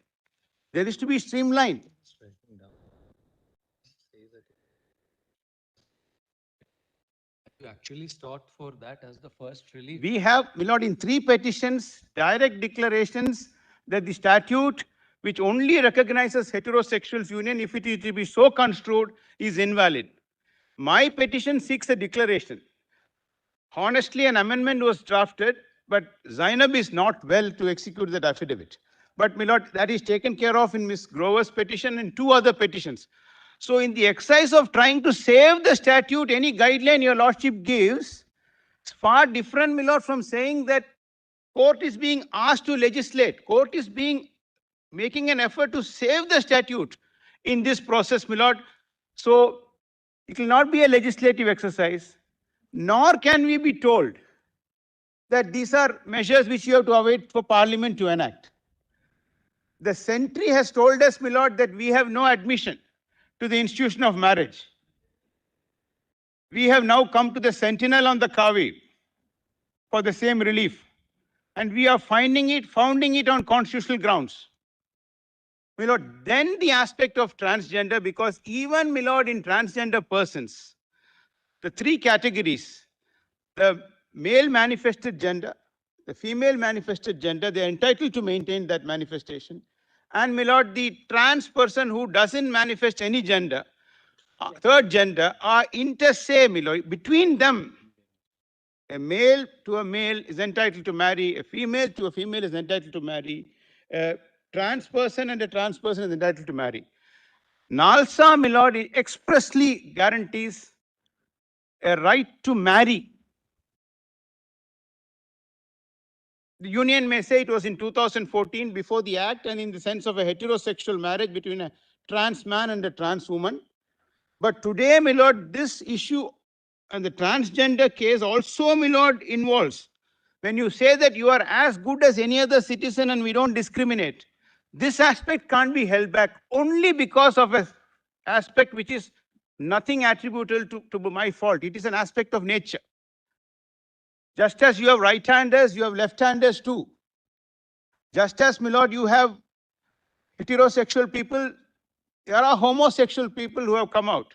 There is to be streamlined. You actually sought for that as the first relief. We have, my lord, in 3 petitions, direct declarations that the statute, which only recognizes heterosexuals union, if it is to be so construed, is invalid. My petition seeks a declaration. Honestly, an amendment was drafted, but Zainab is not well to execute that affidavit. But, my lord, that is taken care of in Ms. Grover's petition and 2 other petitions. So in the exercise of trying to save the statute, any guideline your lordship gives, it's far different, my lord, from saying that court is being asked to legislate. Court is making an effort to save the statute in this process, my lord. So it will not be a legislative exercise, nor can we be told that these are measures which you have to await for Parliament to enact. The century has told us, my lord, that we have no admission to the institution of marriage. We have now come to the sentinel on the Kavi for the same relief. And we are founding it on constitutional grounds. My lord, then the aspect of transgender, because even, my lord, in transgender persons, the 3 categories, the male manifested gender, the female manifested gender, they are entitled to maintain that manifestation. And, my lord, the trans person who doesn't manifest any gender, third gender, are inter se, my lord. Between them, a male to a male is entitled to marry, a female to a female is entitled to marry, a trans person and a trans person is entitled to marry. NALSA, my lord, expressly guarantees a right to marry The union may say it was in 2014 before the act and in the sense of a heterosexual marriage between a trans man and a trans woman. But today, my lord, this issue and the transgender case also, my lord, involves when you say that you are as good as any other citizen and we don't discriminate, this aspect can't be held back only because of an aspect which is nothing attributable to my fault. It is an aspect of nature. Just as you have right-handers, you have left-handers too. Just as, my lord, you have heterosexual people, there are homosexual people who have come out.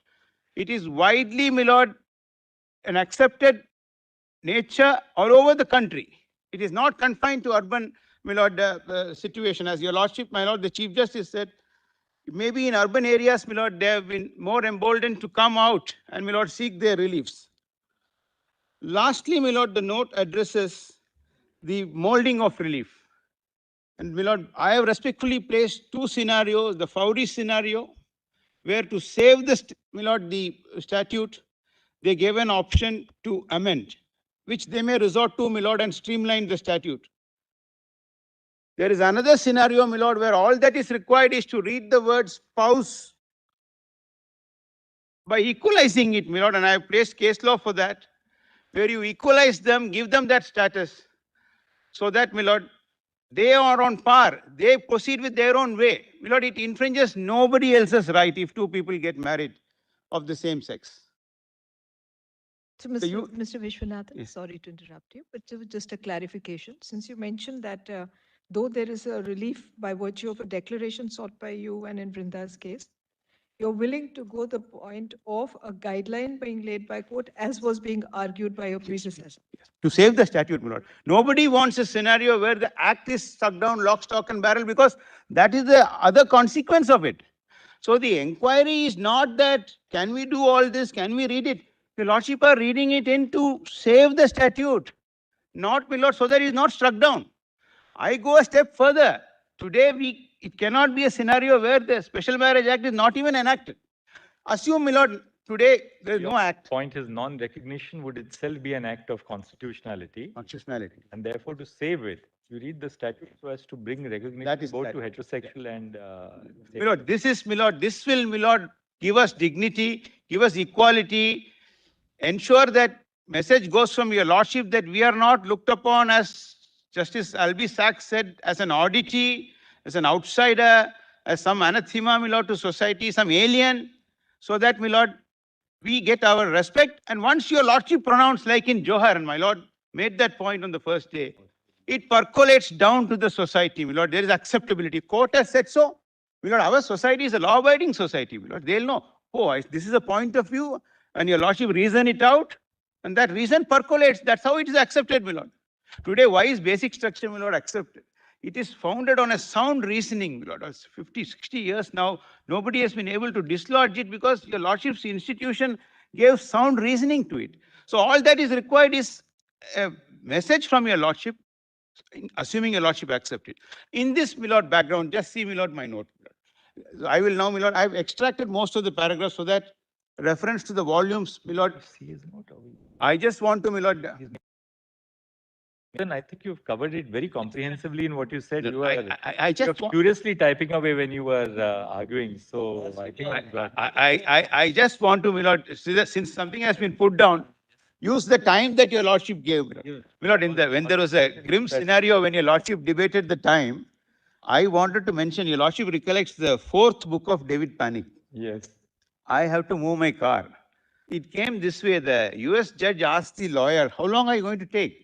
It is widely, my lord, an accepted nature all over the country. It is not confined to urban, my lord, situation. As your lordship, my lord, the Chief Justice said, maybe in urban areas, my lord, they have been more emboldened to come out and, my lord, seek their reliefs. Lastly, my lord, the note addresses the molding of relief. And, my lord, I have respectfully placed two scenarios, the Fowry scenario, where to save the, my lord, the statute, they gave an option to amend, which they may resort to, my lord, and streamline the statute. There is another scenario, my lord, where all that is required is to read the word spouse by equalizing it, my lord, and I have placed case law for that, where you equalize them, give them that status, so that, my lord, they are on par. They proceed with their own way. My lord, it infringes nobody else's right if two people get married of the same sex. So, So Mr. Vishwanathan, Yes. sorry to interrupt you, but just a clarification. Since you mentioned that though there is a relief by virtue of a declaration sought by you and in Brinda's case, you're willing to go the point of a guideline being laid by court as was being argued by your predecessor. To save the statute, my lord. Nobody wants a scenario where the act is stuck down lock, stock and barrel, because that is the other consequence of it. So the inquiry is not that, can we do all this, can we read it? The lordship are reading it in to save the statute, not, my lord, so that it is not struck down. I go a step further. Today, it cannot be a scenario where the Special Marriage Act is not even enacted. Assume, my lord, today there is no act. Point is non-recognition would itself be an act of constitutionality. Constitutionality. And therefore, to save it, you read the statute so as to bring recognition That is both that. to heterosexual and My lord, this is, my lord, this will, my lord, give us dignity, give us equality, ensure that message goes from your lordship that we are not looked upon as Justice Albi Sachs said, as an oddity, as an outsider, as some anathema, my lord, to society, some alien, so that, my lord, we get our respect. And once your lordship pronounced, like in Johar, and my lord made that point on the first day, it percolates down to the society, my lord. There is acceptability. Court has said so. My lord, our society is a law-abiding society, my lord. They'll know, oh, this is a point of view, and your lordship reason it out, and that reason percolates. That's how it is accepted, my lord. Today, why is basic structure, my lord, accepted? It is founded on a sound reasoning, my lord. It's 50, 60 years now. Nobody has been able to dislodge it because your lordship's institution gave sound reasoning to it. So all that is required is a message from your lordship, assuming your lordship accept it. In this, my lord, background, just see, my lord, my note. So I will now, my lord, I've extracted most of the paragraphs so that reference to the volumes, my lord. I just want to, my lord. Then I think you've covered it very comprehensively in what you said. You were I just curiously typing away when you were arguing. So I think I just want to, my lord, since something has been put down, use the time that your lordship gave. My lord, when there was a grim scenario when your lordship debated the time, I wanted to mention, your lordship recollects the 4th book of David Panic. yes. I have to move my car. It came this way, the US judge asked the lawyer, how long are you going to take?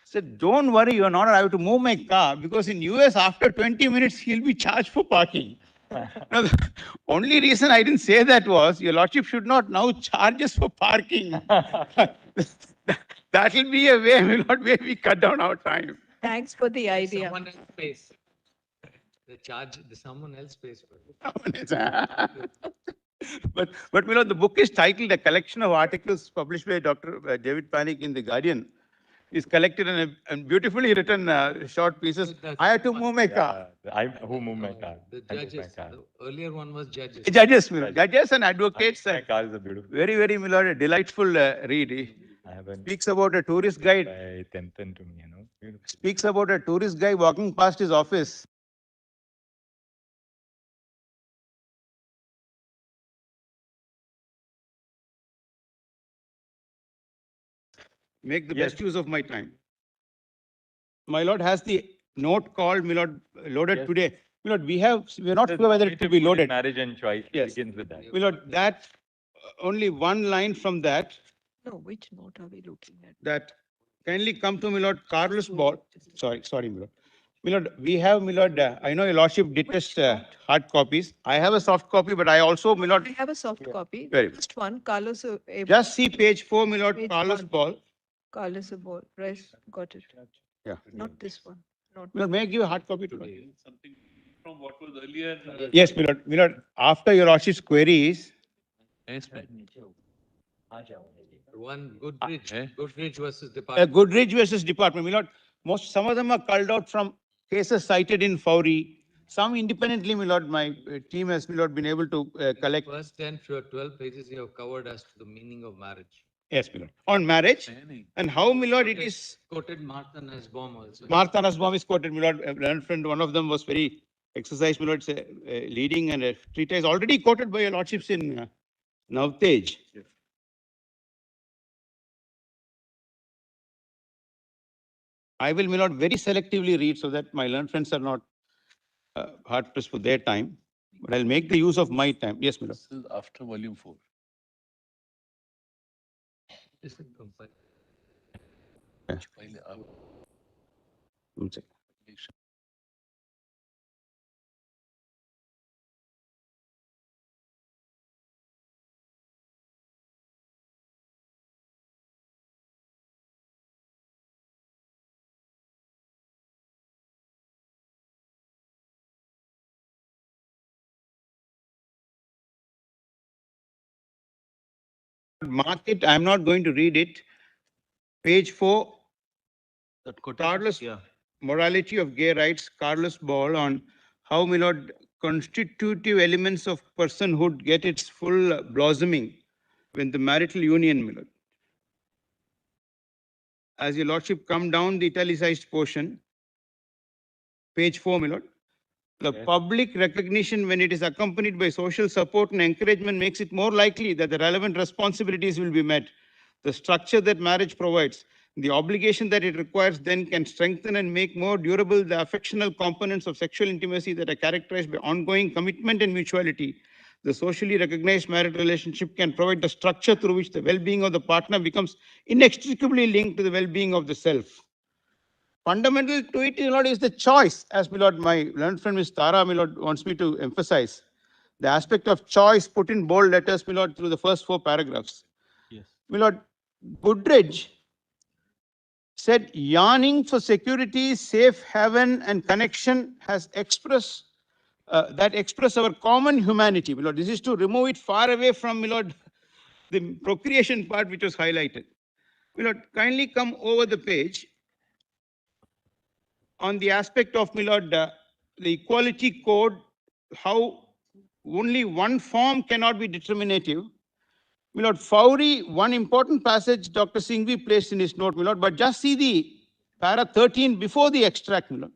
Said, don't worry, Your Honor, I have to move my car because in US after 20 minutes, he'll be charged for parking. Now, the only reason I didn't say that was, your lordship should not now charge us for parking. That will be a way, my lord, where we cut down our time. Thanks for the idea. Someone else pays. Someone else pays for it. But my lord, the book is titled A Collection of Articles published by Dr. David Panic in The Guardian. Is collected in a beautifully written short pieces. I had to move my car. Who moved my car? The judges. The earlier one was judges. Judges, my lord. Judges and advocates. My car is a beautiful. Very, very, my lord, a delightful read. speaks about a tourist guide. Speaks about a tourist guy walking past his office. Make the best use of my time. My lord has the note called, my lord, loaded today. My lord, we are not sure whether it will be loaded. Marriage and choice begins with that. My lord, that only one line from that. No, which note are we looking at? That kindly come to my lord Carlos Ball. Sorry, my lord. My lord, we have, my lord, I know your lordship detests hard copies. I have a soft copy, but I also, my lord. I have a soft copy. Very good. Just one, Carlos. Just see page 4, my lord, Page Carlos one. Ball. Carlos Ball. Right, got it. Yeah. Not this one. Not My lord, may I give a hard copy to Okay, something from what was earlier. Yes, my lord. My lord, after your lordship's queries, Yes, ma'am. One Goodrich versus department. Goodrich versus department. My lord, some of them are culled out from cases cited in Fowry. Some independently, my lord, my team has, my lord, been able to collect. First 10 to 12 pages you have covered as to the meaning of marriage. Yes, my lord. On marriage and how, my lord, it is. Quoted Martha Nussbaum also. Martha Nussbaum is quoted, my lord. A learned friend, one of them was very exercised, my lord, leading and a treatise already quoted by your lordships in Navtej. I will, my lord, very selectively read so that my learned friends are not hard pressed for their time. But I'll make the use of my time. Yes, my lord. This is after volume 4. Is it compiled? Yeah. Pहिले आप One second. Mark it. I'm not going to read it. Page 4. Carlos, Morality of Gay Rights, Carlos Ball on how, my lord, constitutive elements of personhood get its full blossoming when the marital union, my lord. As your lordship come down the italicized portion, page 4, my lord. The public recognition, when it is accompanied by social support and encouragement, makes it more likely that the relevant responsibilities will be met. The structure that marriage provides, the obligation that it requires, then can strengthen and make more durable the affectional components of sexual intimacy that are characterized by ongoing commitment and mutuality. The socially recognized marital relationship can provide the structure through which the well-being of the partner becomes inextricably linked to the well-being of the self. Fundamental to it, my lord, is the choice, as my lord, my learned friend Ms. Tara, my lord, wants me to emphasize. The aspect of choice put in bold letters, my lord, through the first 4 paragraphs. Yes. My lord, Goodrich said, yearning for security, safe haven, and connection has expressed, that express our common humanity. My lord, this is to remove it far away from, my lord, the procreation part which was highlighted. My lord, kindly come over the page on the aspect of, my lord, the equality code, how only one form cannot be determinative. My lord, Fowry, one important passage Dr. Singhvi placed in his note, my lord, but just see the para 13 before the extract, my lord.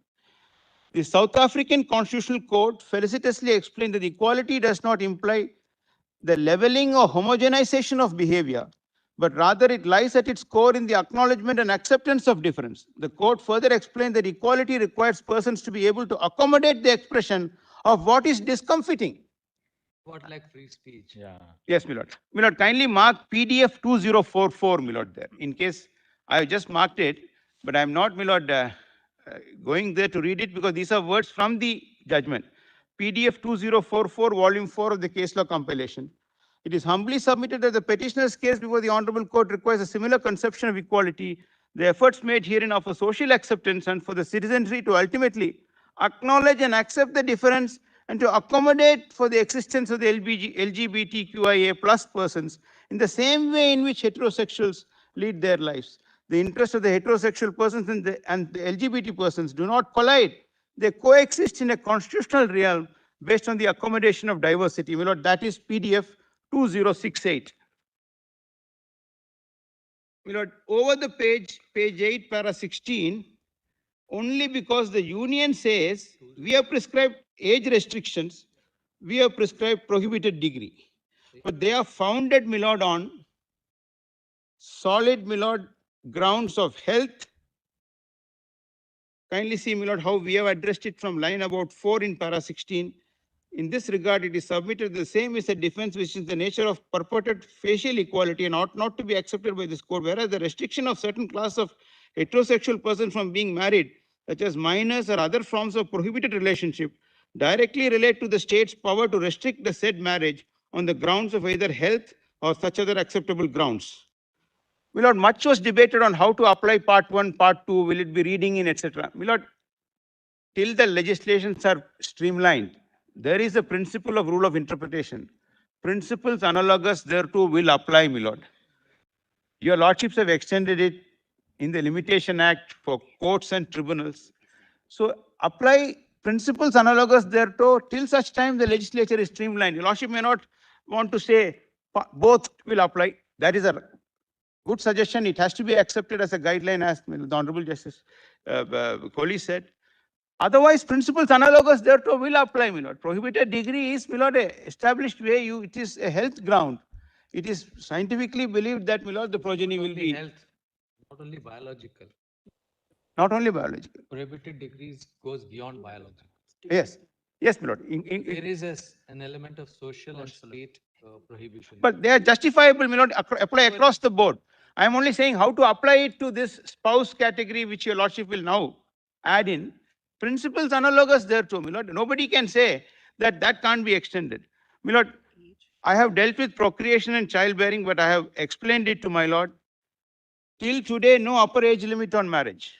The South African Constitutional Code felicitously explained that equality does not imply the leveling or homogenization of behavior, but rather it lies at its core in the acknowledgement and acceptance of difference. The court further explained that equality requires persons to be able to accommodate the expression of what is discomfiting. What like free speech? Yeah. Yes, my lord. My lord, kindly mark PDF 2044, my lord, there. In case I have just marked it, but I am not, my lord, going there to read it because these are words from the judgment. PDF 2044, volume 4 of the case law compilation. It is humbly submitted that the petitioner's case before the Honorable Court requires a similar conception of equality. The efforts made herein are for social acceptance and for the citizenry to ultimately acknowledge and accept the difference and to accommodate for the existence of the LGBTQIA plus persons in the same way in which heterosexuals lead their lives. The interests of the heterosexual persons and the LGBT persons do not collide. They coexist in a constitutional realm based on the accommodation of diversity. My lord, that is PDF 2068. My lord, over the page 8, para 16, only because the union says we have prescribed age restrictions, we have prescribed prohibited degree. But they are founded, my lord, on solid, my lord, grounds of health. Kindly see, my lord, how we have addressed it from line about 4 in para 16. In this regard, it is submitted the same is a defense which is the nature of purported facial equality and ought not to be accepted by this court, whereas the restriction of certain class of heterosexual persons from being married, such as minors or other forms of prohibited relationship, directly relate to the state's power to restrict the said marriage on the grounds of either health or such other acceptable grounds. My lord, much was debated on how to apply part 1, part 2, will it be reading in, etc. My lord, till the legislations are streamlined, there is a principle of rule of interpretation. Principles analogous thereto will apply, my lord. Your lordships have extended it in the Limitation Act for courts and tribunals. So apply principles analogous thereto till such time the legislature is streamlined. Your lordship may not want to say both will apply. That is a good suggestion. It has to be accepted as a guideline, as the Honorable Justice Kohli said. Otherwise, principles analogous thereto will apply, my lord. Prohibited degree is, my lord, a established way. It is a health ground. It is scientifically believed that, my lord, the progeny will be health, not only biological. Not only biological. Prohibited degrees goes beyond biological. Yes. Yes, my lord. There is an element of social and state prohibition. But they are justifiable, may not apply across the board. I am only saying how to apply it to this spouse category, which your lordship will now add in. Principles analogous thereto, my lord. Nobody can say that that can't be extended. My lord, I have dealt with procreation and childbearing, but I have explained it to my lord. Till today, no upper age limit on marriage.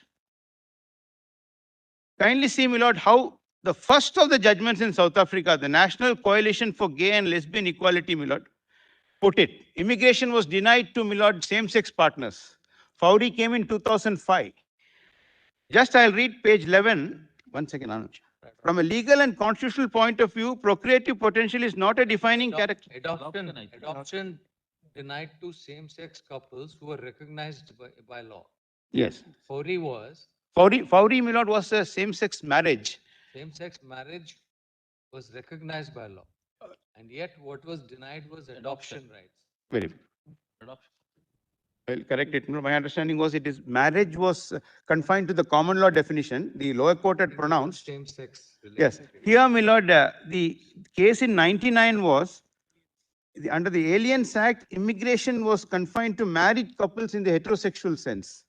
Kindly see, my lord, how the first of the judgments in South Africa, the National Coalition for Gay and Lesbian Equality, my lord, put it. Immigration was denied to, my lord, same-sex partners. Fowry came in 2005. Just I'll read page 11. One second, Anuj. From a legal and constitutional point of view, procreative potential is not a defining character. Adoption denied to same-sex couples who were recognized by law. Yes. Fowry was. Fowry, my lord, was a same-sex marriage. Same-sex marriage was recognized by law. And yet what was denied was adoption rights. Very good. I'll correct it. My understanding was it is marriage was confined to the common law definition. The lower court had pronounced. Same-sex. Yes. Here, my lord, the case in 99 was under the Aliens Act, immigration was confined to married couples in the heterosexual sense.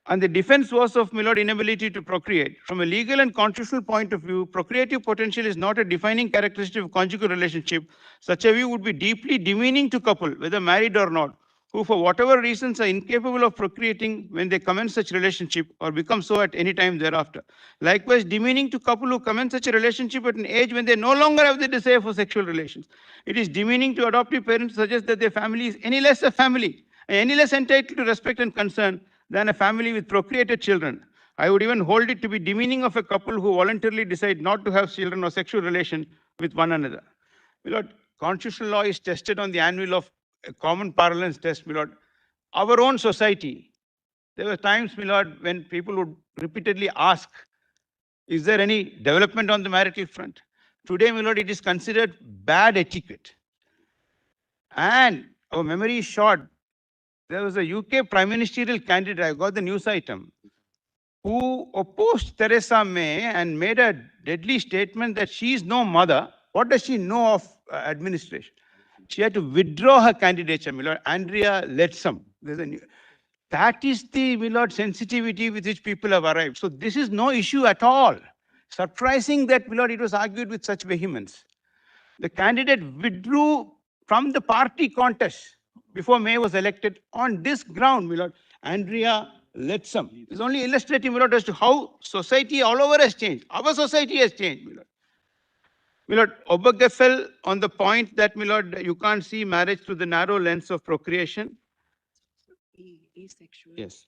And the defense was of, my lord, inability to procreate. From a legal and constitutional point of view, procreative potential is not a defining characteristic of conjugal relationship. Such a view would be deeply demeaning to couple, whether married or not, who for whatever reasons are incapable of procreating when they commence such relationship or become so at any time thereafter. Likewise, demeaning to couple who commence such a relationship at an age when they no longer have the desire for sexual relations. It is demeaning to adoptive parents to suggest that their family is any less a family, any less entitled to respect and concern than a family with procreated children. I would even hold it to be demeaning of a couple who voluntarily decide not to have children or sexual relation with one another. My lord, constitutional law is tested on the anvil of a common parlance test, my lord. Our own society, there were times, my lord, when people would repeatedly ask, is there any development on the marital front? Today, my lord, it is considered bad etiquette. And our memory is short. There was a UK prime ministerial candidate, I got the news item, who opposed Theresa May and made a deadly statement that she is no mother. What does she know of administration? She had to withdraw her candidature, my lord. Andrea Leadsom. That is the, my lord, sensitivity with which people have arrived. So this is no issue at all. Surprising that, my lord, it was argued with such vehemence. The candidate withdrew from the party contest before May was elected on this ground, my lord. Andrea Leadsom. It's only illustrative, my lord, as to how society all over has changed. Our society has changed, my lord. My lord, Obergefell on the point that, my lord, you can't see marriage through the narrow lens of procreation. Asexual. Yes.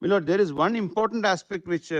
My lord, there is one important aspect which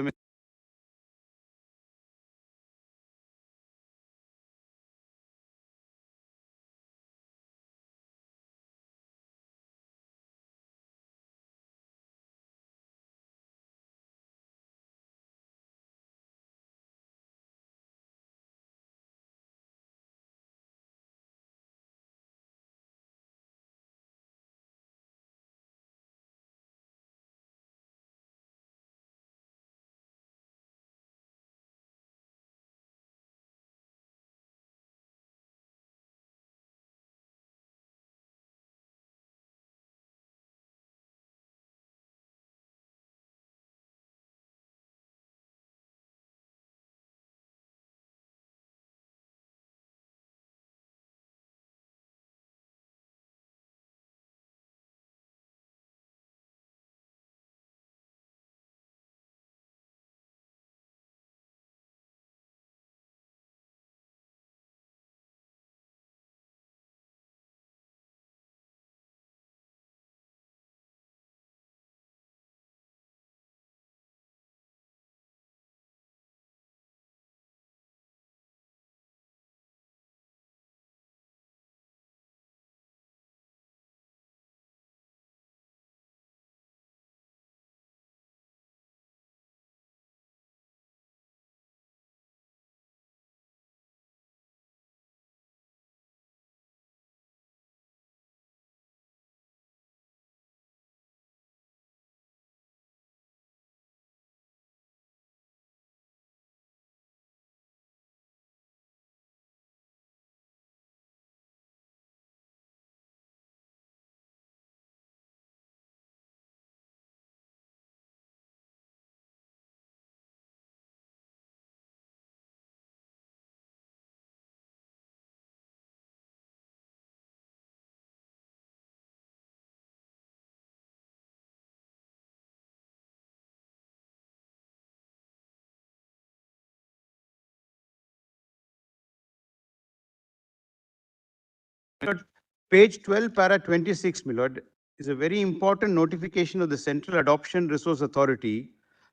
Lord, page 12, para 26, my lord, is a very important notification of the Central Adoption Resource Authority,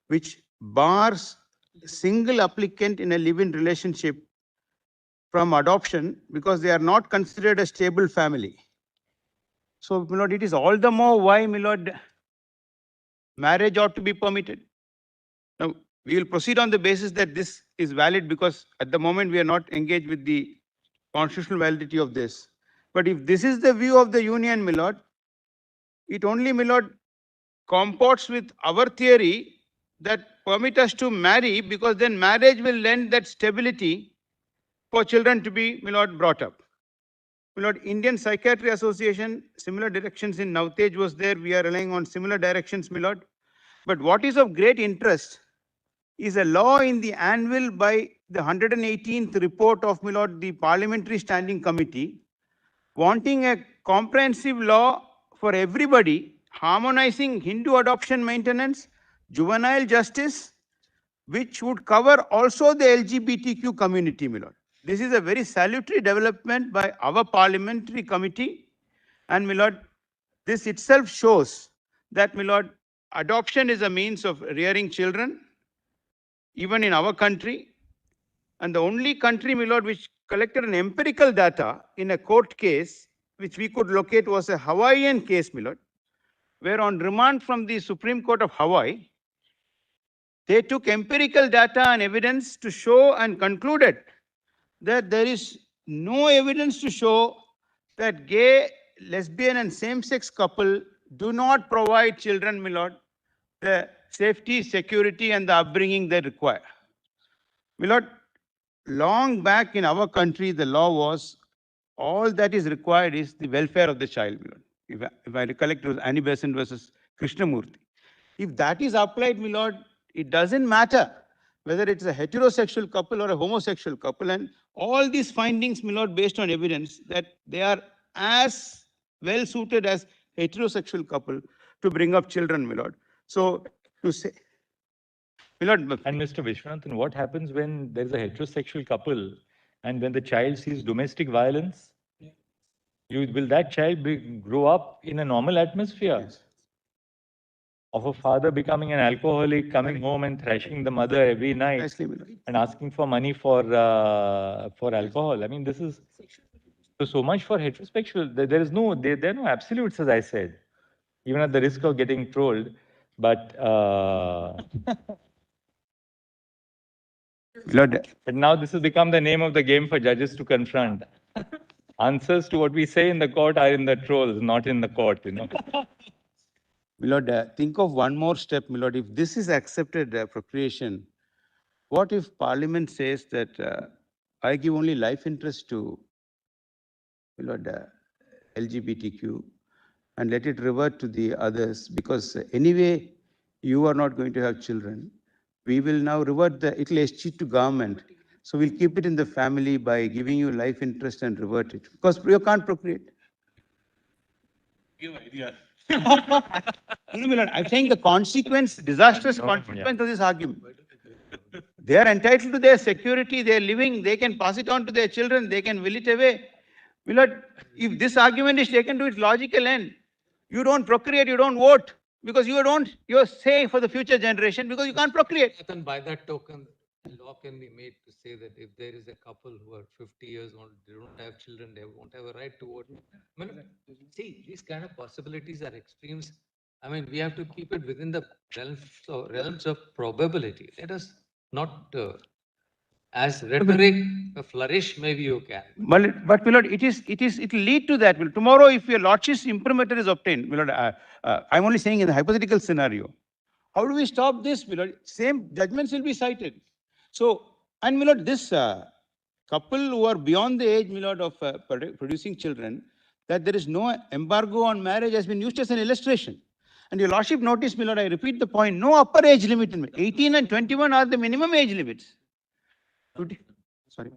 which bars single applicant in a live-in relationship from adoption because they are not considered a stable family. So, my lord, it is all the more why, my lord, marriage ought to be permitted. Now, we will proceed on the basis that this is valid because at the moment we are not engaged with the constitutional validity of this. But if this is the view of the union, my lord, it only, my lord, comports with our theory that permit us to marry because then marriage will lend that stability for children to be, my lord, brought up. My lord, Indian Psychiatry Association, similar directions in Navtej was there. We are relying on similar directions, my lord. But what is of great interest is a law in the anvil by the 118th report of, my lord, the Parliamentary Standing Committee, wanting a comprehensive law for everybody, harmonizing Hindu adoption maintenance, juvenile justice, which would cover also the LGBTQ community, my lord. This is a very salutary development by our parliamentary committee. And, my lord, this itself shows that, my lord, adoption is a means of rearing children, even in our country. And the only country, my lord, which collected an empirical data in a court case, which we could locate, was a Hawaiian case, my lord, where on remand from the Supreme Court of Hawaii, they took empirical data and evidence to show and concluded that there is no evidence to show that gay, lesbian, and same-sex couple do not provide children, my lord, the safety, security, and the upbringing they require. My lord, long back in our country, the law was all that is required is the welfare of the child, my lord. If I recollect, it was Annie Besant versus Krishnamurti. If that is applied, my lord, it doesn't matter whether it's a heterosexual couple or a homosexual couple. And all these findings, my lord, based on evidence that they are as well suited as heterosexual couple to bring up children, my lord. So to say, my lord. And Mr. Vishwanathan, what happens when there is a heterosexual couple and when the child sees domestic violence? Will that child grow up in a normal atmosphere? Yes. Of a father becoming an alcoholic, coming home and thrashing the mother every night Precisely, my lord. and asking for money for alcohol. I mean, this is so much for heterosexual. There are no absolutes, as I said, even at the risk of getting trolled. But Lord, but now this has become the name of the game for judges to confront. Answers to what we say in the court are in the trolls, not in the court, you know. my lord, think of one more step, my lord. If this is accepted procreation, what if Parliament says that I give only life interest to, my lord, LGBTQ and let it revert to the others because anyway you are not going to have children. We will now revert it will escheat to government. So we'll keep it in the family by giving you life interest and revert it because you can't procreate. Give ideas. No, my lord, I'm saying the consequence, disastrous consequence of this argument. They are entitled to their security, their living, they can pass it on to their children, they can will it away. My lord, if this argument is taken to its logical end, you don't procreate, you don't vote, because you're saying for the future generation, because you can't procreate. And by that token, a law can be made to say that if there is a couple who are 50 years old, they don't have children, they won't have a right to vote. I mean, see, these kind of possibilities are extremes. I mean, we have to keep it within the realms of probability. Let us not, as rhetoric flourish, maybe you can. But my lord, it will lead to that. Tomorrow, if your lordship's imprimatur is obtained, my lord, I'm only saying in the hypothetical scenario, how do we stop this, my lord? Same judgments will be cited. So, and my lord, this couple who are beyond the age, my lord, of producing children, that there is no embargo on marriage has been used as an illustration. And your lordship notice, my lord, I repeat the point, no upper age limit. 18 and 21 are the minimum age limits. Sorry.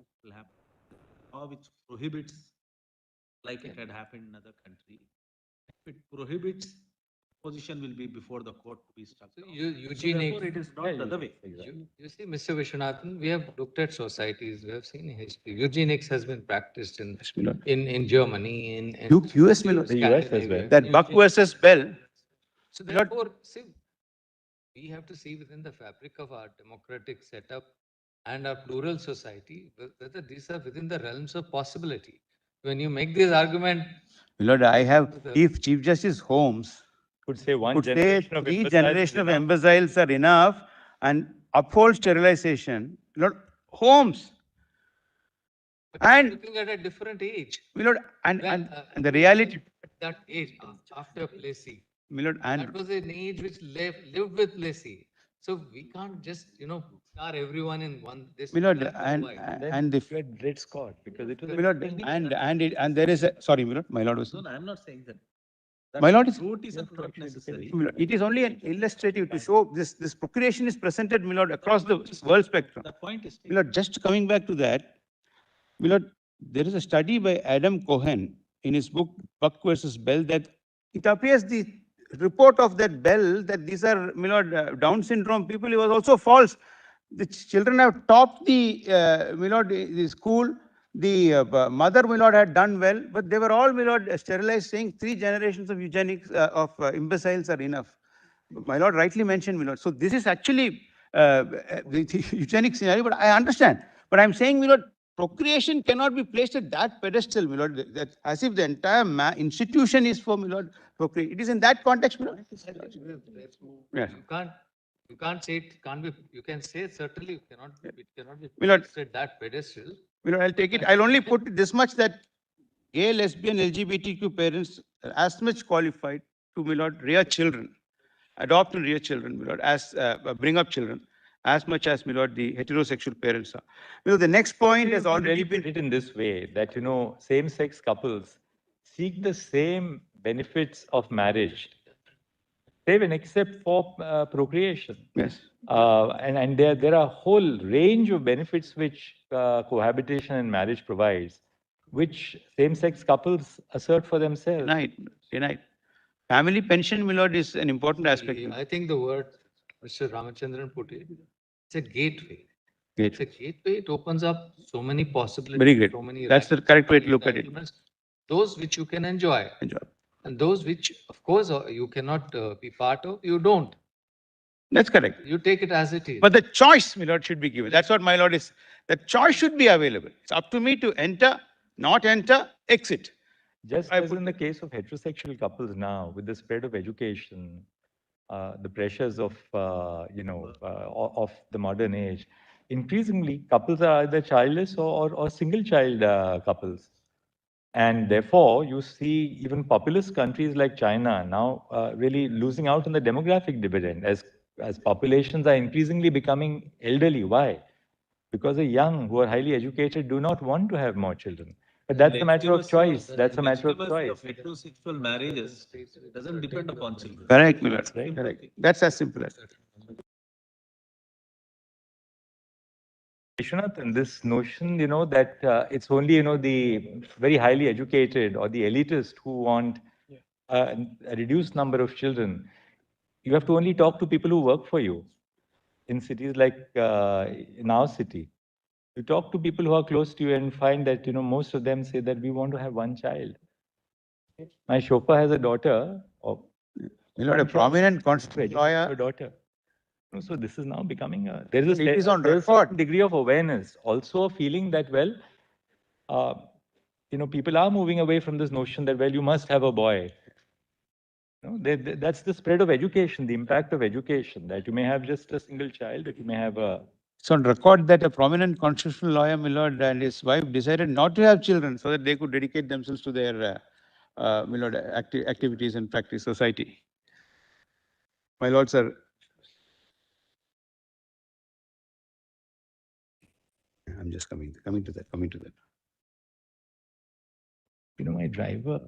Law which prohibits, like it had happened in other country, it prohibits position will be before the court to be struck down. Eugenics. Therefore, it is not the other way. You see, Mr. Vishwanathan, we have looked at societies, we have seen history. Eugenics has been practiced in Germany, in US, my lord. The US as well. That Buck versus Bell. So therefore, see, we have to see within the fabric of our democratic setup and our plural society, whether these are within the realms of possibility. When you make this argument, My lord, I have, if Chief Justice Holmes Could say one could say generation of three imbeciles is generations of enough. imbeciles are enough and uphold sterilization, my lord, Holmes. And looking at a different age. my lord, and the At reality, that age, after Plessy, my lord, that and was an age which lived with Plessy. So we can't just, tar everyone in one, this my lord, black or white. and the, You had Dred Scott because it was my lord, and there is a, sorry, my lord was. No, no, I'm not saying that. My lord, is, Route is not necessary. it is only an illustrative to show this procreation is presented, my lord, across the world spectrum. The point is My lord, just coming back to that, my lord, there is a study by Adam Cohen in his book Buck versus Bell that it appears the report of that Bell that these are, my lord, Down syndrome people, it was also false. The children have topped the, my lord, the school. The mother, my lord, had done well, but they were all, my lord, sterilized, saying 3 generations of eugenics, of imbeciles are enough. My lord rightly mentioned, my lord. So this is actually the eugenic scenario, but I understand. But I'm saying, my lord, procreation cannot be placed at that pedestal, my lord, that as if the entire institution is for, my lord, procreation. It is in that context, my lord. Yes. You can't say it can't be. You can say it certainly. It cannot be My lord, placed at that pedestal. my lord, I'll take it. I'll only put it this much that gay, lesbian, LGBTQ parents are as much qualified to, my lord, rear children, adopt and rear children, my lord, as bring up children, as much as, my lord, the heterosexual parents are. You know, the next point has already been put it in this way that same-sex couples seek the same benefits of marriage, save except for procreation. Yes. And there are a whole range of benefits which cohabitation and marriage provides, which same-sex couples assert for themselves. Denied. Family pension, my lord, is an important aspect. I think the word Mr. Ramachandran put it. It's a gateway. Gateway. It's a gateway. It opens up so many possibilities. Very good. So many That's the correct way to look at it. entitlements, those which you can enjoy. And those which, of course, you cannot be part of, you don't. That's correct. You take it as it is. But the choice, my lord, should be given. That's what my lord is. The choice should be available. It's up to me to enter, not enter, exit. Just as in the case of heterosexual couples now, with the spread of education, the pressures of of the modern age, increasingly couples are either childless or single child couples. And therefore, you see even populous countries like China now really losing out on the demographic dividend as populations are increasingly becoming elderly. Why? Because the young who are highly educated do not want to have more children. But that's a matter of choice. That's a matter of choice. Heterosexual marriages doesn't depend upon children. Correct, my lord. Correct. That's as simple as that. Vishwanathan, this notion, that it's only, the very highly educated or the elitist who want a reduced number of children. You have to only talk to people who work for you in cities like in our city. You talk to people who are close to you and find that, most of them say that we want to have one child. My chauffeur has a daughter. A prominent constitutional lawyer. A daughter. So this is now becoming there is It is on there's a record. certain degree of awareness, also a feeling that people are moving away from this notion that you must have a boy. That's the spread of education, the impact of education, that you may have just a single child, that you may have a. It's on record that a prominent constitutional lawyer, my lord, and his wife decided not to have children so that they could dedicate themselves to their my lord, activities and practice society. My lord, sir. I'm just coming to that. My driver.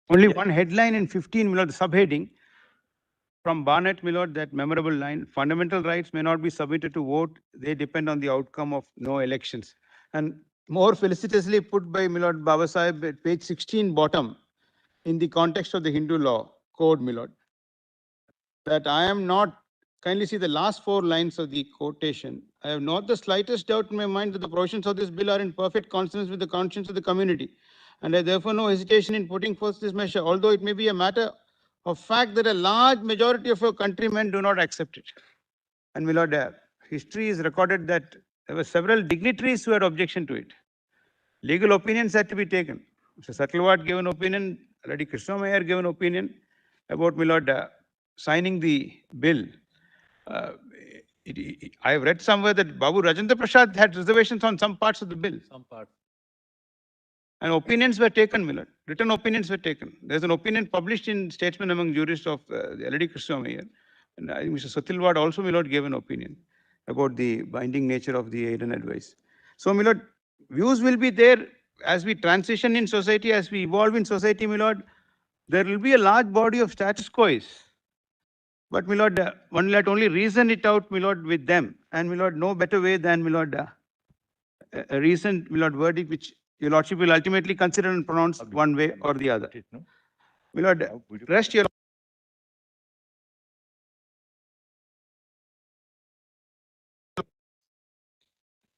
Only one headline in 15, my lord, the subheading from Barnett, my lord, that memorable line, fundamental rights may not be submitted to vote, they depend on the outcome of no elections. And more felicitously put by my lord Baba Sahib at page 16 bottom, in the context of the Hindu law code, my lord, that I am not, kindly see the last 4 lines of the quotation. I have not the slightest doubt in my mind that the provisions of this bill are in perfect consonance with the conscience of the community. And I therefore no hesitation in putting forth this measure, although it may be a matter of fact that a large majority of our countrymen do not accept it. And my lord, history is recorded that there were several dignitaries who had objection to it. Legal opinions had to be taken. Mr. Sattlewatt gave an opinion, Lady Krishna Mayer gave an opinion about, my lord, signing the bill. I have read somewhere that Babu Rajendra Prasad had reservations on some parts of the bill. Some part. And opinions were taken, my lord. Written opinions were taken. There's an opinion published in Statesman Among Jurists of the Lady Krishna Mayer. And Mr. Satilwad also, my lord, gave an opinion about the binding nature of the aid and advice. So, my lord, views will be there as we transition in society, as we evolve in society, my lord. There will be a large body of status quos. But, my lord, one let only reason it out, my lord, with them. And, my lord, no better way than, my lord, a recent, my lord, verdict which your lordship will ultimately consider and pronounce one way or the other. My lord, rest your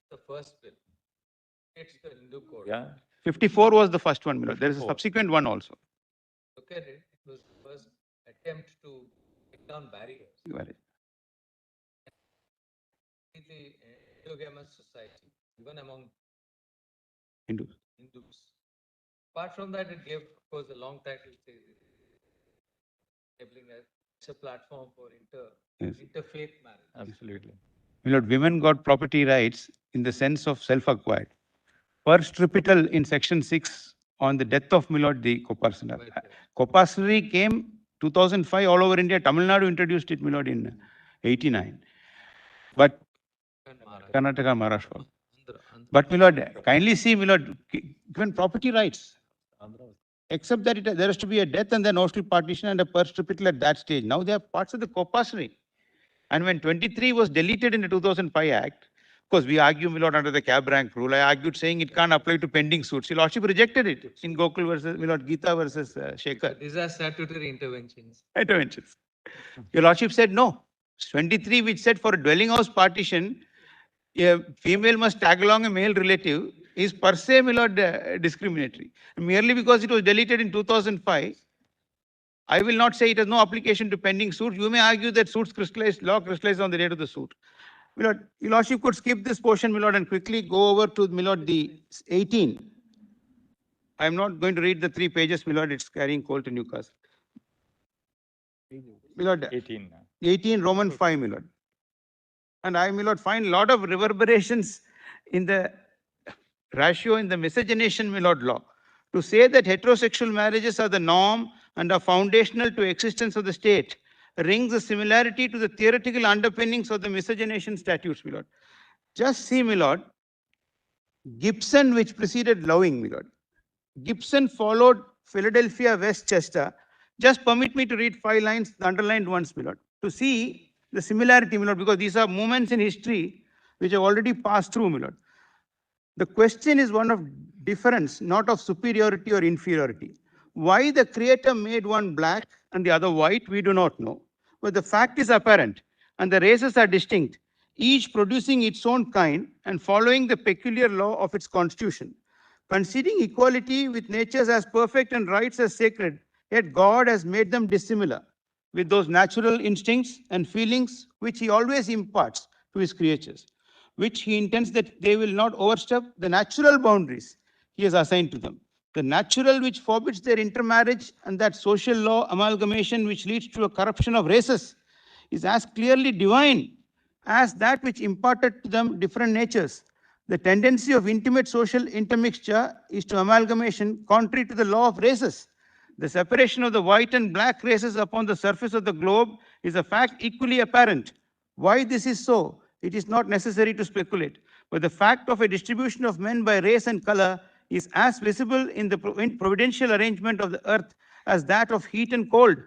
The first bill. It's the Hindu code. Yeah. 54 was the first one, my lord. There is a subsequent one also. Look at it. It was the first attempt to break down barriers. Got it. In the endogamous society, even among Hindus. Apart from that, it gave, of course, a long title says enabling it's a platform for interfaith marriage. Absolutely. My lord, women got property rights in the sense of self-acquired. First tripital in section 6 on the death of my lord, the Kopasana. Kopasari came 2005 all over India. Tamil Nadu introduced it, my lord, in 89. But Karnataka, Maharashtra. But, my lord, kindly see, my lord, given property rights, except that there has to be a death and then notional partition and a first tripital at that stage. Now they are parts of the Kopasari. And when 23 was deleted in the 2005 Act, of course, we argue, my lord, under the cab rank rule. I argued saying it can't apply to pending suits. Your lordship rejected it in Gokul versus, my lord, Geeta versus Shekhar. These are statutory interventions. Interventions. Your lordship said no. 23, which said for a dwelling house partition, a female must tag along a male relative, is per se, my lord, discriminatory. Merely because it was deleted in 2005, I will not say it has no application to pending suits. You may argue that suits crystallized, law crystallized on the date of the suit. My lord, your lordship could skip this portion, my lord, and quickly go over to, my lord, the 18. I am not going to read the 3 pages, my lord, it's carrying coal to Newcastle. My lord, 18 Roman 5, my lord. And I, my lord, find a lot of reverberations in the ratio in the miscegenation, my lord, law. To say that heterosexual marriages are the norm and are foundational to existence of the state rings a similarity to the theoretical underpinnings of the miscegenation statutes, my lord. Just see, my lord, Gibson, which preceded Loving, my lord. Gibson followed Philadelphia, Westchester. Just permit me to read 5 lines, the underlined ones, my lord, to see the similarity, my lord, because these are moments in history which have already passed through, my lord. The question is one of difference, not of superiority or inferiority. Why the creator made one black and the other white, we do not know. But the fact is apparent, and the races are distinct, each producing its own kind and following the peculiar law of its constitution. Conceding equality with natures as perfect and rights as sacred, yet God has made them dissimilar with those natural instincts and feelings which he always imparts to his creatures, which he intends that they will not overstep the natural boundaries he has assigned to them. The natural which forbids their intermarriage and that social law amalgamation which leads to a corruption of races is as clearly divine as that which imparted to them different natures. The tendency of intimate social intermixture is to amalgamation contrary to the law of races. The separation of the white and black races upon the surface of the globe is a fact equally apparent. Why this is so, it is not necessary to speculate. But the fact of a distribution of men by race and color is as visible in the providential arrangement of the earth as that of heat and cold.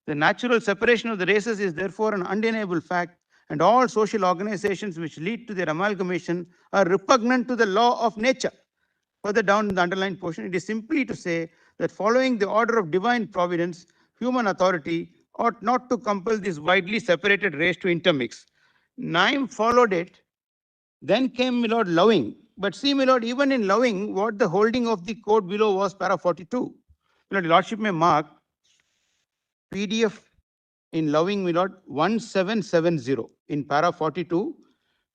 The natural separation of the races is therefore an undeniable fact, and all social organizations which lead to their amalgamation are repugnant to the law of nature. Further down in the underlined portion, it is simply to say that following the order of divine providence, human authority ought not to compel this widely separated race to intermix. Naim followed it. Then came, my lord, loving. But see, my lord, even in loving, what the holding of the code below was para 42. My lord, Lordship may mark PDF in loving, my lord, 1770 in para 42,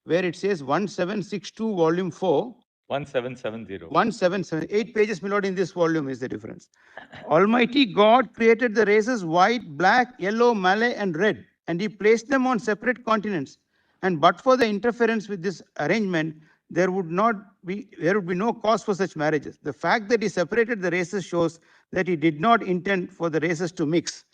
where it says 1762 volume 4. 1770. 177, 8 pages, my lord, in this volume is the difference. Almighty God created the races white, black, yellow, Malay, and red, and he placed them on separate continents. And but for the interference with this arrangement, there would be no cause for such marriages. The fact that he separated the races shows that he did not intend for the races to mix.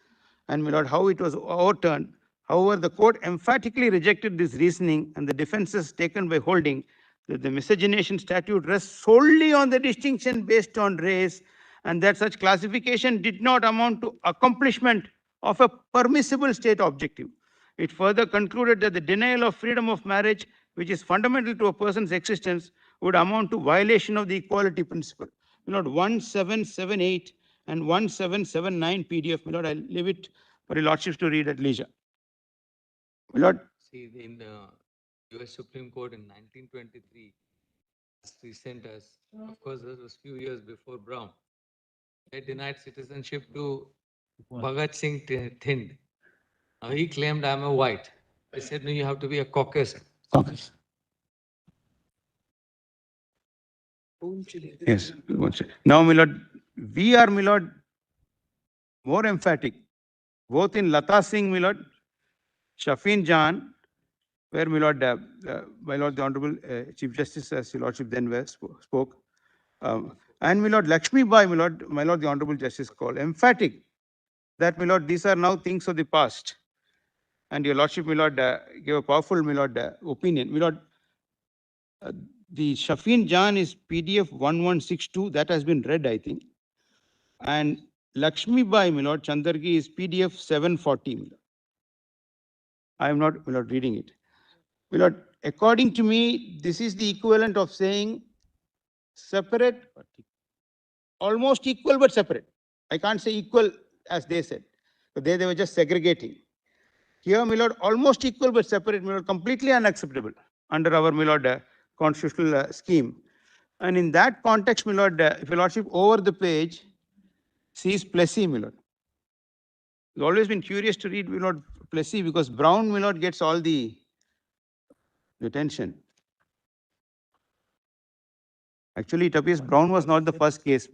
And my lord, how it was overturned. However, the court emphatically rejected this reasoning and the defenses taken by holding that the miscegenation statute rests solely on the distinction based on race, and that such classification did not amount to accomplishment of a permissible state objective. It further concluded that the denial of freedom of marriage, which is fundamental to a person's existence, would amount to violation of the equality principle. My lord, 1778 and 1779 PDF. My lord, I'll leave it for your lordships to read at leisure. My lord. See, in the US Supreme Court in 1923, as recent as, of course, this was few years before Brown, they denied citizenship to Bhagat Singh Thind. Now he claimed, I'm a white. They said, no, you have to be a Caucasian. Caucus. Yes. Now, my lord, we are, my lord, more emphatic, both in Lata Singh, my lord, Shafin Jan, where, my lord, the Honorable Chief Justice, as your lordship then spoke, and, my lord, Lakshmi Bai, my lord, the Honorable Justice called, emphatic that, my lord, these are now things of the past. And your lordship, my lord, gave a powerful, my lord, opinion. My lord, the Shafin Jan is PDF 1162. That has been read, I think. And Lakshmi Bai, my lord, Chandargi is PDF 740. My lord. I am not, my lord, reading it. My lord, according to me, this is the equivalent of saying separate, almost equal but separate. I can't say equal as they said. So they were just segregating. Here, my lord, almost equal but separate, my lord, completely unacceptable under our, my lord, constitutional scheme. And in that context, my lord, if your lordship over the page sees Plessy, my lord. I've always been curious to read, my lord, Plessy, because Brown, my lord, gets all the attention. Actually, it appears Brown was not the first case.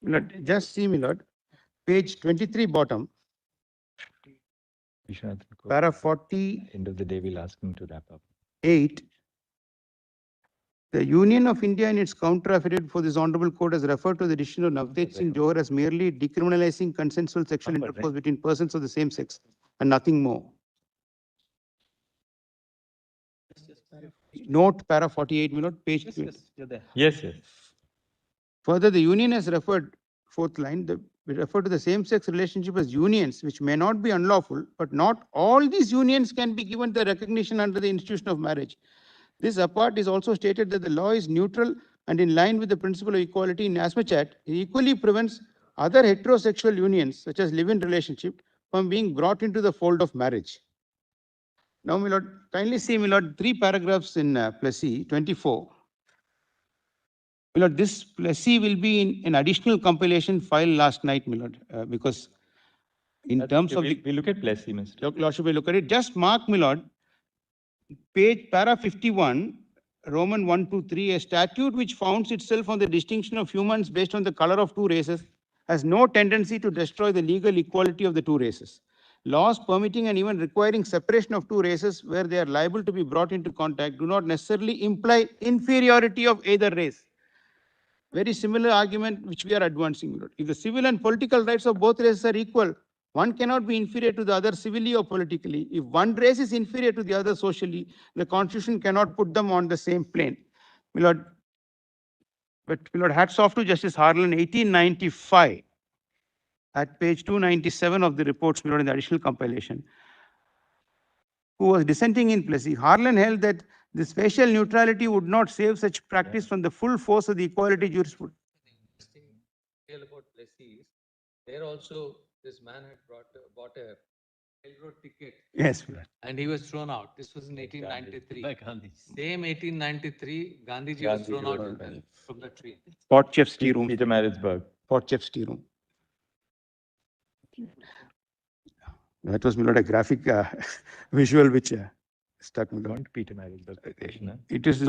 Lord, just see, my lord, page 23 bottom, para 40. End of the day, we'll ask him to wrap up. 8. The Union of India in its counter affidavit for this honorable court has referred to the decision of Navdeep Singh Johar as merely decriminalizing consensual sexual intercourse between persons of the same sex and nothing more. Note para 48, my lord, page 2. Yes, yes. Further, the union has referred, fourth line, we refer to the same-sex relationship as unions, which may not be unlawful, but not all these unions can be given the recognition under the institution of marriage. This apart is also stated that the law is neutral and in line with the principle of equality in as much as it equally prevents other heterosexual unions, such as live-in relationship, from being brought into the fold of marriage. Now, my lord, kindly see, my lord, 3 paragraphs in Plessy 24. My lord, this Plessy will be in an additional compilation filed last night, my lord, because in terms of we look at Plessy, Mr. Lordship will look at it. Just mark, my lord, page para 51, Roman 123, a statute which founds itself on the distinction of humans based on the color of 2 races has no tendency to destroy the legal equality of the 2 races. Laws permitting and even requiring separation of 2 races where they are liable to be brought into contact do not necessarily imply inferiority of either race. Very similar argument which we are advancing. If the civil and political rights of both races are equal, one cannot be inferior to the other civilly or politically. If one race is inferior to the other socially, the Constitution cannot put them on the same plane. My lord, but my lord, hats off to Justice Harlan, 1895, at page 297 of the reports, my lord, in the additional compilation, who was dissenting in Plessy. Harlan held that this facial neutrality would not save such practice from the full force of the equality jurisprudence. Tale about Plessy is there also this man had bought a railroad ticket. Yes, and he was thrown out. This was in 1893. By Gandhi. Same 1893, Gandhiji was thrown out from the tree. Potchef's tea room. Peter Maritzburg. Potchef's tea room. That was, my lord, a graphic visual which stuck me. Don't Peter Maritzburg. It is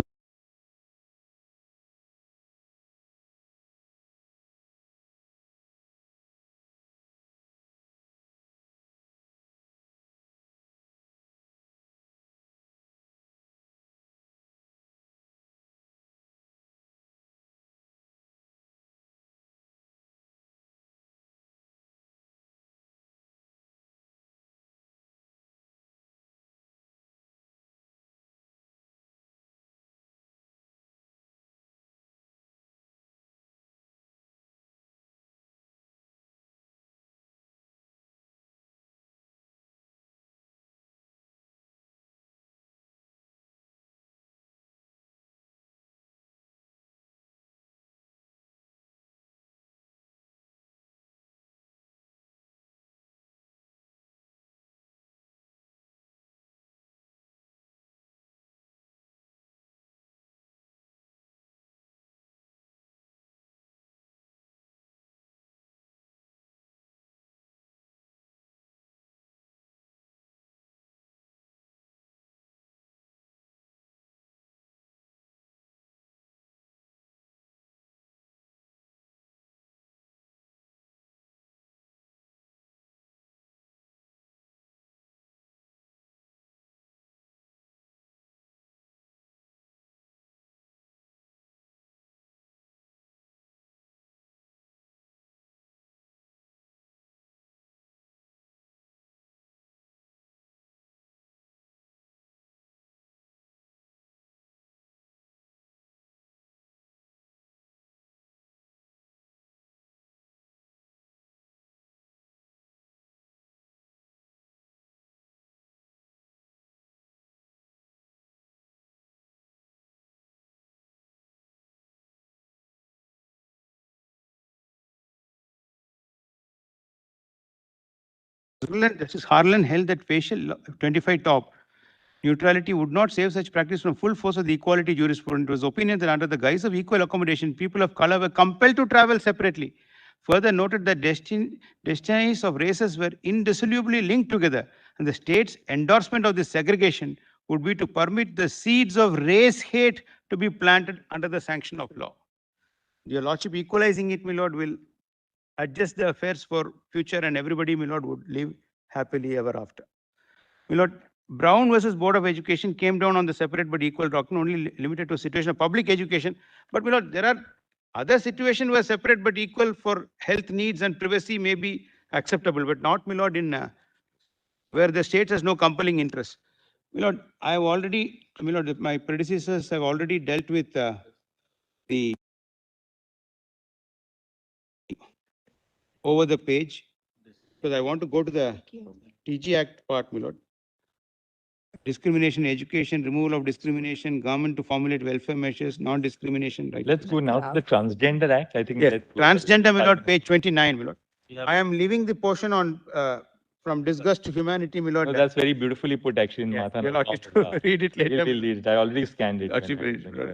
Justice Harlan held that facial 25 top neutrality would not save such practice from full force of the equality jurisprudence. It was opinion that under the guise of equal accommodation, people of color were compelled to travel separately. Further noted that destinies of races were indissolubly linked together, and the state's endorsement of this segregation would be to permit the seeds of race hate to be planted under the sanction of law. Your Lordship, equalizing it, my Lord, will adjust the affairs for future, and everybody, my Lord, would live happily ever after. My Lord, Brown versus Board of Education came down on the separate but equal doctrine, only limited to a situation of public education. But my Lord, there are other situations where separate but equal for health needs and privacy may be acceptable, but not, my Lord, in where the state has no compelling interest. My Lord, I have already, my Lord, my predecessors have already dealt with the over the page, because I want to go to the TG Act part, my Lord. discrimination, education, removal of discrimination, government to formulate welfare measures, non-discrimination. Right. Let's go now to the Transgender Act. I think Yes, let's go. transgender, my lord, page 29, my lord. Yeah. I am leaving the portion on from disgust to humanity, my lord. No, that's very beautifully put actually in Yeah, Matha. you'll have to read it later. We'll read it. I already scanned it. Lordship, when I- read it, when you were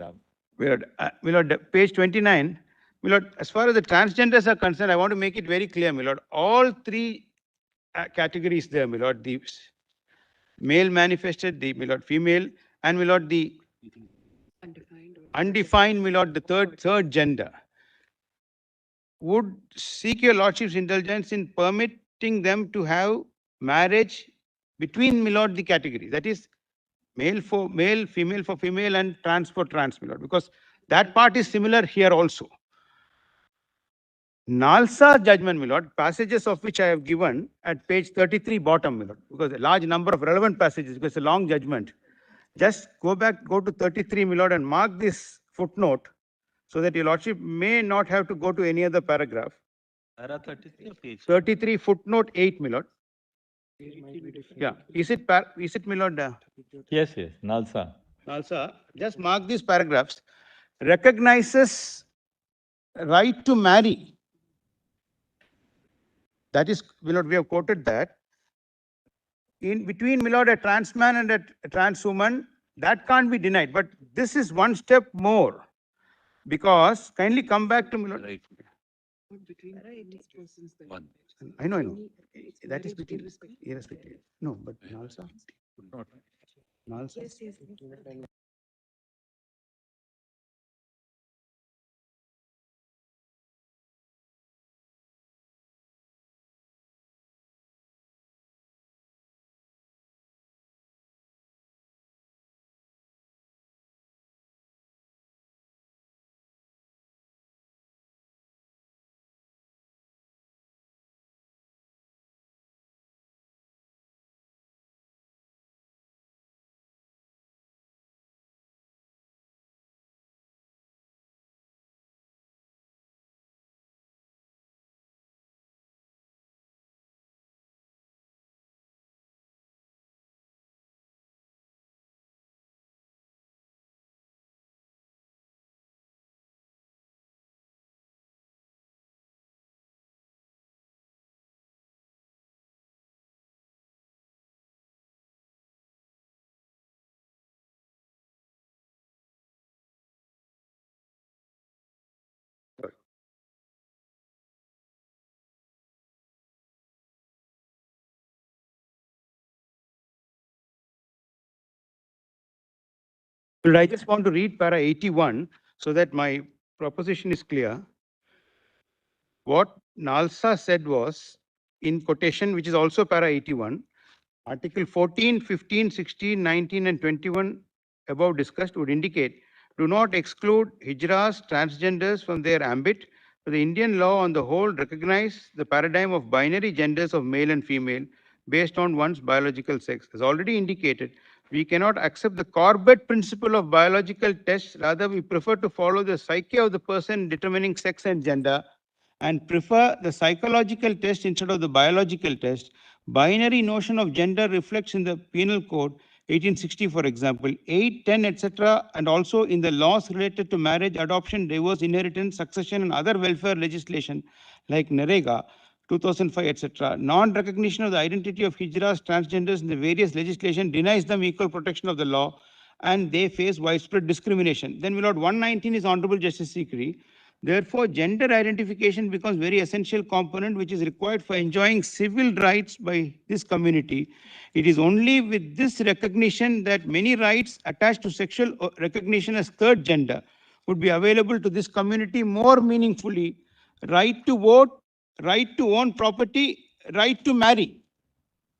Lord. up. My lord, page 29, my lord, as far as the transgenders are concerned, I want to make it very clear, my lord, all three categories there, my lord, the male manifested, the my lord, female, and my lord, the undefined, my lord, the third gender, would seek your lordship's indulgence in permitting them to have marriage between, my lord, the categories. That is male for male, female for female, and trans for trans, my lord, because that part is similar here also. Nalsa judgment, my lord, passages of which I have given at page 33 bottom, my lord, because a large number of relevant passages, because it's a long judgment. Just go to 33, my lord, and mark this footnote so that your lordship may not have to go to any other paragraph. Para 33 or page? 33 footnote 8, my lord. Yeah, is it, my lord? Yes, yes, Nalsa. Nalsa, just mark these paragraphs. Recognizes right to marry. That is, my lord, we have quoted that. In between, my lord, a trans man and a trans woman, that can't be denied. But this is one step more. Because, kindly come back to, my lord. Right. One. I know. That is between, irrespective. No, but Nalsa? Nalsa? But I just want to read para 81 so that my proposition is clear. What Nalsa said was, in quotation, which is also para 81, Article 14, 15, 16, 19, and 21 above discussed would indicate do not exclude hijras, transgenders from their ambit. For the Indian law on the whole recognize the paradigm of binary genders of male and female based on one's biological sex. As already indicated, we cannot accept the Corbett principle of biological tests. Rather, we prefer to follow the psyche of the person determining sex and gender and prefer the psychological test instead of the biological test. Binary notion of gender reflects in the Penal Code 1860, for example, 8, 10, etc., and also in the laws related to marriage, adoption, divorce, inheritance, succession, and other welfare legislation like NREGA 2005, etc. Non-recognition of the identity of hijras, transgenders in the various legislation denies them equal protection of the law, and they face widespread discrimination. Then, my lord, 119 is Honorable Justice Sikri. Therefore, gender identification becomes very essential component which is required for enjoying civil rights by this community. It is only with this recognition that many rights attached to sexual recognition as third gender would be available to this community more meaningfully. Right to vote, right to own property, right to marry,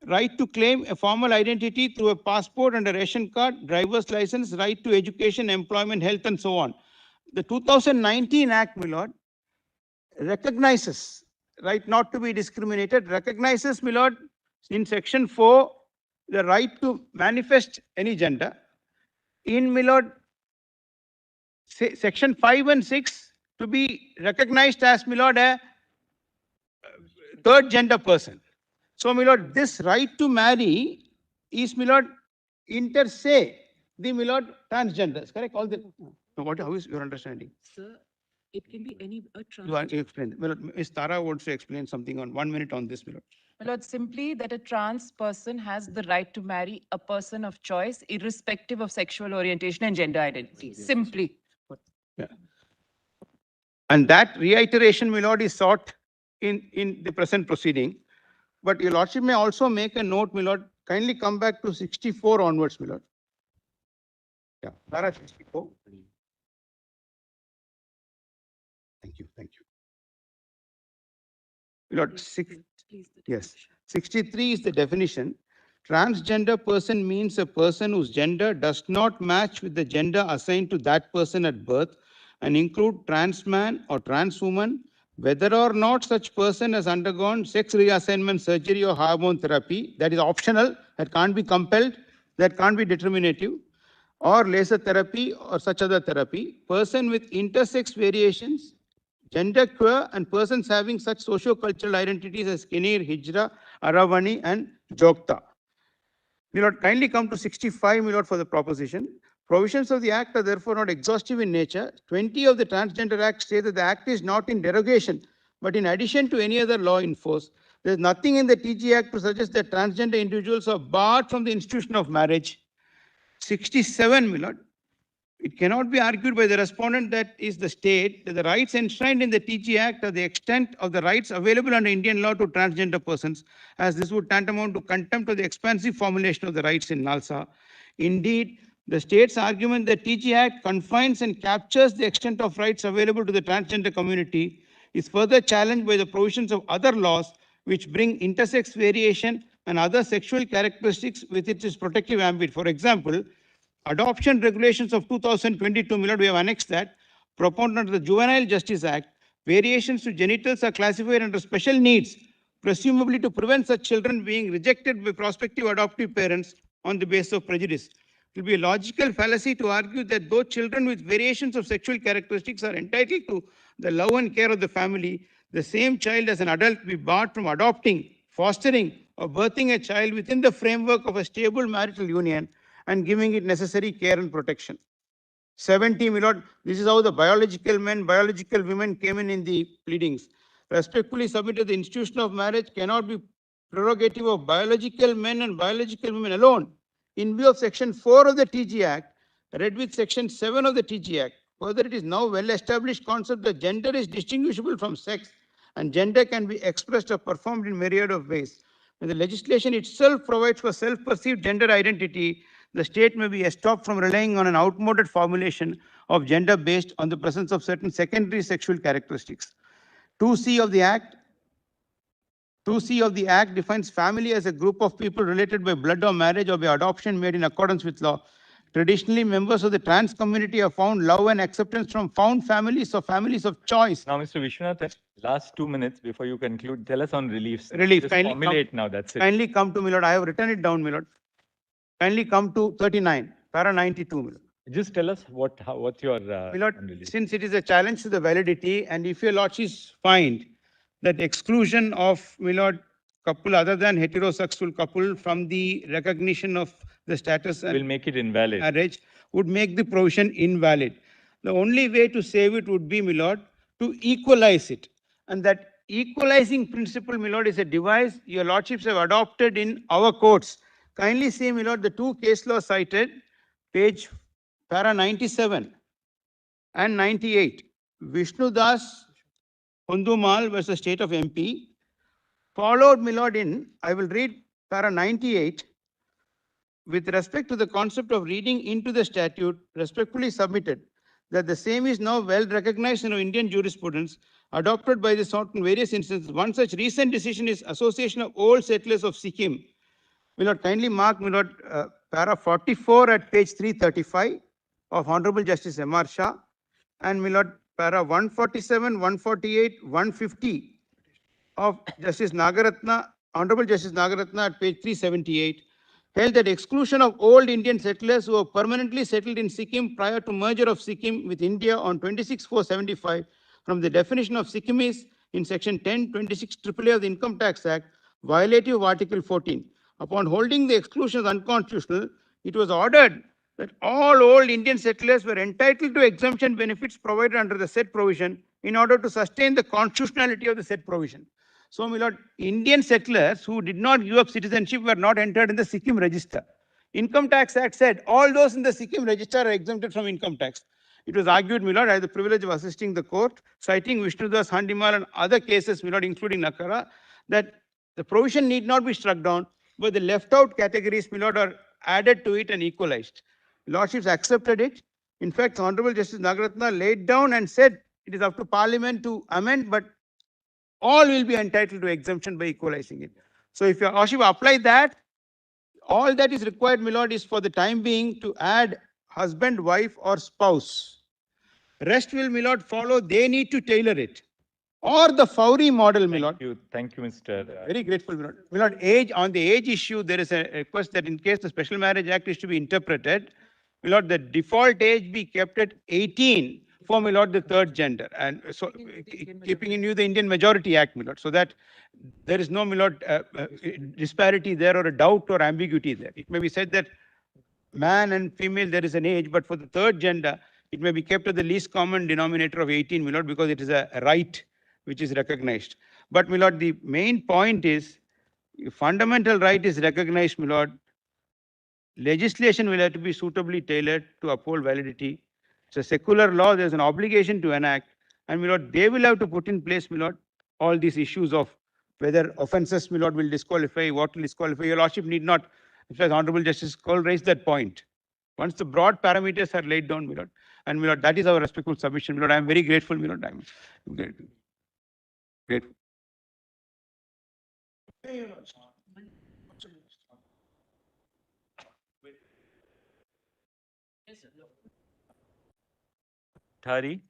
right to claim a formal identity through a passport and a ration card, driver's license, right to education, employment, health, and so on. The 2019 Act, my lord, recognizes right not to be discriminated, recognizes, my lord, in section 4, the right to manifest any gender. In, my lord, section 5 and 6, to be recognized as, my lord, a third gender person. So, my lord, this right to marry is, my lord, inter se, the milord transgenders, correct? All the, no, what, how is your understanding? Sir, it can be any You explain. Milord, Ms. Tara wants to explain something on 1 minute on this, milord. My lord, simply that a trans person has the right to marry a person of choice, irrespective of sexual orientation and gender identity. Simply. Yeah. And that reiteration, my lord, is sought in the present proceeding. But your lordship may also make a note, my lord, kindly come back to 64 onwards, my lord. Yeah, para 64. Thank you, thank you. My lord, yes, 63 is the definition. Transgender person means a person whose gender does not match with the gender assigned to that person at birth and include trans man or trans woman, whether or not such person has undergone sex reassignment surgery or hormone therapy. That is optional, that can't be compelled, that can't be determinative, or laser therapy or such other therapy. Person with intersex variations, gender queer, and persons having such socio-cultural identities as Kinir, Hijra, Aravani, and Jokta. My lord, kindly come to 65, my lord, for the proposition. Provisions of the Act are therefore not exhaustive in nature. 20 of the Transgender Act say that the Act is not in derogation, but in addition to any other law in force. There is nothing in the TG Act to suggest that transgender individuals are barred from the institution of marriage. 67, my lord. It cannot be argued by the respondent that is the state that the rights enshrined in the TG Act are the extent of the rights available under Indian law to transgender persons, as this would tantamount to contempt of the expansive formulation of the rights in NALSA. Indeed, the state's argument that TG Act confines and captures the extent of rights available to the transgender community is further challenged by the provisions of other laws which bring intersex variation and other sexual characteristics within its protective ambit. For example, adoption regulations of 2022, my lord, we have annexed that, propounded under the Juvenile Justice Act, variations to genitals are classified under special needs, presumably to prevent such children being rejected by prospective adoptive parents on the basis of prejudice. It will be a logical fallacy to argue that those children with variations of sexual characteristics are entitled to the love and care of the family, the same child as an adult be barred from adopting, fostering, or birthing a child within the framework of a stable marital union and giving it necessary care and protection. 70, my lord, this is how the biological men, biological women came in the pleadings. Respectfully submitted, the institution of marriage cannot be prerogative of biological men and biological women alone. In view of Section 4 of the TG Act, read with Section 7 of the TG Act, further it is now well-established concept that gender is distinguishable from sex and gender can be expressed or performed in myriad of ways. When the legislation itself provides for self-perceived gender identity, the state may be stopped from relying on an outmoded formulation of gender based on the presence of certain secondary sexual characteristics. 2C of the Act 2C of the Act defines family as a group of people related by blood or marriage or by adoption made in accordance with law. Traditionally, members of the trans community have found love and acceptance from found families or families of choice. Now, Mr. Vishwanath, last 2 minutes before you conclude, tell us on reliefs. Relief. Just formulate now, that's it. Kindly come to my lord. I have written it down, my lord. Kindly come to 39, para 92, my lord. Just tell us what's your My lord, since it is a challenge to the validity, and if your lordships find that exclusion of, my lord, couple other than heterosexual couple from the recognition of the status and will make it invalid. marriage would make the provision invalid. The only way to save it would be, my lord, to equalize it. And that equalizing principle, my lord, is a device your lordships have adopted in our courts. Kindly see, my lord, the two case laws cited, page para 97 and 98. Vishnu Das Hundumal versus State of MP, followed, my lord, in, I will read para 98, with respect to the concept of reading into the statute, respectfully submitted that the same is now well recognized in our Indian jurisprudence, adopted by the court in various instances. One such recent decision is Association of Old Settlers of Sikkim. My lord, kindly mark, my lord, para 44 at page 335 of Honorable Justice M.R. Shah, and my lord, para 147, 148, 150 of Justice Nagaratna, Honorable Justice Nagaratna at page 378, held that exclusion of old Indian settlers who were permanently settled in Sikkim prior to merger of Sikkim with India on 26/4/75 from the definition of Sikkimese in section 1026 AAA of the Income Tax Act, violative of Article 14. Upon holding the exclusion as unconstitutional, it was ordered that all old Indian settlers were entitled to exemption benefits provided under the said provision in order to sustain the constitutionality of the said provision. So, my lord, Indian settlers who did not give up citizenship were not entered in the Sikkim register. Income Tax Act said all those in the Sikkim register are exempted from income tax. It was argued, my lord, I had the privilege of assisting the court, citing Vishnudas, Handimal and other cases, my lord, including Nakara, that the provision need not be struck down, but the left out categories, my lord, are added to it and equalized. Lordships accepted it. In fact, Honorable Justice Nagaratna laid down and said it is up to Parliament to amend, but all will be entitled to exemption by equalizing it. So if your Lordship apply that, all that is required, my lord, is for the time being to add husband, wife or spouse. Rest will, my lord, follow. They need to tailor it. Or the Fowry model, my lord. Thank you, Mr. Very grateful, my lord. My lord, age, on the age issue, there is a request that in case the Special Marriage Act is to be interpreted, my lord, the default age be kept at 18 for, my lord, the third gender. And so, keeping in view the Indian Majority Act, my lord, so that there is no, my lord, disparity there or a doubt or ambiguity there. It may be said that man and female, there is an age, but for the third gender, it may be kept at the least common denominator of 18, my lord, because it is a right which is recognized. But, my lord, the main point is, if fundamental right is recognized, my lord, legislation will have to be suitably tailored to uphold validity. It's a secular law, there's an obligation to enact, and, my lord, they will have to put in place, my lord, all these issues of whether offences, my lord, will disqualify, what will disqualify. Your lordship need not, in fact, Honorable Justice Cole raised that point. Once the broad parameters are laid down, my lord, and, my lord, that is our respectful submission, my lord. I am very grateful, my lord. I am grateful. Grateful. Thari,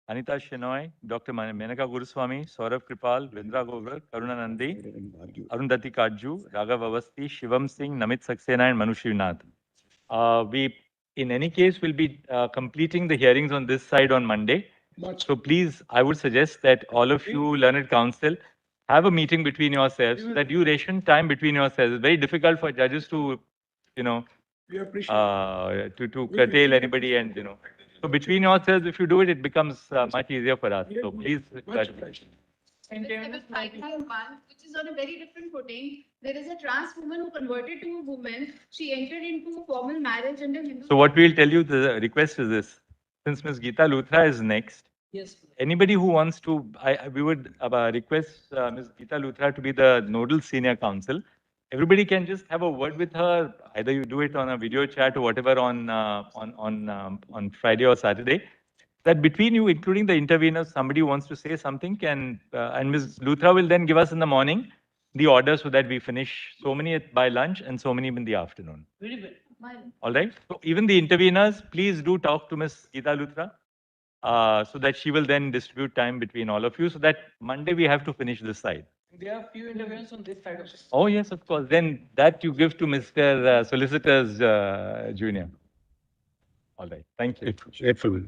Anita Shenoy, Dr. Menaka Guruswamy, Saurabh Kripal, Vindra Gogar, Karuna Nandi, Arundhati Kaju, Raghav Avasti, Shivam Singh, Namit Saxena, and Manu Shivnath. We, in any case, will be completing the hearings on this side on Monday. So please, I would suggest that all of you, learned counsel, have a meeting between yourselves, so that you ration time between yourselves. It's very difficult for judges to, you know, to curtail anybody, and, you know. So between yourselves, if you do it, it becomes much easier for us. So please. Timeline one, which is on a very different footing. There is a trans woman who converted to a woman. She entered into formal marriage under Hindu. So what we'll tell you, the request is this: since Ms. Geeta Luthra is next, Yes. anybody who wants to, we would request Ms. Geeta Luthra to be the nodal senior counsel. Everybody can just have a word with her. Either you do it on a video chat or whatever on Friday or Saturday. That between you, including the interveners, somebody who wants to say something can, and Ms. Luthra will then give us in the morning the order so that we finish so many by lunch and so many in the afternoon. Very good. All right. So even the interveners, please do talk to Ms. Geeta Luthra, so that she will then distribute time between all of you, so that Monday we have to finish this side. There are few interventions on this side of this. Oh yes, of course. Then that you give to Mr. Solicitor's Junior. All right. Thank you. Grateful.